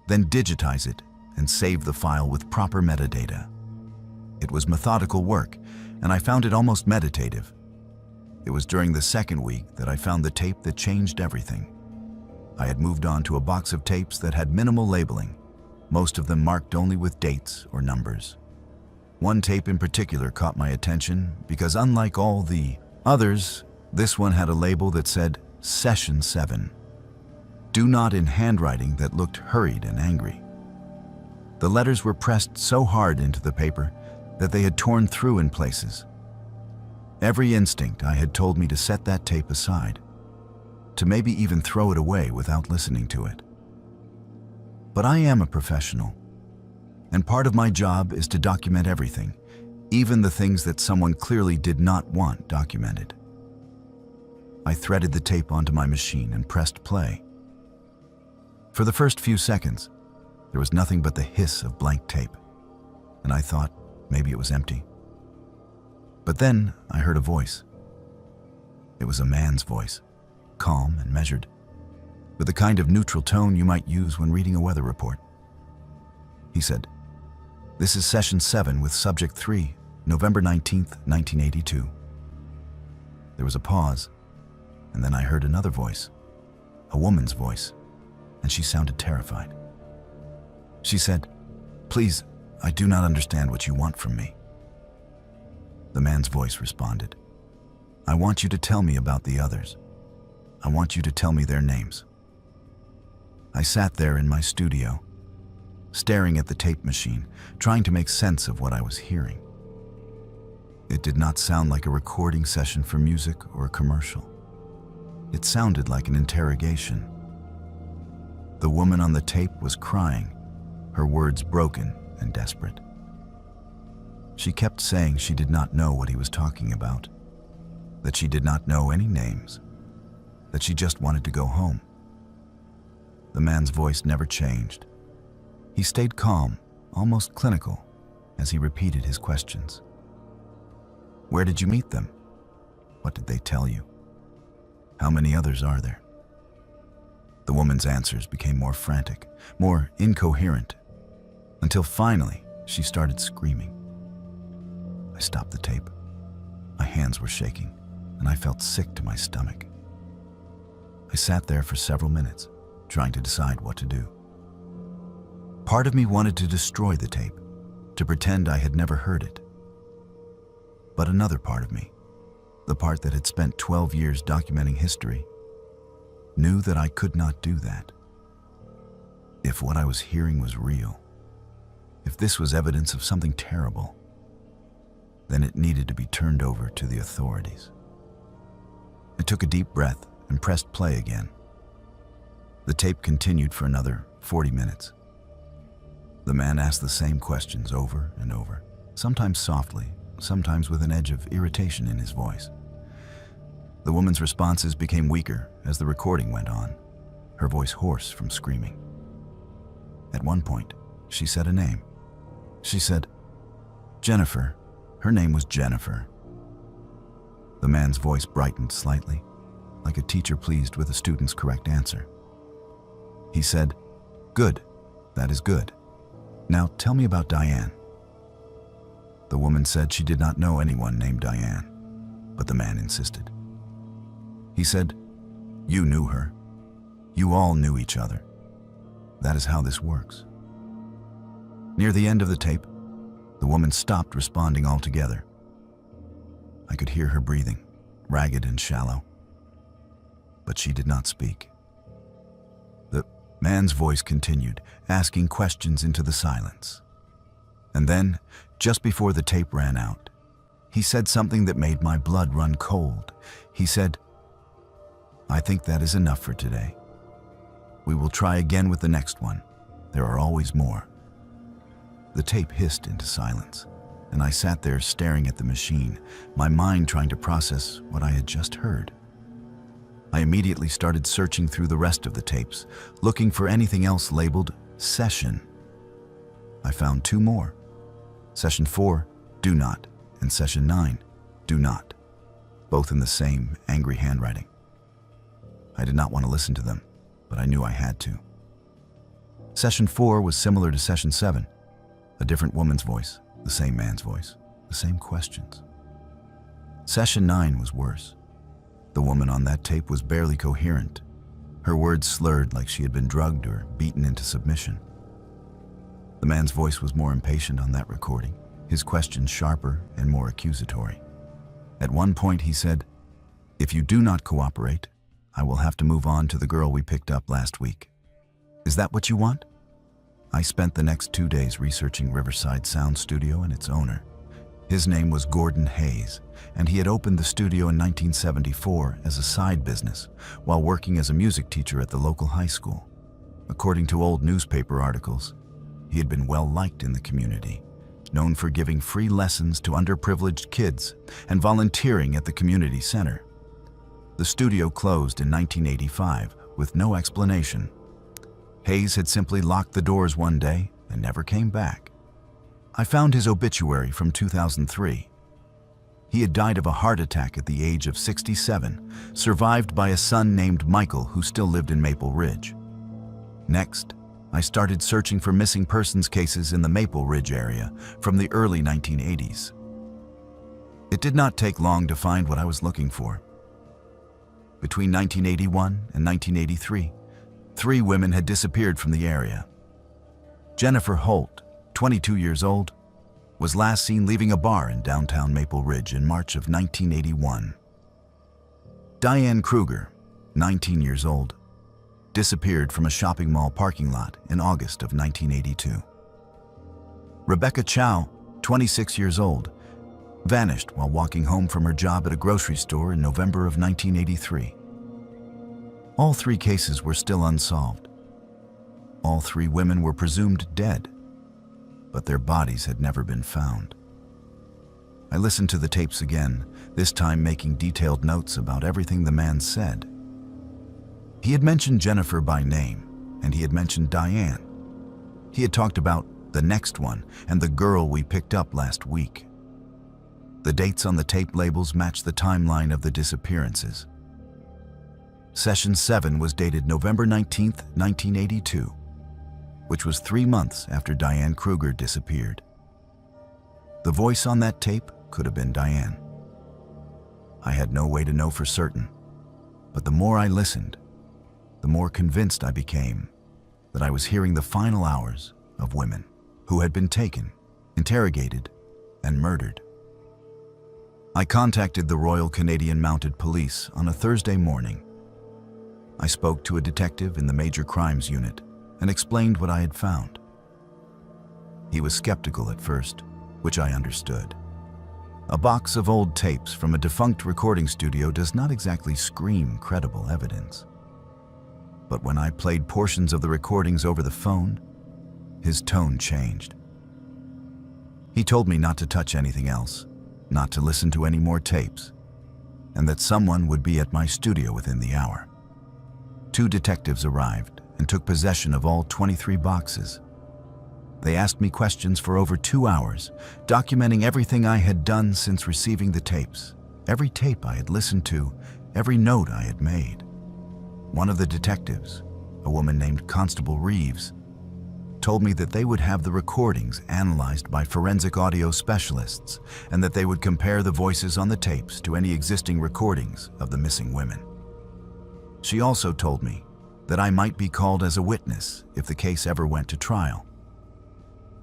Speaker 1: then digitize it and save the file with proper metadata. It was methodical work, and I found it almost meditative. It was during the second week that I found the tape that changed everything. I had moved on to a box of tapes that had minimal labeling, most of them marked only with dates or numbers. One tape in particular caught my attention because, unlike all the others, this one had a label that said Session 7. Do not in handwriting that looked hurried and angry. The letters were pressed so hard into the paper that they had torn through in places. Every instinct I had told me to set that tape aside, to maybe even throw it away without listening to it. But I am a professional, and part of my job is to document everything, even the things that someone clearly did not want documented. I threaded the tape onto my machine and pressed play. For the first few seconds, there was nothing but the hiss of blank tape, and I thought maybe it was empty. But then I heard a voice. It was a man's voice, calm and measured, with the kind of neutral tone you might use when reading a weather report. He said, "This is Session 7 with Subject 3, November 19th, 1982. There was a pause, and then I heard another voice, a woman's voice, and she sounded terrified. She said, "Please, I do not understand what you want from me." The man's voice responded, "I want you to tell me about the others. I want you to tell me their names." I sat there in my studio, staring at the tape machine, trying to make sense of what I was hearing. It did not sound like a recording session for music or a commercial. It sounded like an interrogation. The woman on the tape was crying, her words broken and desperate. She kept saying she did not know what he was talking about, that she did not know any names, that she just wanted to go home. The man's voice never changed. He stayed calm, almost clinical, as he repeated his questions. Where did you meet them? What did they tell you? How many others are there? The woman's answers became more frantic, more incoherent, until finally she started screaming. I stopped the tape. My hands were shaking, and I felt sick to my stomach. I sat there for several minutes, trying to decide what to do. Part of me wanted to destroy the tape, to pretend I had never heard it. But another part of me, the part that had spent 12 years documenting history, knew that I could not do that. If what I was hearing was real, if this was evidence of something terrible, then it needed to be turned over to the authorities. I took a deep breath and pressed play again. The tape continued for another 40 minutes. The man asked the same questions over and over, sometimes softly, sometimes with an edge of irritation in his voice. The woman's responses became weaker as the recording went on, her voice hoarse from screaming. At one point, she said a name, She said, "Jennifer." Her name was Jennifer. The man's voice brightened slightly, like a teacher pleased with a student's correct answer. He said, "Good, that is good. Now tell me about Diane." The woman said she did not know anyone named Diane, but the man insisted. He said, "You knew her. You all knew each other. That is how this works." Near the end of the tape, the woman stopped responding altogether. I could hear her breathing, ragged and shallow, but she did not speak. The man's voice continued, asking questions into the silence. And then, just before the tape ran out, he said something that made my blood run cold. He said, "I think that is enough for today. We will try again with the next one. There are always more." The tape hissed into silence, and I sat there staring at the machine, my mind trying to process what I had just heard. I immediately started searching through the rest of the tapes, looking for anything else labeled Session. I found 2 more. Session 4, Do Not, and Session 9, Do Not, both in the same angry handwriting. I did not want to listen to them, but I knew I had to. Session 4 was similar to Session 7, a different woman's voice, the same man's voice, the same questions. Session 9 was worse. The woman on that tape was barely coherent. Her words slurred like she had been drugged or beaten into submission. The man's voice was more impatient on that recording, his questions sharper and more accusatory. At one point he said, "If you do not cooperate, I will have to move on to the girl we picked up last week. Is that what you want?" I spent the next 2 days researching Riverside Sound Studio and its owner. His name was Gordon Hayes, and he had opened the studio in 1974 as a side business while working as a music teacher at the local high school. According to old newspaper articles, he had been well liked in the community, known for giving free lessons to underprivileged kids and volunteering at the community center. The studio closed in 1985 with no explanation. Hayes had simply locked the doors one day and never came back. I found his obituary from 2003. He had died of a heart attack at the age of 67, survived by a son named Michael who still lived in Maple Ridge. Next, I started searching for missing persons cases in the Maple Ridge area from the early 1980s. It did not take long to find what I was looking for. Between 1981 and 1983, 3 women had disappeared from the area. Jennifer Holt, 22 years old, was last seen leaving a bar in downtown Maple Ridge in March of 1981. Diane Kruger, 19 years old, disappeared from a shopping mall parking lot in August of 1982. Rebecca Chow, 26 years old, vanished while walking home from her job at a grocery store in November of 1983. All 3 cases were still unsolved. All 3 women were presumed dead, but their bodies had never been found. I listened to the tapes again, this time making detailed notes about everything the man said. He had mentioned Jennifer by name, and he had mentioned Diane. He had talked about the next one and the girl we picked up last week. The dates on the tape labels matched the timeline of the disappearances. Session 7 was dated November 19, 1982, which was 3 months after Diane Kruger disappeared. The voice on that tape could have been Diane. I had no way to know for certain, but the more I listened, the more convinced I became that I was hearing the final hours of women who had been taken, interrogated, and murdered. I contacted the Royal Canadian Mounted Police on a Thursday morning. I spoke to a detective in the Major Crimes Unit and explained what I had found. He was skeptical at first, which I understood. A box of old tapes from a defunct recording studio does not exactly scream credible evidence. But when I played portions of the recordings over the phone, his tone changed. He told me not to touch anything else, not to listen to any more tapes, and that someone would be at my studio within the hour. 2 detectives arrived and took possession of all 23 boxes. They asked me questions for over 2 hours, documenting everything I had done since receiving the tapes, every tape I had listened to, every note I had made. One of the detectives, a woman named Constable Reeves, told me that they would have the recordings analyzed by forensic audio specialists and that they would compare the voices on the tapes to any existing recordings of the missing women. She also told me that I might be called as a witness if the case ever went to trial,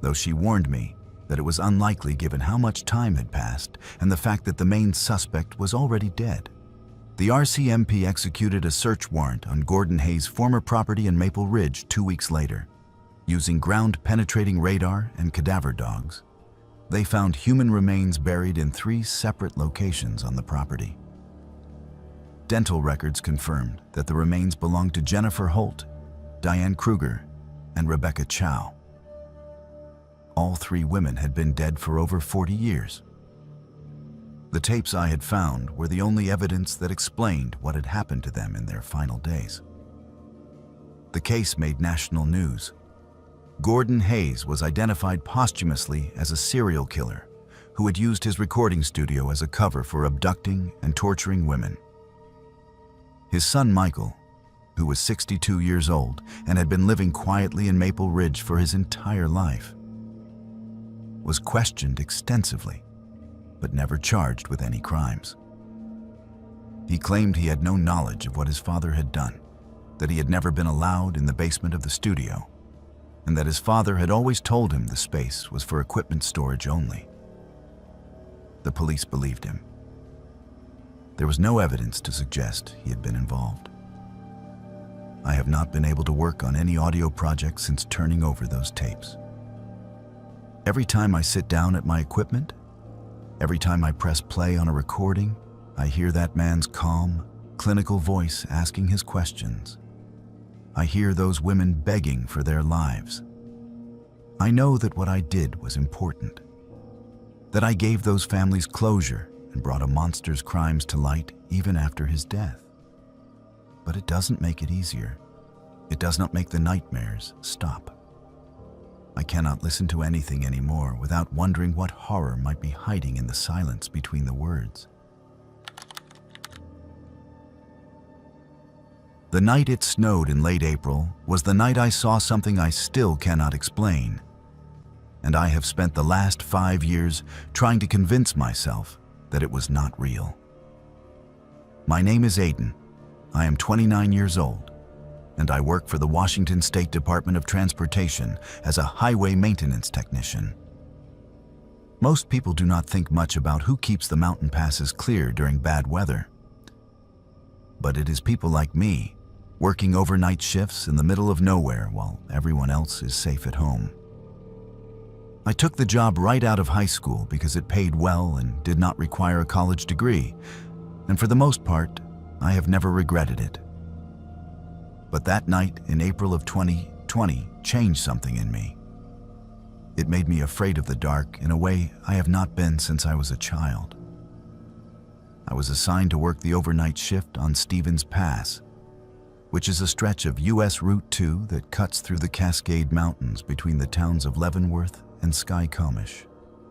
Speaker 1: though she warned me that it was unlikely given how much time had passed and the fact that the main suspect was already dead. The RCMP executed a search warrant on Gordon Hayes' former property in Maple Ridge 2 weeks later. Using ground-penetrating radar and cadaver dogs, they found human remains buried in 3 separate locations on the property. Dental records confirmed that the remains belonged to Jennifer Holt, Diane Kruger, and Rebecca Chow. All 3 women had been dead for over 40 years. The tapes I had found were the only evidence that explained what had happened to them in their final days. The case made national news. Gordon Hayes was identified posthumously as a serial killer who had used his recording studio as a cover for abducting and torturing women. His son Michael, who was 62 years old and had been living quietly in Maple Ridge for his entire life, was questioned extensively, but never charged with any crimes. He claimed he had no knowledge of what his father had done, that he had never been allowed in the basement of the studio, and that his father had always told him the space was for equipment storage only. The police believed him. There was no evidence to suggest he had been involved. I have not been able to work on any audio project since turning over those tapes. Every time I sit down at my equipment, every time I press play on a recording, I hear that man's calm, clinical voice asking his questions. I hear those women begging for their lives. I know that what I did was important, that I gave those families closure and brought a monster's crimes to light even after his death. But it doesn't make it easier. It does not make the nightmares stop. I cannot listen to anything anymore without wondering what horror might be hiding in the silence between the words. The night it snowed in late April was the night I saw something I still cannot explain, and I have spent the last 5 years trying to convince myself that it was not real. My name is Aiden. I am 29 years old, and I work for the Washington State Department of Transportation as a highway maintenance technician. Most people do not think much about who keeps the mountain passes clear during bad weather. But it is people like me, working overnight shifts in the middle of nowhere while everyone else is safe at home. I took the job right out of high school because it paid well and did not require a college degree, and for the most part, I have never regretted it. But that night in April of 2020 changed something in me. It made me afraid of the dark in a way I have not been since I was a child. I was assigned to work the overnight shift on Stevens Pass, which is a stretch of US Route 2 that cuts through the Cascade Mountains between the towns of Leavenworth and Skycomish.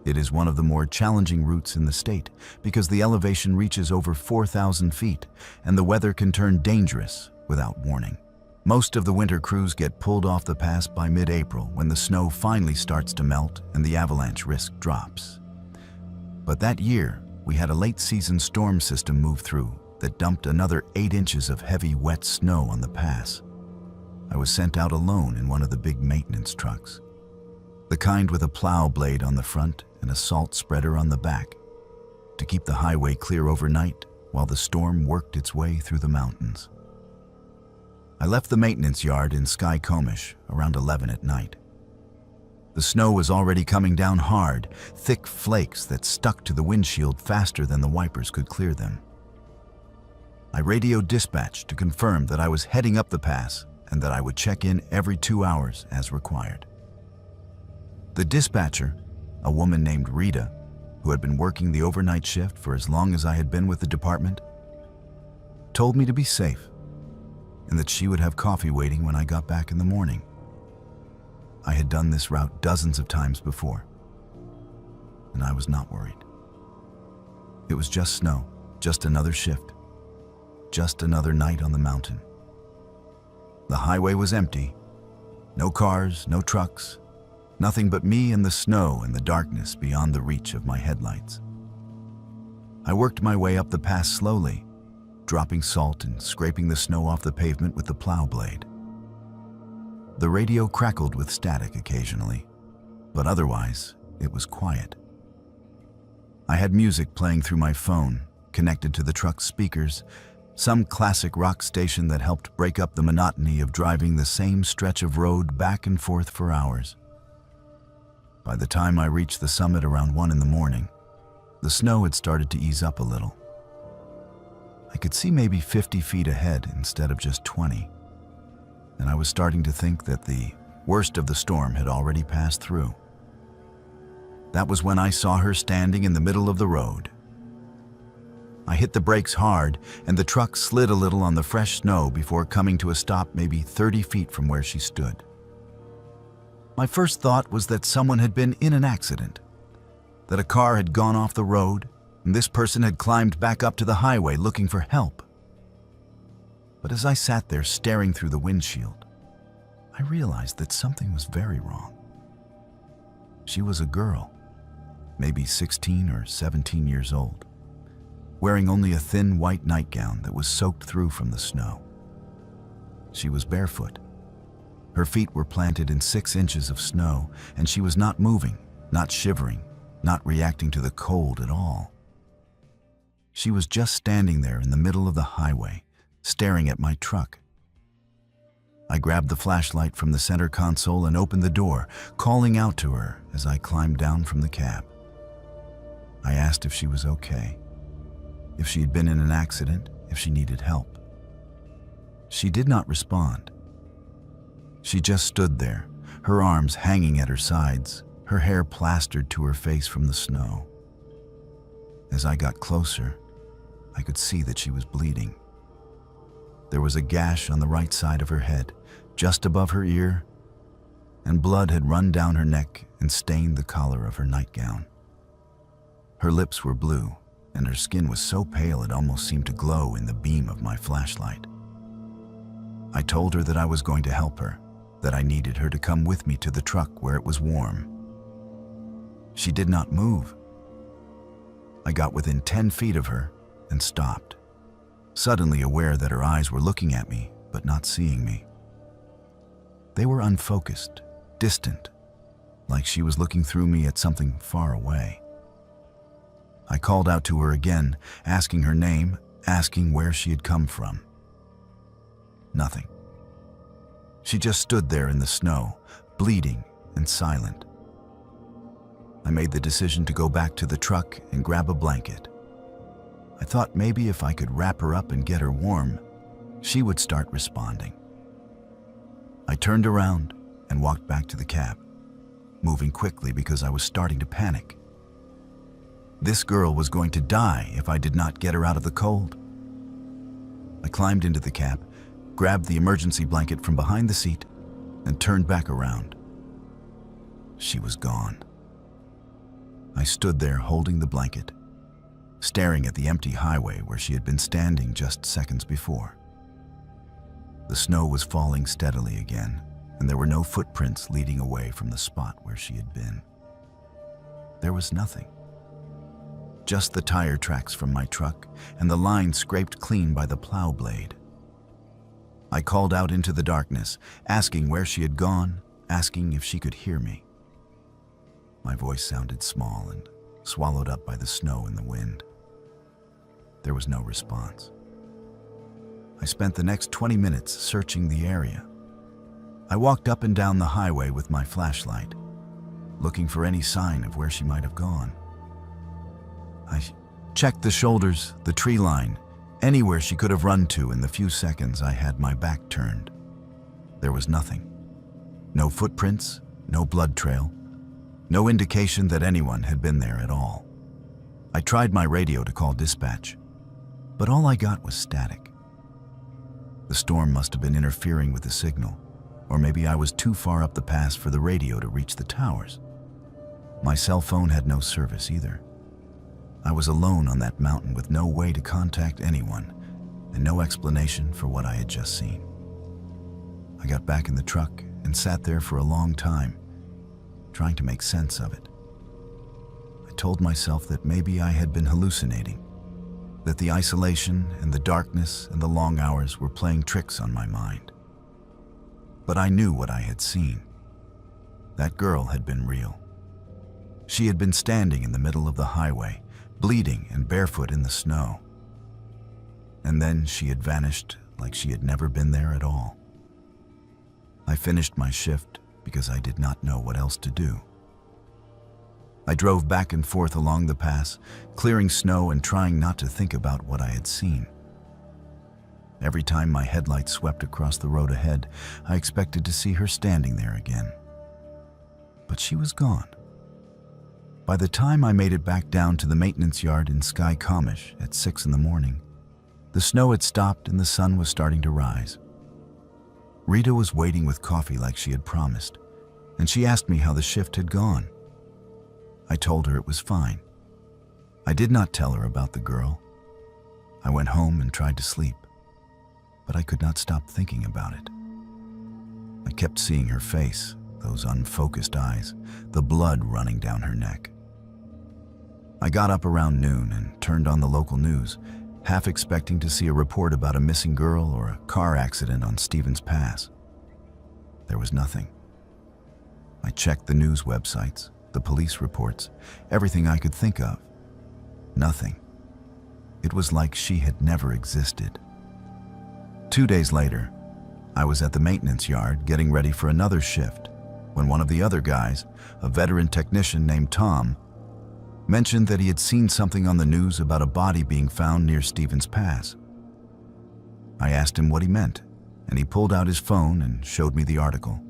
Speaker 1: It is one of the more challenging routes in the state because the elevation reaches over 4,000 feet and the weather can turn dangerous without warning. Most of the winter crews get pulled off the pass by mid-April when the snow finally starts to melt and the avalanche risk drops. But that year, we had a late-season storm system move through that dumped another 8 inches of heavy, wet snow on the pass. I was sent out alone in one of the big maintenance trucks, the kind with a plow blade on the front and a salt spreader on the back, to keep the highway clear overnight while the storm worked its way through the mountains. I left the maintenance yard in Skycomish around 11 at night. The snow was already coming down hard, thick flakes that stuck to the windshield faster than the wipers could clear them. I radioed dispatch to confirm that I was heading up the pass and that I would check in every 2 hours as required. The dispatcher, a woman named Rita, who had been working the overnight shift for as long as I had been with the department, told me to be safe and that she would have coffee waiting when I got back in the morning. I had done this route dozens of times before, and I was not worried. It was just snow, just another shift, just another night on the mountain. The highway was empty. No cars, no trucks, nothing but me and the snow and the darkness beyond the reach of my headlights. I worked my way up the pass slowly, dropping salt and scraping the snow off the pavement with the plow blade. The radio crackled with static occasionally, but otherwise, it was quiet. I had music playing through my phone, connected to the truck's speakers, some classic rock station that helped break up the monotony of driving the same stretch of road back and forth for hours. By the time I reached the summit around 1 in the morning, the snow had started to ease up a little. I could see maybe 50 feet ahead instead of just 20, and I was starting to think that the worst of the storm had already passed through. That was when I saw her standing in the middle of the road. I hit the brakes hard, and the truck slid a little on the fresh snow before coming to a stop maybe 30 feet from where she stood. My first thought was that someone had been in an accident, that a car had gone off the road, and this person had climbed back up to the highway looking for help. But as I sat there staring through the windshield, I realized that something was very wrong. She was a girl, maybe 16 or 17 years old, wearing only a thin white nightgown that was soaked through from the snow. She was barefoot. Her feet were planted in 6 inches of snow, and she was not moving, not shivering, not reacting to the cold at all. She was just standing there in the middle of the highway, staring at my truck. I grabbed the flashlight from the center console and opened the door, calling out to her as I climbed down from the cab. I asked if she was okay, if she had been in an accident, if she needed help. She did not respond. She just stood there, her arms hanging at her sides, her hair plastered to her face from the snow. As I got closer, I could see that she was bleeding. There was a gash on the right side of her head, just above her ear, and blood had run down her neck and stained the collar of her nightgown. Her lips were blue, and her skin was so pale it almost seemed to glow in the beam of my flashlight. I told her that I was going to help her, that I needed her to come with me to the truck where it was warm. She did not move. I got within 10 feet of her and stopped, suddenly aware that her eyes were looking at me but not seeing me. They were unfocused, distant, like she was looking through me at something far away. I called out to her again, asking her name, asking where she had come from. Nothing. She just stood there in the snow, bleeding and silent. I made the decision to go back to the truck and grab a blanket. I thought maybe if I could wrap her up and get her warm, she would start responding. I turned around and walked back to the cab, moving quickly because I was starting to panic. This girl was going to die if I did not get her out of the cold. I climbed into the cab, grabbed the emergency blanket from behind the seat, and turned back around. She was gone. I stood there holding the blanket, staring at the empty highway where she had been standing just seconds before. The snow was falling steadily again, and there were no footprints leading away from the spot where she had been. There was nothing. Just the tire tracks from my truck and the line scraped clean by the plow blade. I called out into the darkness, asking where she had gone, asking if she could hear me. My voice sounded small and swallowed up by the snow and the wind. There was no response. I spent the next 20 minutes searching the area. I walked up and down the highway with my flashlight, looking for any sign of where she might have gone. I checked the shoulders, the tree line, anywhere she could have run to in the few seconds I had my back turned. There was nothing. No footprints, no blood trail, no indication that anyone had been there at all. I tried my radio to call dispatch, but all I got was static. The storm must have been interfering with the signal, Or maybe I was too far up the pass for the radio to reach the towers. My cell phone had no service either. I was alone on that mountain with no way to contact anyone and no explanation for what I had just seen. I got back in the truck and sat there for a long time, trying to make sense of it. I told myself that maybe I had been hallucinating, that the isolation and the darkness and the long hours were playing tricks on my mind. But I knew what I had seen. That girl had been real. She had been standing in the middle of the highway, bleeding and barefoot in the snow. And then she had vanished like she had never been there at all. I finished my shift because I did not know what else to do. I drove back and forth along the pass, clearing snow and trying not to think about what I had seen. Every time my headlights swept across the road ahead, I expected to see her standing there again. But she was gone. By the time I made it back down to the maintenance yard in Skycomish at 6 in the morning, the snow had stopped and the sun was starting to rise. Rita was waiting with coffee like she had promised, and she asked me how the shift had gone. I told her it was fine. I did not tell her about the girl. I went home and tried to sleep, but I could not stop thinking about it. I kept seeing her face, those unfocused eyes, the blood running down her neck. I got up around noon and turned on the local news, half expecting to see a report about a missing girl or a car accident on Stevens Pass. There was nothing. I checked the news websites, the police reports, everything I could think of. Nothing. It was like she had never existed. 2 days later, I was at the maintenance yard getting ready for another shift when one of the other guys, a veteran technician named Tom, mentioned that he had seen something on the news about a body being found near Stevens Pass. I asked him what he meant, and he pulled out his phone and showed me the article.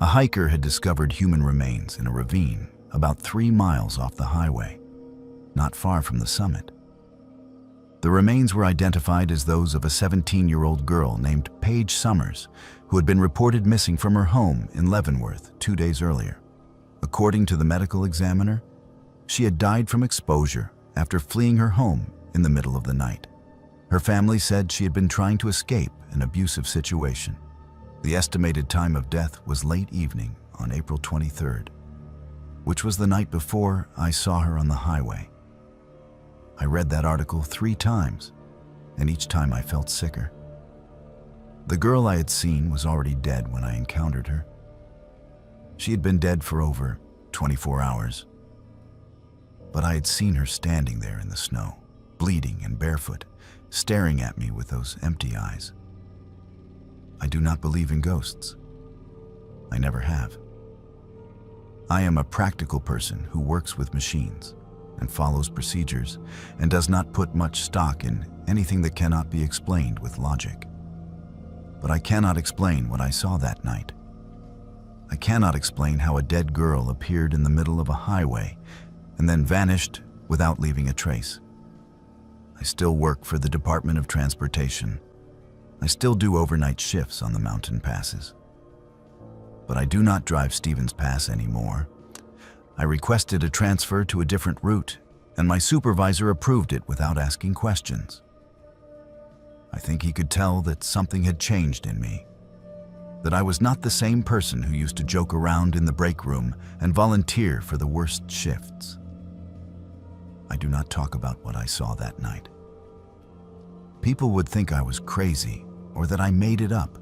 Speaker 1: A hiker had discovered human remains in a ravine about 3 miles off the highway, not far from the summit. The remains were identified as those of a 17-year-old girl named Paige Summers, who had been reported missing from her home in Leavenworth 2 days earlier. According to the medical examiner, she had died from exposure after fleeing her home in the middle of the night. Her family said she had been trying to escape an abusive situation. The estimated time of death was late evening on April 23rd, which was the night before I saw her on the highway. I read that article 3 times, and each time I felt sicker. The girl I had seen was already dead when I encountered her. She had been dead for over 24 hours. But I had seen her standing there in the snow, bleeding and barefoot, staring at me with those empty eyes. I do not believe in ghosts. I never have. I am a practical person who works with machines and follows procedures and does not put much stock in anything that cannot be explained with logic. But I cannot explain what I saw that night. I cannot explain how a dead girl appeared in the middle of a highway and then vanished without leaving a trace. I still work for the Department of Transportation. I still do overnight shifts on the mountain passes. But I do not drive Stevens Pass anymore. I requested a transfer to a different route, and my supervisor approved it without asking questions. I think he could tell that something had changed in me, that I was not the same person who used to joke around in the break room and volunteer for the worst shifts. I do not talk about what I saw that night. People would think I was crazy, or that I made it up,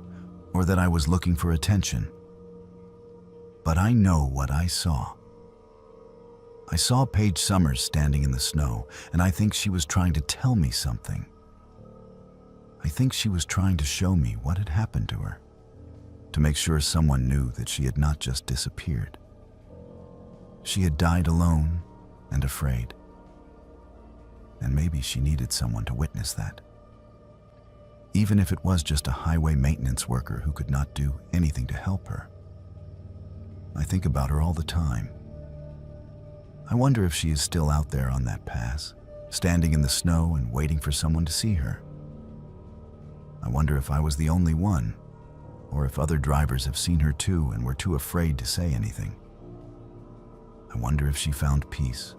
Speaker 1: or that I was looking for attention. But I know what I saw. I saw Paige Summers standing in the snow, and I think she was trying to tell me something. I think she was trying to show me what had happened to her, to make sure someone knew that she had not just disappeared. She had died alone and afraid. And maybe she needed someone to witness that. Even if it was just a highway maintenance worker who could not do anything to help her. I think about her all the time. I wonder if she is still out there on that pass, standing in the snow and waiting for someone to see her. I wonder if I was the only one, or if other drivers have seen her too and were too afraid to say anything. I wonder if she found peace,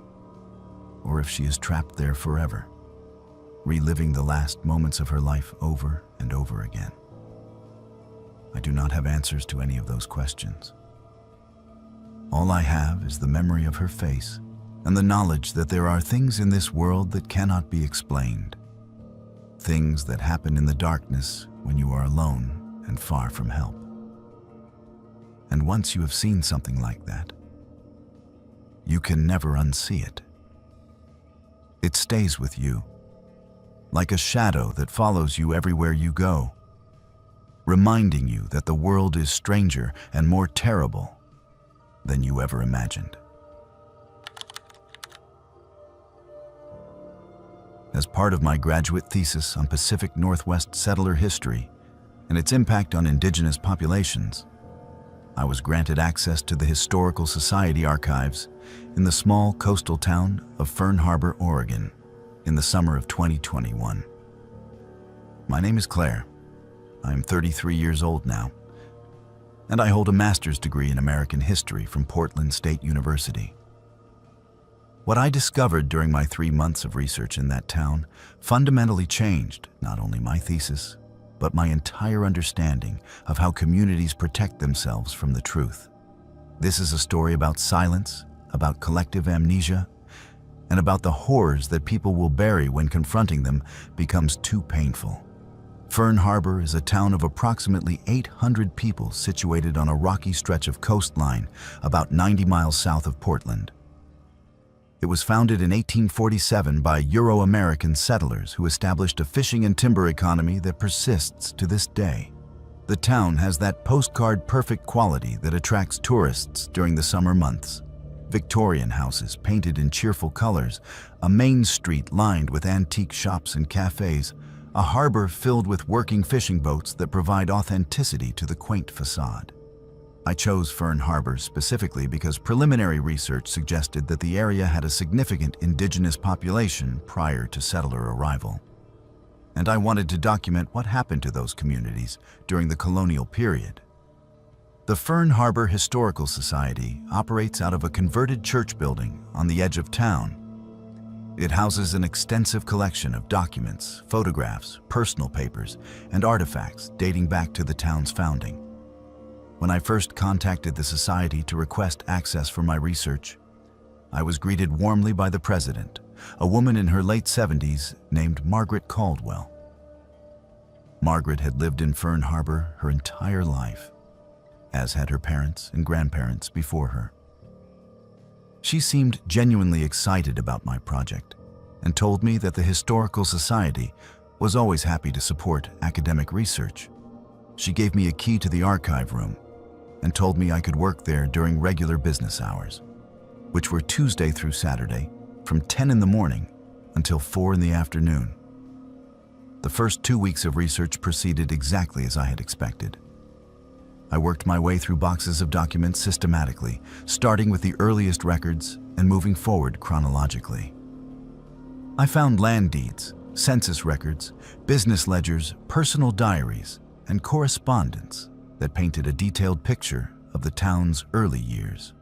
Speaker 1: or if she is trapped there forever, reliving the last moments of her life over and over again. I do not have answers to any of those questions. All I have is the memory of her face and the knowledge that there are things in this world that cannot be explained. Things that happen in the darkness when you are alone and far from help. And once you have seen something like that, you can never unsee it. It stays with you, like a shadow that follows you everywhere you go, reminding you that the world is stranger and more terrible than you ever imagined. As part of my graduate thesis on Pacific Northwest settler history and its impact on indigenous populations, I was granted access to the Historical Society archives in the small coastal town of Fern Harbor, Oregon, in the summer of 2021. My name is Claire. I am 33 years old now, and I hold a master's degree in American history from Portland State University. What I discovered during my 3 months of research in that town fundamentally changed not only my thesis, but my entire understanding of how communities protect themselves from the truth. This is a story about silence, about collective amnesia, and about the horrors that people will bury when confronting them becomes too painful. Fern Harbor is a town of approximately 800 people situated on a rocky stretch of coastline about 90 miles south of Portland. It was founded in 1847 by Euro-American settlers who established a fishing and timber economy that persists to this day. The town has that postcard-perfect quality that attracts tourists during the summer months. Victorian houses painted in cheerful colors, a main street lined with antique shops and cafes, a harbor filled with working fishing boats that provide authenticity to the quaint facade. I chose Fern Harbor specifically because preliminary research suggested that the area had a significant indigenous population prior to settler arrival. And I wanted to document what happened to those communities during the colonial period. The Fern Harbor Historical Society operates out of a converted church building on the edge of town. It houses an extensive collection of documents, photographs, personal papers, and artifacts dating back to the town's founding. When I first contacted the society to request access for my research, I was greeted warmly by the president, a woman in her late 70s named Margaret Caldwell. Margaret had lived in Fern Harbor her entire life, as had her parents and grandparents before her. She seemed genuinely excited about my project and told me that the Historical Society was always happy to support academic research. She gave me a key to the archive room and told me I could work there during regular business hours, which were Tuesday through Saturday from 10 in the morning until 4 in the afternoon. The first 2 weeks of research proceeded exactly as I had expected. I worked my way through boxes of documents systematically, starting with the earliest records and moving forward chronologically. I found land deeds, census records, business ledgers, personal diaries, and correspondence that painted a detailed picture of the town's early years.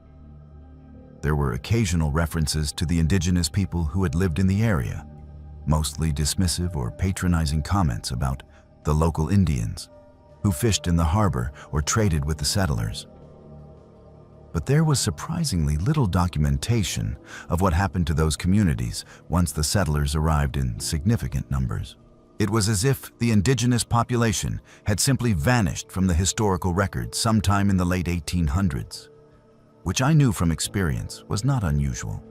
Speaker 1: There were occasional references to the indigenous people who had lived in the area, mostly dismissive or patronizing comments about the local Indians who fished in the harbor or traded with the settlers. But there was surprisingly little documentation of what happened to those communities once the settlers arrived in significant numbers. It was as if the indigenous population had simply vanished from the historical record sometime in the late 1800s, which I knew from experience was not unusual.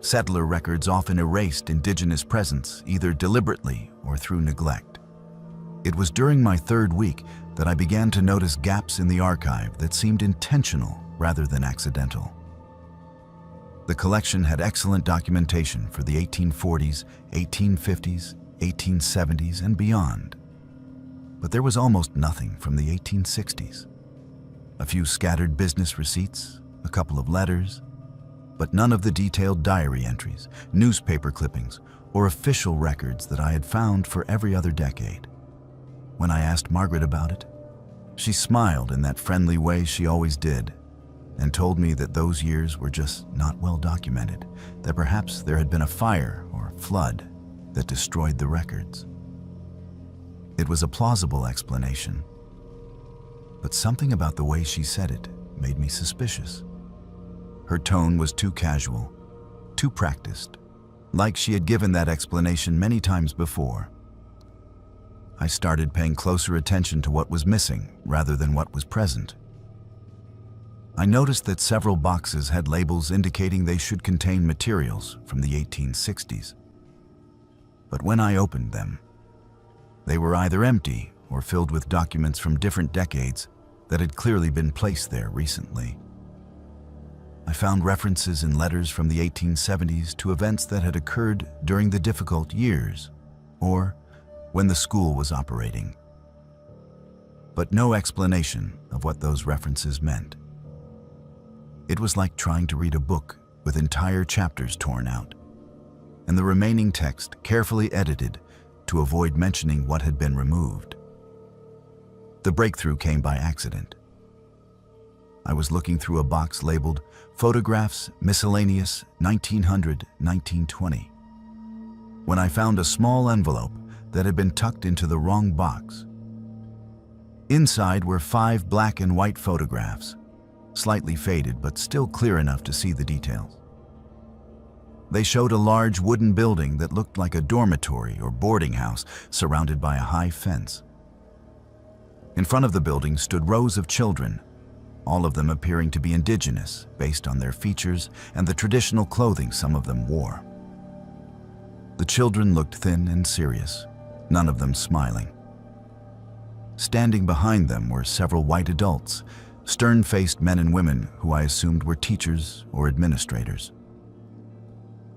Speaker 1: Settler records often erased indigenous presence either deliberately or through neglect. It was during my 3rd week that I began to notice gaps in the archive that seemed intentional rather than accidental. The collection had excellent documentation for the 1840s, 1850s, 1870s, and beyond. But there was almost nothing from the 1860s. A few scattered business receipts, a couple of letters, but none of the detailed diary entries, newspaper clippings, or official records that I had found for every other decade. When I asked Margaret about it, She smiled in that friendly way she always did, and told me that those years were just not well documented, that perhaps there had been a fire or flood that destroyed the records. It was a plausible explanation, but something about the way she said it made me suspicious. Her tone was too casual, too practiced, like she had given that explanation many times before. I started paying closer attention to what was missing rather than what was present. I noticed that several boxes had labels indicating they should contain materials from the 1860s. But when I opened them, they were either empty or filled with documents from different decades that had clearly been placed there recently. I found references in letters from the 1870s to events that had occurred during the difficult years, or when the school was operating, but no explanation of what those references meant. It was like trying to read a book with entire chapters torn out, and the remaining text carefully edited to avoid mentioning what had been removed. The breakthrough came by accident. I was looking through a box labeled Photographs Miscellaneous 1900-1920 when I found a small envelope that had been tucked into the wrong box. Inside were 5 black and white photographs, slightly faded but still clear enough to see the details. They showed a large wooden building that looked like a dormitory or boarding house surrounded by a high fence. In front of the building stood rows of children, all of them appearing to be indigenous based on their features and the traditional clothing some of them wore. The children looked thin and serious, none of them smiling. Standing behind them were several white adults, stern-faced men and women who I assumed were teachers or administrators.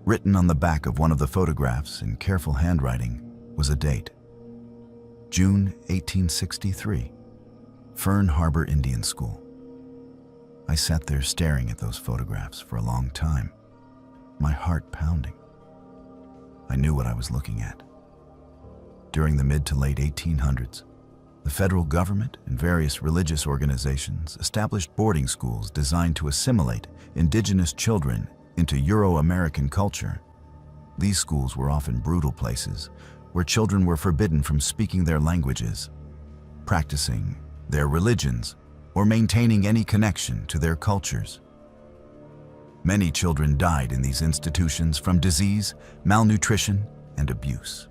Speaker 1: Written on the back of one of the photographs in careful handwriting was a date: June 1863, Fern Harbor Indian School. I sat there staring at those photographs for a long time, my heart pounding. I knew what I was looking at. During the mid to late 1800s, the federal government and various religious organizations established boarding schools designed to assimilate indigenous children into Euro-American culture. These schools were often brutal places where children were forbidden from speaking their languages, practicing their religions, or maintaining any connection to their cultures. Many children died in these institutions from disease, malnutrition, and abuse.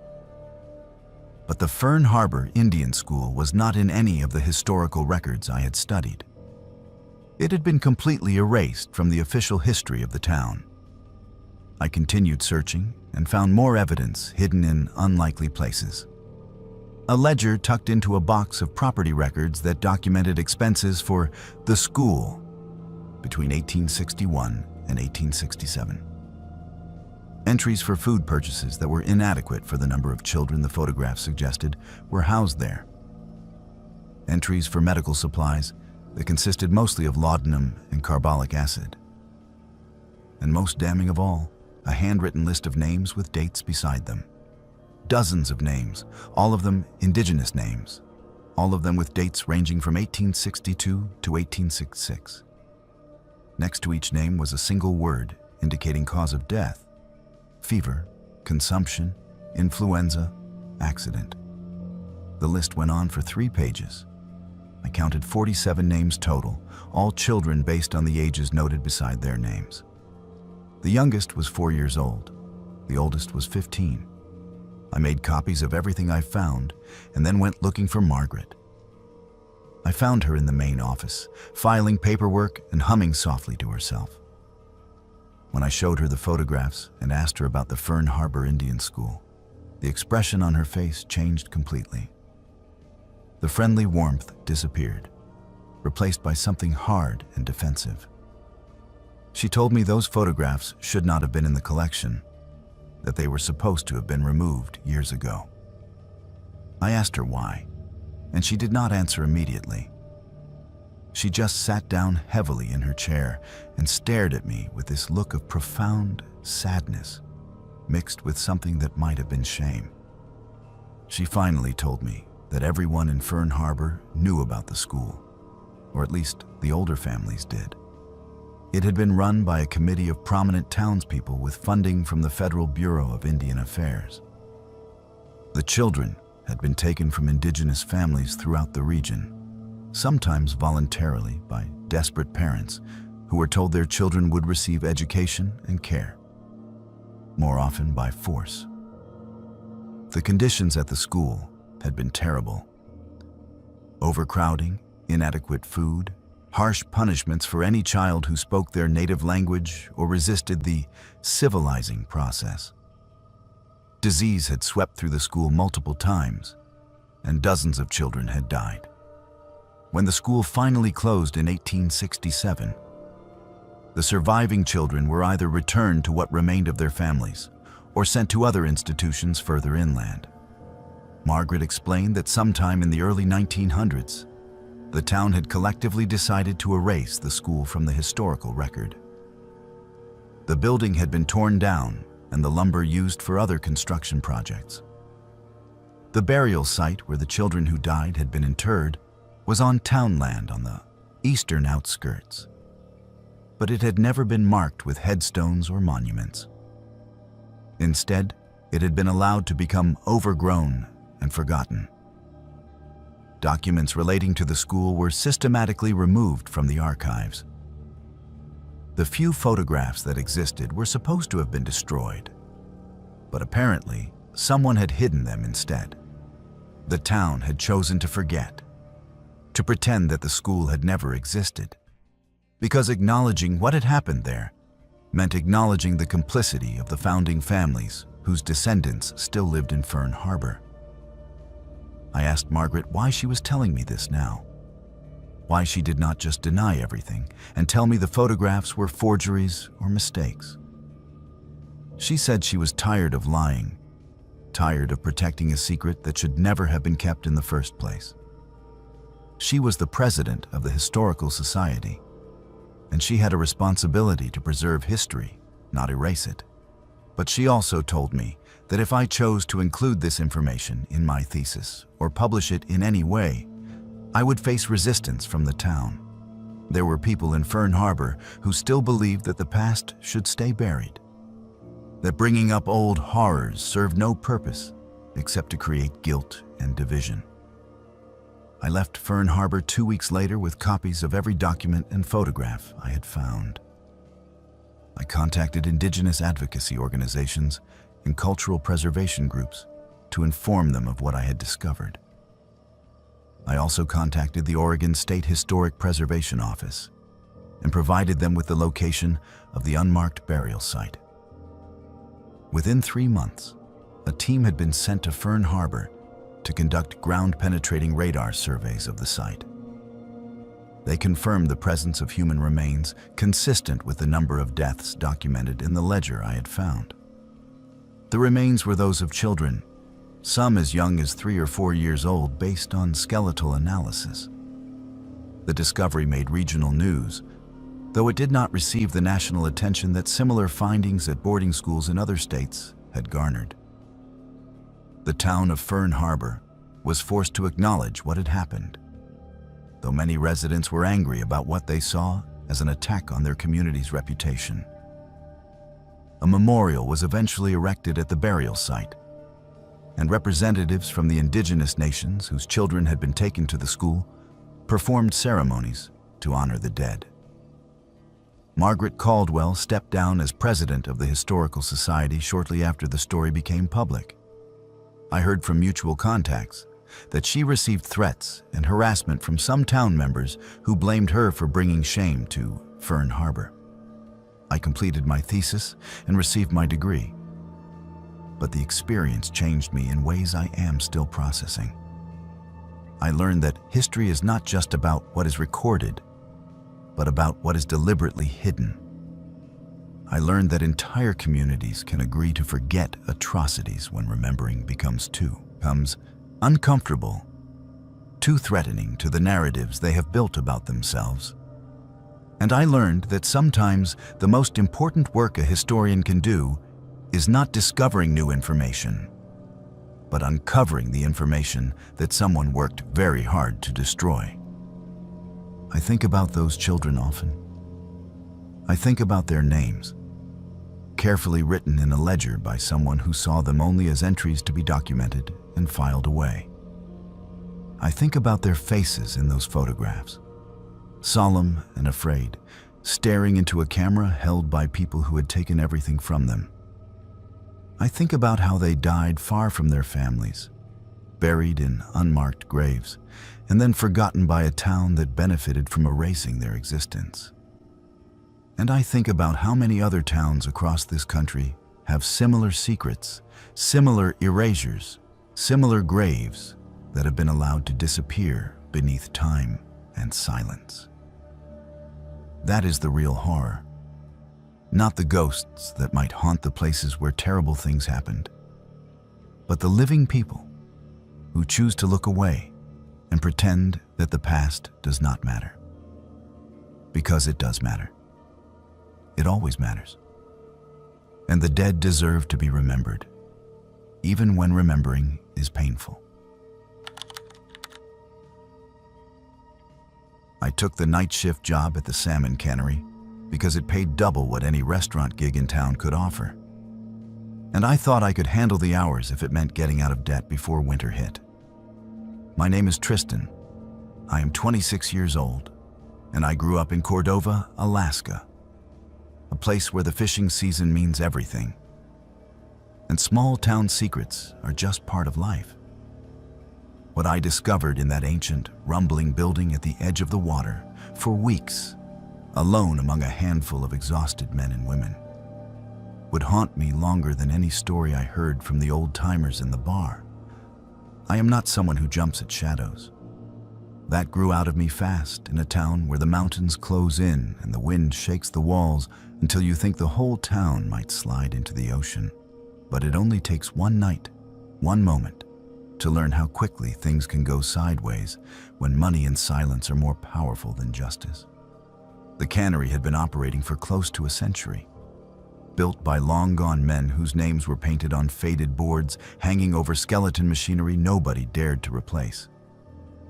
Speaker 1: But the Fern Harbor Indian School was not in any of the historical records I had studied. It had been completely erased from the official history of the town. I continued searching and found more evidence hidden in unlikely places. A ledger tucked into a box of property records that documented expenses for the school between 1861 and 1867. Entries for food purchases that were inadequate for the number of children the photographs suggested were housed there. Entries for medical supplies that consisted mostly of laudanum and carbolic acid. And most damning of all, a handwritten list of names with dates beside them. Dozens of names, all of them indigenous names, all of them with dates ranging from 1862 to 1866. Next to each name was a single word indicating cause of death: fever, consumption, influenza, accident. The list went on for 3 pages. I counted 47 names total, all children based on the ages noted beside their names. The youngest was 4 years old. The oldest was 15. I made copies of everything I found and then went looking for Margaret. I found her in the main office, filing paperwork and humming softly to herself. When I showed her the photographs and asked her about the Fern Harbor Indian School, the expression on her face changed completely. The friendly warmth disappeared, replaced by something hard and defensive. She told me those photographs should not have been in the collection, that they were supposed to have been removed years ago. I asked her why, and she did not answer immediately. She just sat down heavily in her chair and stared at me with this look of profound sadness, mixed with something that might have been shame. She finally told me that everyone in Fern Harbor knew about the school, or at least the older families did. It had been run by a committee of prominent townspeople with funding from the Federal Bureau of Indian Affairs. The children had been taken from indigenous families throughout the region, sometimes voluntarily by desperate parents who were told their children would receive education and care, more often by force. The conditions at the school had been terrible. Overcrowding, inadequate food, harsh punishments for any child who spoke their native language or resisted the civilizing process. Disease had swept through the school multiple times, and dozens of children had died. When the school finally closed in 1867, the surviving children were either returned to what remained of their families or sent to other institutions further inland. Margaret explained that sometime in the early 1900s, the town had collectively decided to erase the school from the historical record. The building had been torn down and the lumber used for other construction projects. The burial site where the children who died had been interred was on town land on the eastern outskirts, but it had never been marked with headstones or monuments. Instead, it had been allowed to become overgrown and forgotten. Documents relating to the school were systematically removed from the archives. The few photographs that existed were supposed to have been destroyed, but apparently someone had hidden them instead. The town had chosen to forget, to pretend that the school had never existed, because acknowledging what had happened there meant acknowledging the complicity of the founding families whose descendants still lived in Fern Harbor. I asked Margaret why she was telling me this now, why she did not just deny everything and tell me the photographs were forgeries or mistakes. She said she was tired of lying, tired of protecting a secret that should never have been kept in the first place. She was the president of the Historical Society, and she had a responsibility to preserve history, not erase it. But she also told me that if I chose to include this information in my thesis or publish it in any way, I would face resistance from the town. There were people in Fern Harbor who still believed that the past should stay buried, that bringing up old horrors served no purpose except to create guilt and division. I left Fern Harbor 2 weeks later with copies of every document and photograph I had found. I contacted indigenous advocacy organizations and cultural preservation groups to inform them of what I had discovered. I also contacted the Oregon State Historic Preservation Office and provided them with the location of the unmarked burial site. Within 3 months, a team had been sent to Fern Harbor to conduct ground-penetrating radar surveys of the site. They confirmed the presence of human remains consistent with the number of deaths documented in the ledger I had found. The remains were those of children, some as young as 3 or 4 years old based on skeletal analysis. The discovery made regional news, though it did not receive the national attention that similar findings at boarding schools in other states had garnered. The town of Fern Harbor was forced to acknowledge what had happened, though many residents were angry about what they saw as an attack on their community's reputation. A memorial was eventually erected at the burial site, and representatives from the indigenous nations whose children had been taken to the school performed ceremonies to honor the dead. Margaret Caldwell stepped down as president of the Historical Society shortly after the story became public. I heard from mutual contacts that she received threats and harassment from some town members who blamed her for bringing shame to Fern Harbor. I completed my thesis and received my degree, but the experience changed me in ways I am still processing. I learned that history is not just about what is recorded, but about what is deliberately hidden. I learned that entire communities can agree to forget atrocities when remembering becomes uncomfortable, too threatening to the narratives they have built about themselves. And I learned that sometimes the most important work a historian can do is not discovering new information, but uncovering the information that someone worked very hard to destroy. I think about those children often. I think about their names, carefully written in a ledger by someone who saw them only as entries to be documented and filed away. I think about their faces in those photographs, solemn and afraid, staring into a camera held by people who had taken everything from them. I think about how they died far from their families, buried in unmarked graves, and then forgotten by a town that benefited from erasing their existence. And I think about how many other towns across this country have similar secrets, similar erasures, similar graves that have been allowed to disappear beneath time and silence. That is the real horror. Not the ghosts that might haunt the places where terrible things happened, but the living people who choose to look away and pretend that the past does not matter. Because it does matter. It always matters. And the dead deserve to be remembered, even when remembering is painful. I took the night shift job at the salmon cannery because it paid double what any restaurant gig in town could offer. And I thought I could handle the hours if it meant getting out of debt before winter hit. My name is Tristan. I am 26 years old, and I grew up in Cordova, Alaska, a place where the fishing season means everything. And small town secrets are just part of life. What I discovered in that ancient, rumbling building at the edge of the water for weeks, alone among a handful of exhausted men and women, would haunt me longer than any story I heard from the old-timers in the bar. I am not someone who jumps at shadows. That grew out of me fast in a town where the mountains close in and the wind shakes the walls until you think the whole town might slide into the ocean. But it only takes one night, one moment, to learn how quickly things can go sideways when money and silence are more powerful than justice. The cannery had been operating for close to a century, built by long-gone men whose names were painted on faded boards hanging over skeleton machinery nobody dared to replace.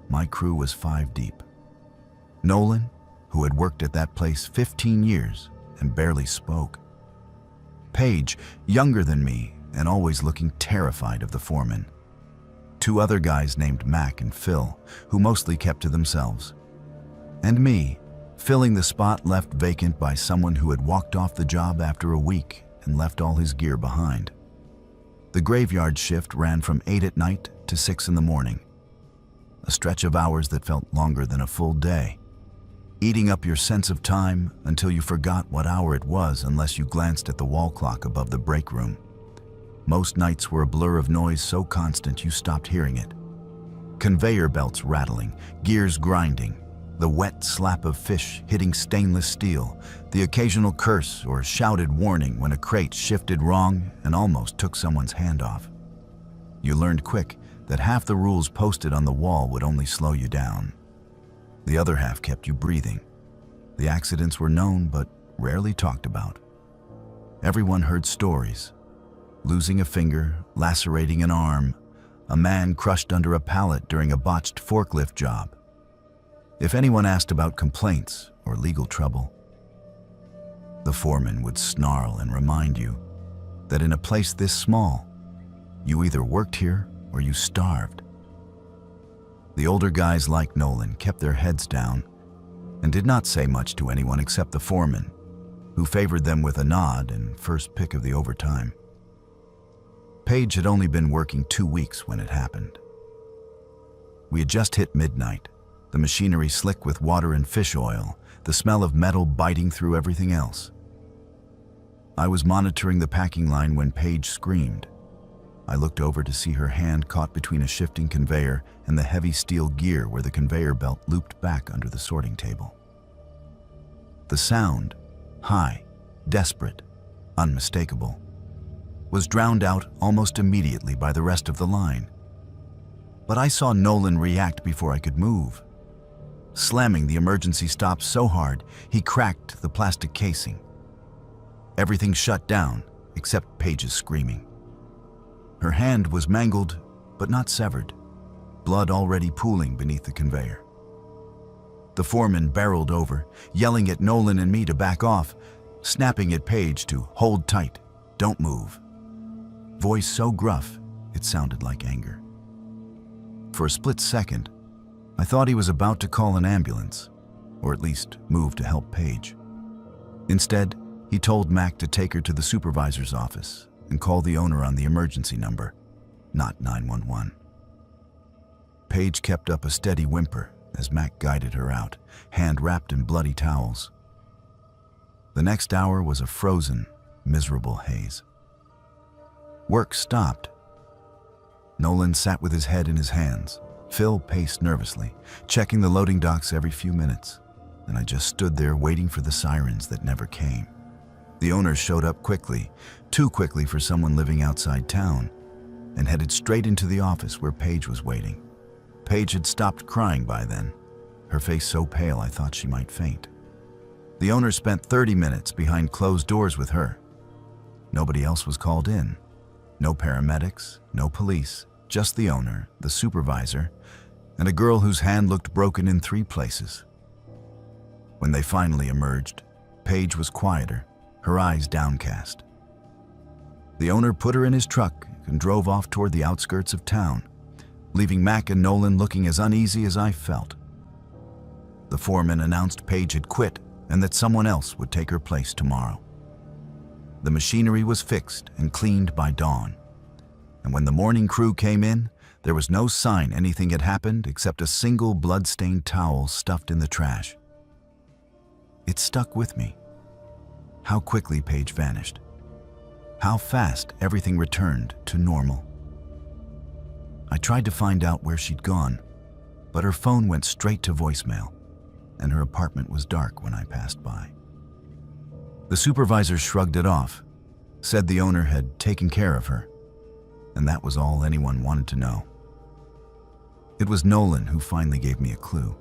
Speaker 1: My crew was 5 deep. Nolan, who had worked at that place 15 years and barely spoke. Paige, younger than me and always looking terrified of the foreman. 2 other guys named Mac and Phil, who mostly kept to themselves. And me, filling the spot left vacant by someone who had walked off the job after a week and left all his gear behind. The graveyard shift ran from 8 at night to 6 in the morning, a stretch of hours that felt longer than a full day, eating up your sense of time until you forgot what hour it was unless you glanced at the wall clock above the break room. Most nights were a blur of noise so constant you stopped hearing it. Conveyor belts rattling, gears grinding, the wet slap of fish hitting stainless steel, the occasional curse or shouted warning when a crate shifted wrong and almost took someone's hand off. You learned quick that half the rules posted on the wall would only slow you down. The other half kept you breathing. The accidents were known but rarely talked about. Everyone heard stories. Losing a finger, lacerating an arm, a man crushed under a pallet during a botched forklift job. If anyone asked about complaints or legal trouble, the foreman would snarl and remind you that in a place this small, you either worked here or you starved. The older guys like Nolan kept their heads down and did not say much to anyone except the foreman, who favored them with a nod and first pick of the overtime. Paige had only been working 2 weeks when it happened. We had just hit midnight, the machinery slick with water and fish oil, the smell of metal biting through everything else. I was monitoring the packing line when Paige screamed. I looked over to see her hand caught between a shifting conveyor and the heavy steel gear where the conveyor belt looped back under the sorting table. The sound, high, desperate, unmistakable, was drowned out almost immediately by the rest of the line. But I saw Nolan react before I could move. Slamming the emergency stop so hard, he cracked the plastic casing. Everything shut down except Paige's screaming. Her hand was mangled but not severed, blood already pooling beneath the conveyor. The foreman barreled over, yelling at Nolan and me to back off, snapping at Paige to hold tight, don't move. Voice so gruff, it sounded like anger. For a split second, I thought he was about to call an ambulance, or at least move to help Paige. Instead, he told Mac to take her to the supervisor's office and call the owner on the emergency number, not 911. Paige kept up a steady whimper as Mac guided her out, hand wrapped in bloody towels. The next hour was a frozen, miserable haze. Work stopped. Nolan sat with his head in his hands. Phil paced nervously, checking the loading docks every few minutes, and I just stood there waiting for the sirens that never came. The owner showed up quickly, too quickly for someone living outside town, and headed straight into the office where Paige was waiting. Paige had stopped crying by then, her face so pale I thought she might faint. The owner spent 30 minutes behind closed doors with her. Nobody else was called in. No paramedics, no police, just the owner, the supervisor, and a girl whose hand looked broken in 3 places. When they finally emerged, Paige was quieter, her eyes downcast. The owner put her in his truck and drove off toward the outskirts of town, leaving Mac and Nolan looking as uneasy as I felt. The foreman announced Paige had quit and that someone else would take her place tomorrow. The machinery was fixed and cleaned by dawn, and when the morning crew came in, there was no sign anything had happened except a single blood-stained towel stuffed in the trash. It stuck with me. How quickly Paige vanished. How fast everything returned to normal. I tried to find out where she'd gone, but her phone went straight to voicemail, and her apartment was dark when I passed by. The supervisor shrugged it off, said the owner had taken care of her, and that was all anyone wanted to know. It was Nolan who finally gave me a clue.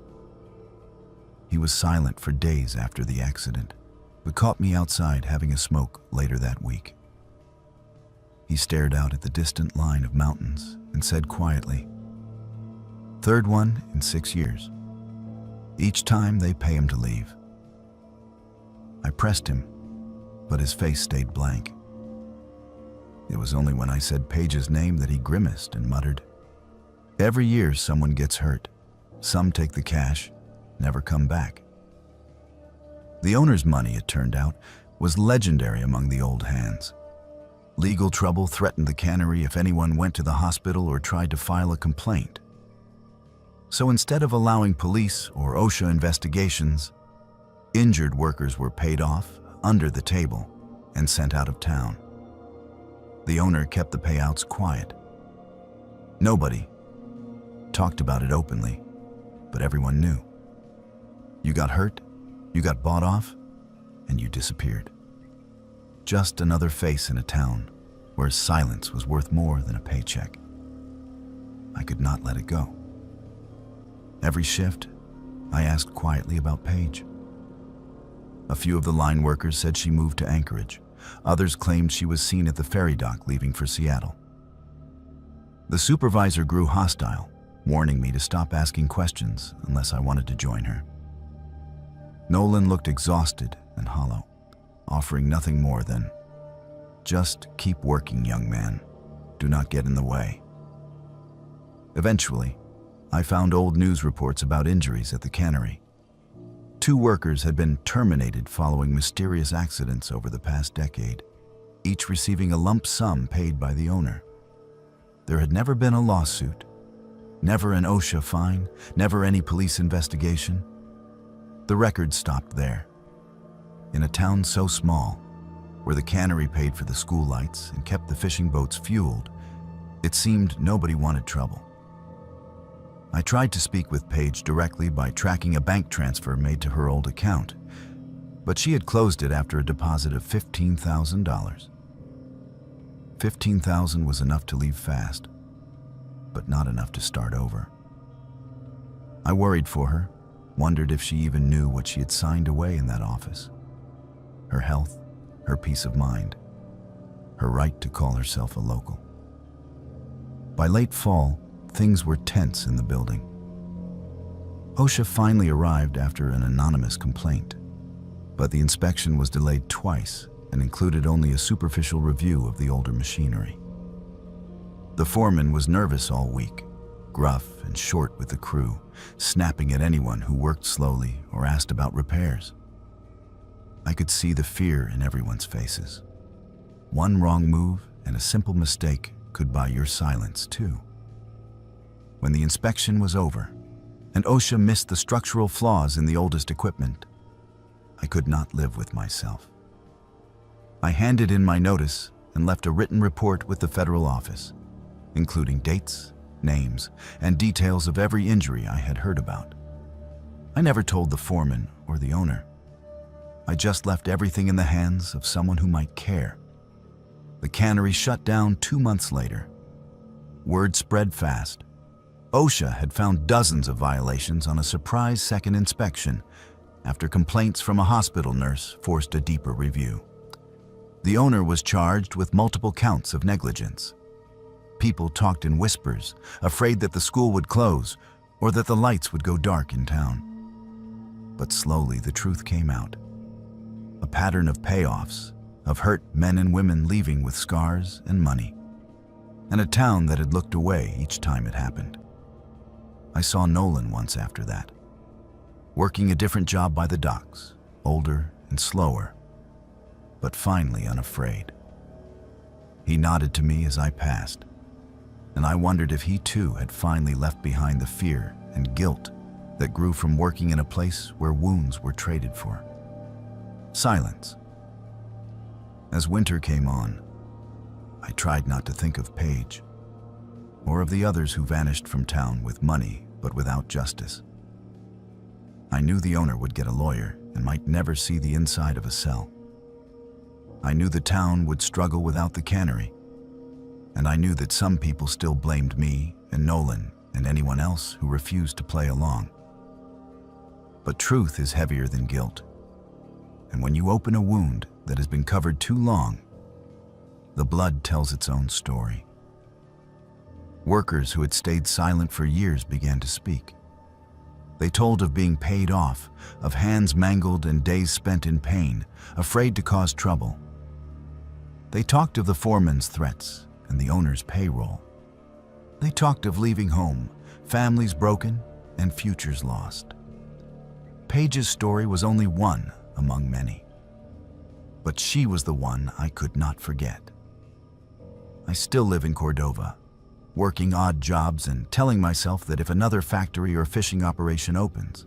Speaker 1: He was silent for days after the accident, but caught me outside having a smoke later that week. He stared out at the distant line of mountains and said quietly, "Third one in 6 years. Each time they pay him to leave." I pressed him, but his face stayed blank. It was only when I said Paige's name that he grimaced and muttered, "Every year someone gets hurt. Some take the cash, never come back." The owner's money, it turned out, was legendary among the old hands. Legal trouble threatened the cannery if anyone went to the hospital or tried to file a complaint. So instead of allowing police or OSHA investigations, injured workers were paid off under the table and sent out of town. The owner kept the payouts quiet. Nobody talked about it openly, but everyone knew. You got hurt, you got bought off, and you disappeared. Just another face in a town where silence was worth more than a paycheck. I could not let it go. Every shift, I asked quietly about Paige. A few of the line workers said she moved to Anchorage. Others claimed she was seen at the ferry dock leaving for Seattle. The supervisor grew hostile, warning me to stop asking questions unless I wanted to join her. Nolan looked exhausted and hollow, offering nothing more than, "Just keep working, young man. Do not get in the way." Eventually, I found old news reports about injuries at the cannery. 2 workers had been terminated following mysterious accidents over the past decade, each receiving a lump sum paid by the owner. There had never been a lawsuit, never an OSHA fine, never any police investigation. The record stopped there. In a town so small, where the cannery paid for the school lights and kept the fishing boats fueled, it seemed nobody wanted trouble. I tried to speak with Paige directly by tracking a bank transfer made to her old account, but she had closed it after a deposit of $15,000. $15,000 was enough to leave fast, but not enough to start over. I worried for her, wondered if she even knew what she had signed away in that office. Her health, her peace of mind, her right to call herself a local. By late fall, things were tense in the building. OSHA finally arrived after an anonymous complaint, but the inspection was delayed twice and included only a superficial review of the older machinery. The foreman was nervous all week, gruff and short with the crew, snapping at anyone who worked slowly or asked about repairs. I could see the fear in everyone's faces. One wrong move and a simple mistake could buy your silence too. When the inspection was over, and OSHA missed the structural flaws in the oldest equipment, I could not live with myself. I handed in my notice and left a written report with the federal office, including dates, names, and details of every injury I had heard about. I never told the foreman or the owner. I just left everything in the hands of someone who might care. The cannery shut down 2 months later. Word spread fast. OSHA had found dozens of violations on a surprise second inspection after complaints from a hospital nurse forced a deeper review. The owner was charged with multiple counts of negligence. People talked in whispers, afraid that the school would close or that the lights would go dark in town. But slowly the truth came out. A pattern of payoffs, of hurt men and women leaving with scars and money, and a town that had looked away each time it happened. I saw Nolan once after that, working a different job by the docks, older and slower, but finally unafraid. He nodded to me as I passed, and I wondered if he too had finally left behind the fear and guilt that grew from working in a place where wounds were traded for. Silence. As winter came on, I tried not to think of Paige, or of the others who vanished from town with money but without justice. I knew the owner would get a lawyer and might never see the inside of a cell. I knew the town would struggle without the cannery, and I knew that some people still blamed me and Nolan and anyone else who refused to play along. But truth is heavier than guilt, and when you open a wound that has been covered too long, the blood tells its own story. Workers who had stayed silent for years began to speak. They told of being paid off, of hands mangled and days spent in pain, afraid to cause trouble. They talked of the foreman's threats and the owner's payroll. They talked of leaving home, families broken, and futures lost. Paige's story was only one among many, but she was the one I could not forget. I still live in Cordova, working odd jobs and telling myself that if another factory or fishing operation opens,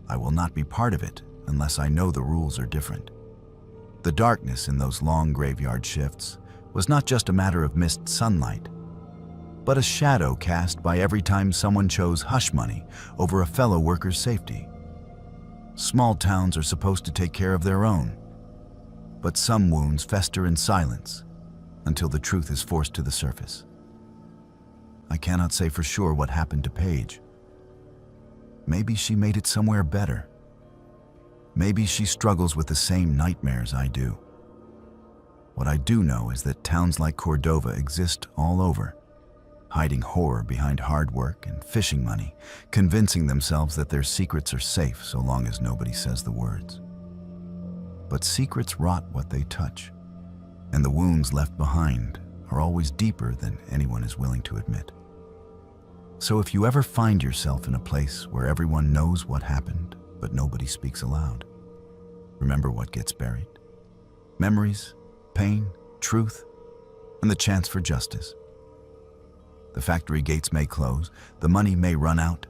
Speaker 1: I will not be part of it unless I know the rules are different. The darkness in those long graveyard shifts was not just a matter of missed sunlight, but a shadow cast by every time someone chose hush money over a fellow worker's safety. Small towns are supposed to take care of their own, but some wounds fester in silence until the truth is forced to the surface. I cannot say for sure what happened to Paige. Maybe she made it somewhere better. Maybe she struggles with the same nightmares I do. What I do know is that towns like Cordova exist all over, hiding horror behind hard work and fishing money, convincing themselves that their secrets are safe so long as nobody says the words. But secrets rot what they touch, and the wounds left behind are always deeper than anyone is willing to admit. So if you ever find yourself in a place where everyone knows what happened, but nobody speaks aloud, remember what gets buried: memories, pain, truth, and the chance for justice. The factory gates may close, the money may run out,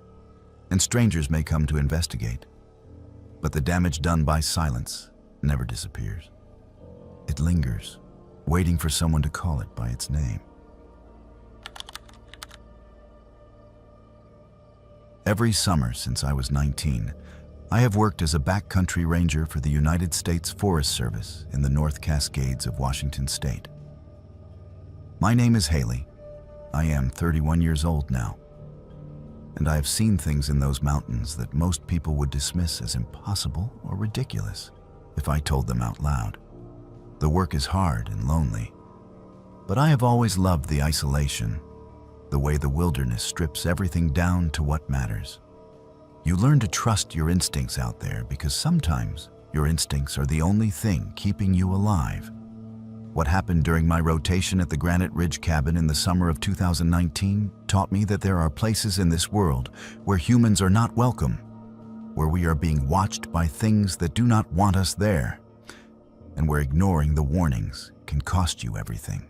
Speaker 1: and strangers may come to investigate, but the damage done by silence never disappears. It lingers, waiting for someone to call it by its name. Every summer since I was 19, I have worked as a backcountry ranger for the United States Forest Service in the North Cascades of Washington State. My name is Haley. I am 31 years old now, and I have seen things in those mountains that most people would dismiss as impossible or ridiculous if I told them out loud. The work is hard and lonely, but I have always loved the isolation, the way the wilderness strips everything down to what matters. You learn to trust your instincts out there because sometimes your instincts are the only thing keeping you alive. What happened during my rotation at the Granite Ridge cabin in the summer of 2019 taught me that there are places in this world where humans are not welcome, where we are being watched by things that do not want us there, and where ignoring the warnings can cost you everything.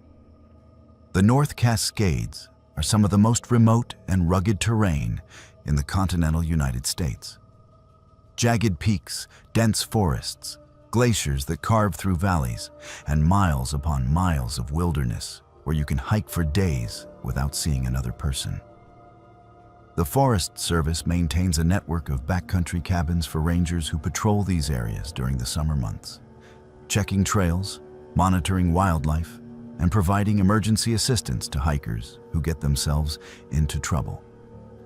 Speaker 1: The North Cascades are some of the most remote and rugged terrain in the continental United States. Jagged peaks, dense forests, glaciers that carve through valleys, and miles upon miles of wilderness where you can hike for days without seeing another person. The Forest Service maintains a network of backcountry cabins for rangers who patrol these areas during the summer months, checking trails, monitoring wildlife, and providing emergency assistance to hikers who get themselves into trouble.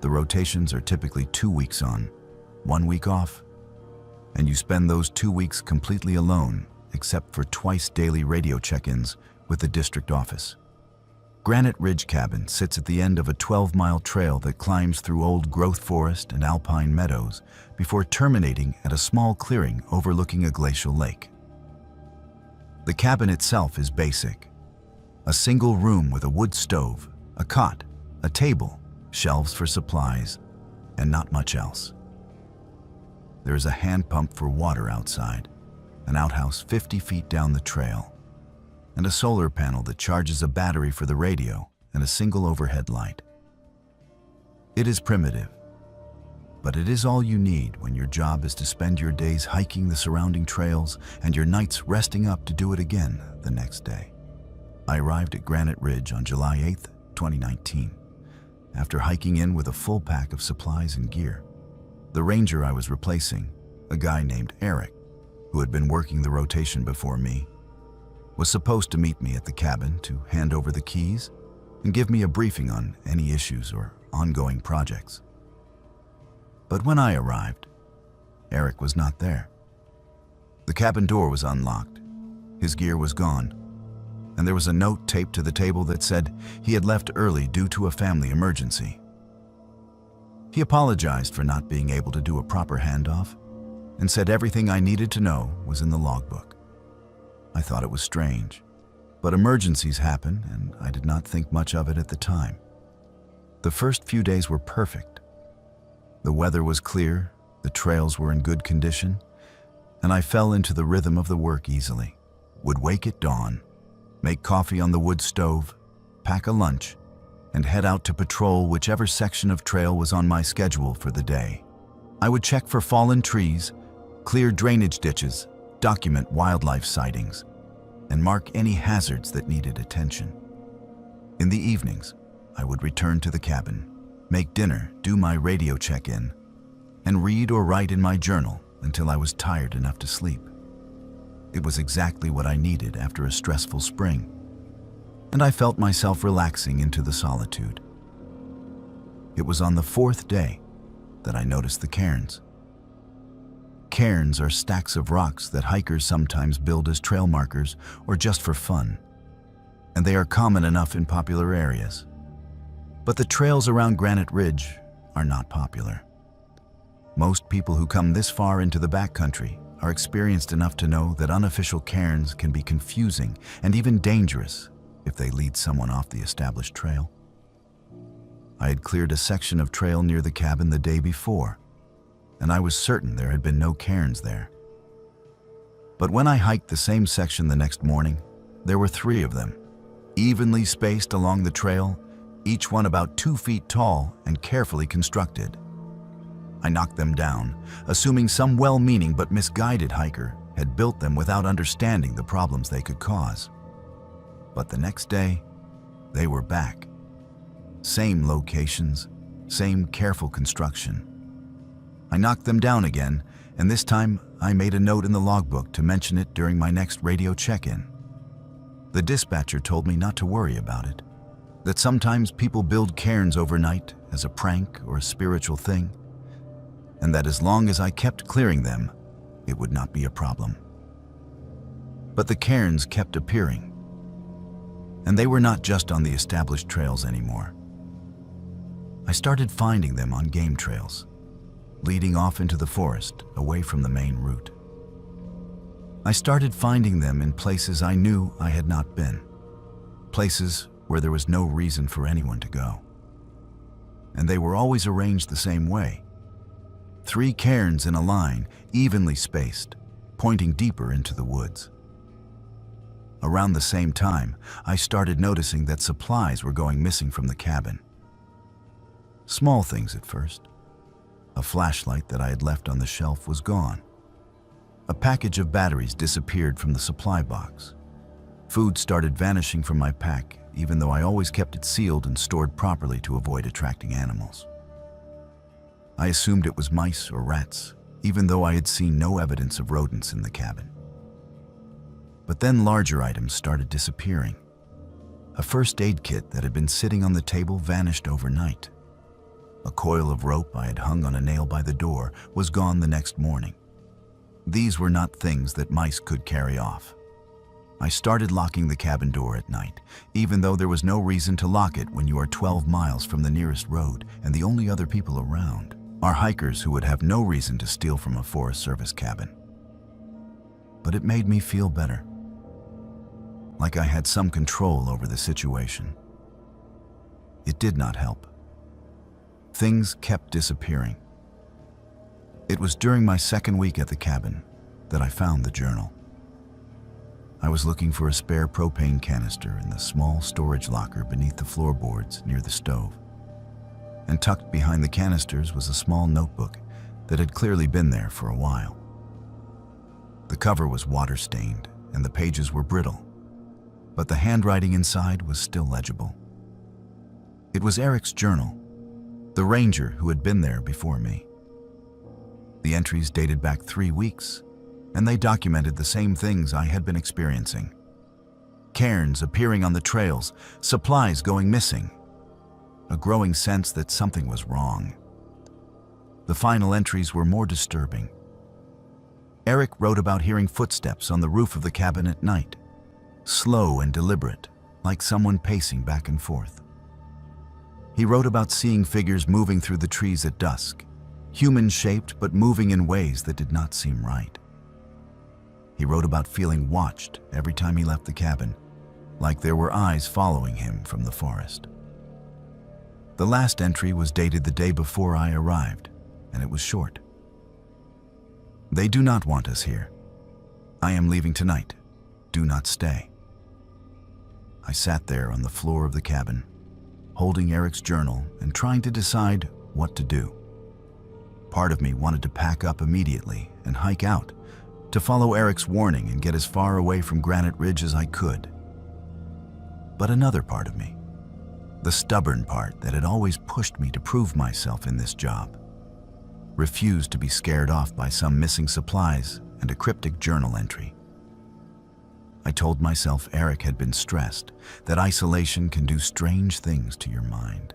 Speaker 1: The rotations are typically 2 weeks on, 1 week off, and you spend those 2 weeks completely alone except for twice daily radio check-ins with the district office. Granite Ridge Cabin sits at the end of a 12-mile trail that climbs through old growth forest and alpine meadows before terminating at a small clearing overlooking a glacial lake. The cabin itself is basic. A single room with a wood stove, a cot, a table, shelves for supplies, and not much else. There is a hand pump for water outside, an outhouse 50 feet down the trail, and a solar panel that charges a battery for the radio and a single overhead light. It is primitive, but it is all you need when your job is to spend your days hiking the surrounding trails and your nights resting up to do it again the next day. I arrived at Granite Ridge on July 8, 2019, after hiking in with a full pack of supplies and gear. The ranger I was replacing, a guy named Eric, who had been working the rotation before me, was supposed to meet me at the cabin to hand over the keys and give me a briefing on any issues or ongoing projects. But when I arrived, Eric was not there. The cabin door was unlocked, his gear was gone, and there was a note taped to the table that said he had left early due to a family emergency. He apologized for not being able to do a proper handoff and said everything I needed to know was in the logbook. I thought it was strange, but emergencies happen and I did not think much of it at the time. The first few days were perfect. The weather was clear, the trails were in good condition, and I fell into the rhythm of the work easily. Would wake at dawn, make coffee on the wood stove, pack a lunch, and head out to patrol whichever section of trail was on my schedule for the day. I would check for fallen trees, clear drainage ditches, document wildlife sightings, and mark any hazards that needed attention. In the evenings, I would return to the cabin, make dinner, do my radio check-in, and read or write in my journal until I was tired enough to sleep. It was exactly what I needed after a stressful spring, and I felt myself relaxing into the solitude. It was on the 4th day that I noticed the cairns. Cairns are stacks of rocks that hikers sometimes build as trail markers or just for fun, and they are common enough in popular areas. But the trails around Granite Ridge are not popular. Most people who come this far into the backcountry are experienced enough to know that unofficial cairns can be confusing and even dangerous if they lead someone off the established trail. I had cleared a section of trail near the cabin the day before, and I was certain there had been no cairns there. But when I hiked the same section the next morning, there were 3 of them, evenly spaced along the trail, each one about 2 feet tall and carefully constructed. I knocked them down, assuming some well-meaning but misguided hiker had built them without understanding the problems they could cause. But the next day, they were back. Same locations, same careful construction. I knocked them down again, and this time I made a note in the logbook to mention it during my next radio check-in. The dispatcher told me not to worry about it, that sometimes people build cairns overnight as a prank or a spiritual thing, and that as long as I kept clearing them, it would not be a problem. But the cairns kept appearing, and they were not just on the established trails anymore. I started finding them on game trails, leading off into the forest, away from the main route. I started finding them in places I knew I had not been, places where there was no reason for anyone to go. And they were always arranged the same way. 3 cairns in a line, evenly spaced, pointing deeper into the woods. Around the same time, I started noticing that supplies were going missing from the cabin. Small things at first. A flashlight that I had left on the shelf was gone. A package of batteries disappeared from the supply box. Food started vanishing from my pack, even though I always kept it sealed and stored properly to avoid attracting animals. I assumed it was mice or rats, even though I had seen no evidence of rodents in the cabin. But then larger items started disappearing. A first aid kit that had been sitting on the table vanished overnight. A coil of rope I had hung on a nail by the door was gone the next morning. These were not things that mice could carry off. I started locking the cabin door at night, even though there was no reason to lock it when you are 12 miles from the nearest road and the only other people around are hikers who would have no reason to steal from a Forest Service cabin. But it made me feel better, like I had some control over the situation. It did not help. Things kept disappearing. It was during my second week at the cabin that I found the journal. I was looking for a spare propane canister in the small storage locker beneath the floorboards near the stove. And tucked behind the canisters was a small notebook that had clearly been there for a while. The cover was water-stained and the pages were brittle, but the handwriting inside was still legible. It was Eric's journal, the ranger who had been there before me. The entries dated back 3 weeks, and they documented the same things I had been experiencing. Cairns appearing on the trails, supplies going missing, a growing sense that something was wrong. The final entries were more disturbing. Eric wrote about hearing footsteps on the roof of the cabin at night, slow and deliberate, like someone pacing back and forth. He wrote about seeing figures moving through the trees at dusk, human-shaped but moving in ways that did not seem right. He wrote about feeling watched every time he left the cabin, like there were eyes following him from the forest. The last entry was dated the day before I arrived, and it was short. They do not want us here. I am leaving tonight. Do not stay. I sat there on the floor of the cabin, holding Eric's journal and trying to decide what to do. Part of me wanted to pack up immediately and hike out, to follow Eric's warning and get as far away from Granite Ridge as I could. But another part of me, the stubborn part that had always pushed me to prove myself in this job, refused to be scared off by some missing supplies and a cryptic journal entry. I told myself Eric had been stressed, that isolation can do strange things to your mind,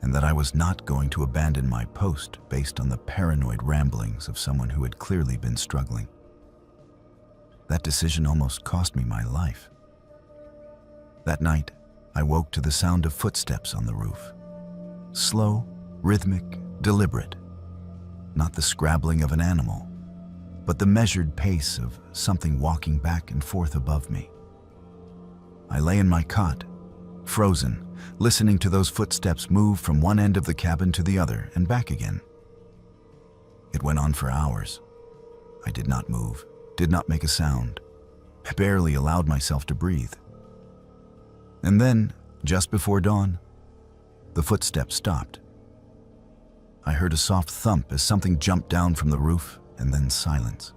Speaker 1: and that I was not going to abandon my post based on the paranoid ramblings of someone who had clearly been struggling. That decision almost cost me my life. That night, I woke to the sound of footsteps on the roof. Slow, rhythmic, deliberate. Not the scrabbling of an animal, but the measured pace of something walking back and forth above me. I lay in my cot, frozen, listening to those footsteps move from one end of the cabin to the other and back again. It went on for hours. I did not move, did not make a sound. I barely allowed myself to breathe. And then, just before dawn, the footsteps stopped. I heard a soft thump as something jumped down from the roof, and then silence.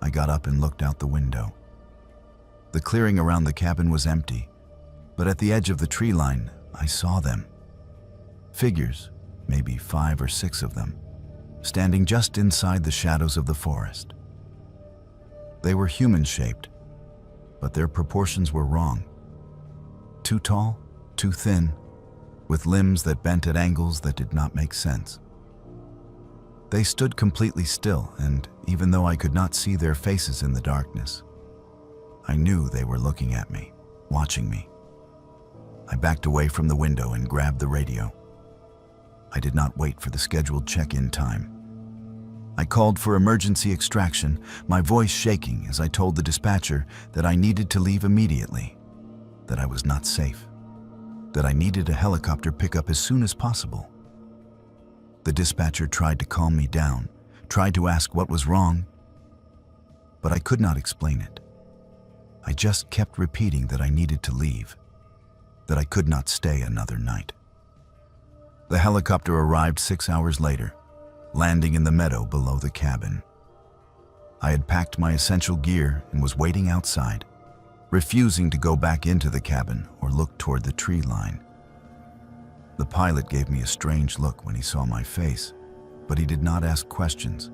Speaker 1: I got up and looked out the window. The clearing around the cabin was empty, but at the edge of the tree line, I saw them. Figures, maybe 5 or 6 of them, standing just inside the shadows of the forest. They were human-shaped, but their proportions were wrong. Too tall, too thin, with limbs that bent at angles that did not make sense. They stood completely still, and even though I could not see their faces in the darkness, I knew they were looking at me, watching me. I backed away from the window and grabbed the radio. I did not wait for the scheduled check-in time. I called for emergency extraction, my voice shaking as I told the dispatcher that I needed to leave immediately, that I was not safe, that I needed a helicopter pickup as soon as possible. The dispatcher tried to calm me down, tried to ask what was wrong, but I could not explain it. I just kept repeating that I needed to leave, that I could not stay another night. The helicopter arrived 6 hours later, landing in the meadow below the cabin. I had packed my essential gear and was waiting outside, refusing to go back into the cabin or look toward the tree line. The pilot gave me a strange look when he saw my face, but he did not ask questions.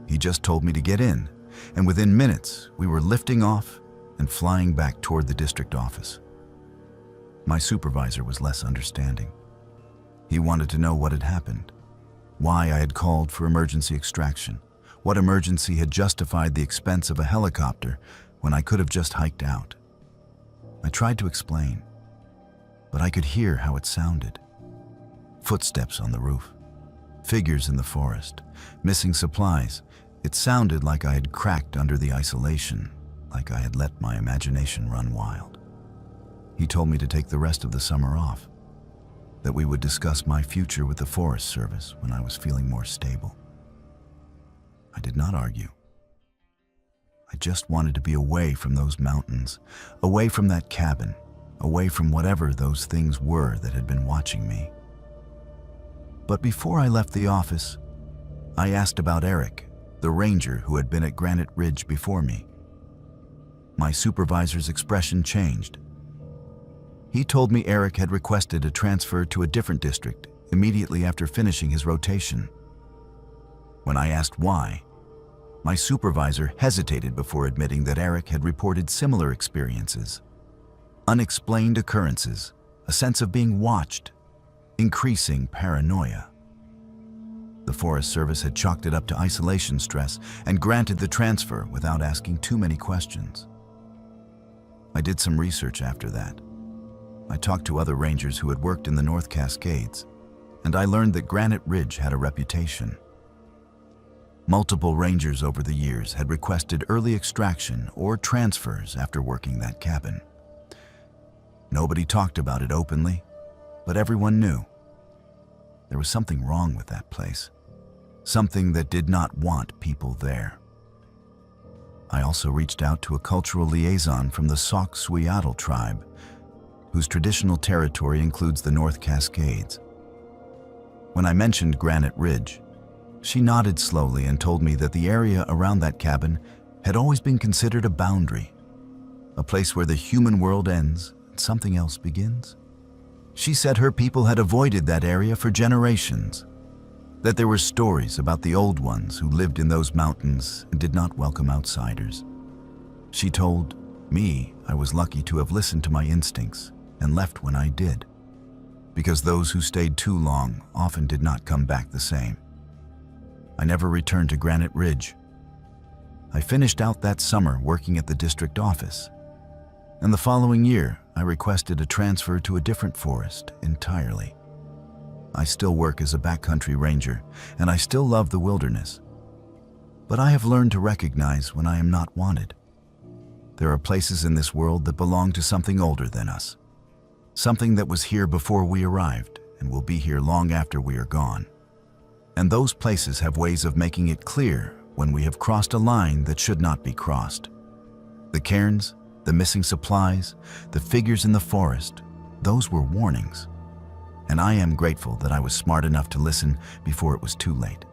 Speaker 1: He just told me to get in, and within minutes, we were lifting off and flying back toward the district office. My supervisor was less understanding. He wanted to know what had happened, why I had called for emergency extraction, what emergency had justified the expense of a helicopter when I could have just hiked out. I tried to explain, but I could hear how it sounded. Footsteps on the roof, figures in the forest, missing supplies. It sounded like I had cracked under the isolation, like I had let my imagination run wild. He told me to take the rest of the summer off, that we would discuss my future with the Forest Service when I was feeling more stable. I did not argue. I just wanted to be away from those mountains, away from that cabin, away from whatever those things were that had been watching me. But before I left the office, I asked about Eric, the ranger who had been at Granite Ridge before me. My supervisor's expression changed. He told me Eric had requested a transfer to a different district immediately after finishing his rotation. When I asked why, my supervisor hesitated before admitting that Eric had reported similar experiences. Unexplained occurrences, a sense of being watched, increasing paranoia. The Forest Service had chalked it up to isolation stress and granted the transfer without asking too many questions. I did some research after that. I talked to other rangers who had worked in the North Cascades, and I learned that Granite Ridge had a reputation. Multiple rangers over the years had requested early extraction or transfers after working that cabin. Nobody talked about it openly, but everyone knew. There was something wrong with that place, something that did not want people there. I also reached out to a cultural liaison from the Sauk Suiattle tribe, whose traditional territory includes the North Cascades. When I mentioned Granite Ridge, she nodded slowly and told me that the area around that cabin had always been considered a boundary, a place where the human world ends and something else begins. She said her people had avoided that area for generations, that there were stories about the old ones who lived in those mountains and did not welcome outsiders. She told me I was lucky to have listened to my instincts and left when I did, because those who stayed too long often did not come back the same. I never returned to Granite Ridge. I finished out that summer working at the district office, and the following year I requested a transfer to a different forest entirely. I still work as a backcountry ranger, and I still love the wilderness, but I have learned to recognize when I am not wanted. There are places in this world that belong to something older than us, something that was here before we arrived and will be here long after we are gone. And those places have ways of making it clear when we have crossed a line that should not be crossed. The cairns, the missing supplies, the figures in the forest, those were warnings. And I am grateful that I was smart enough to listen before it was too late.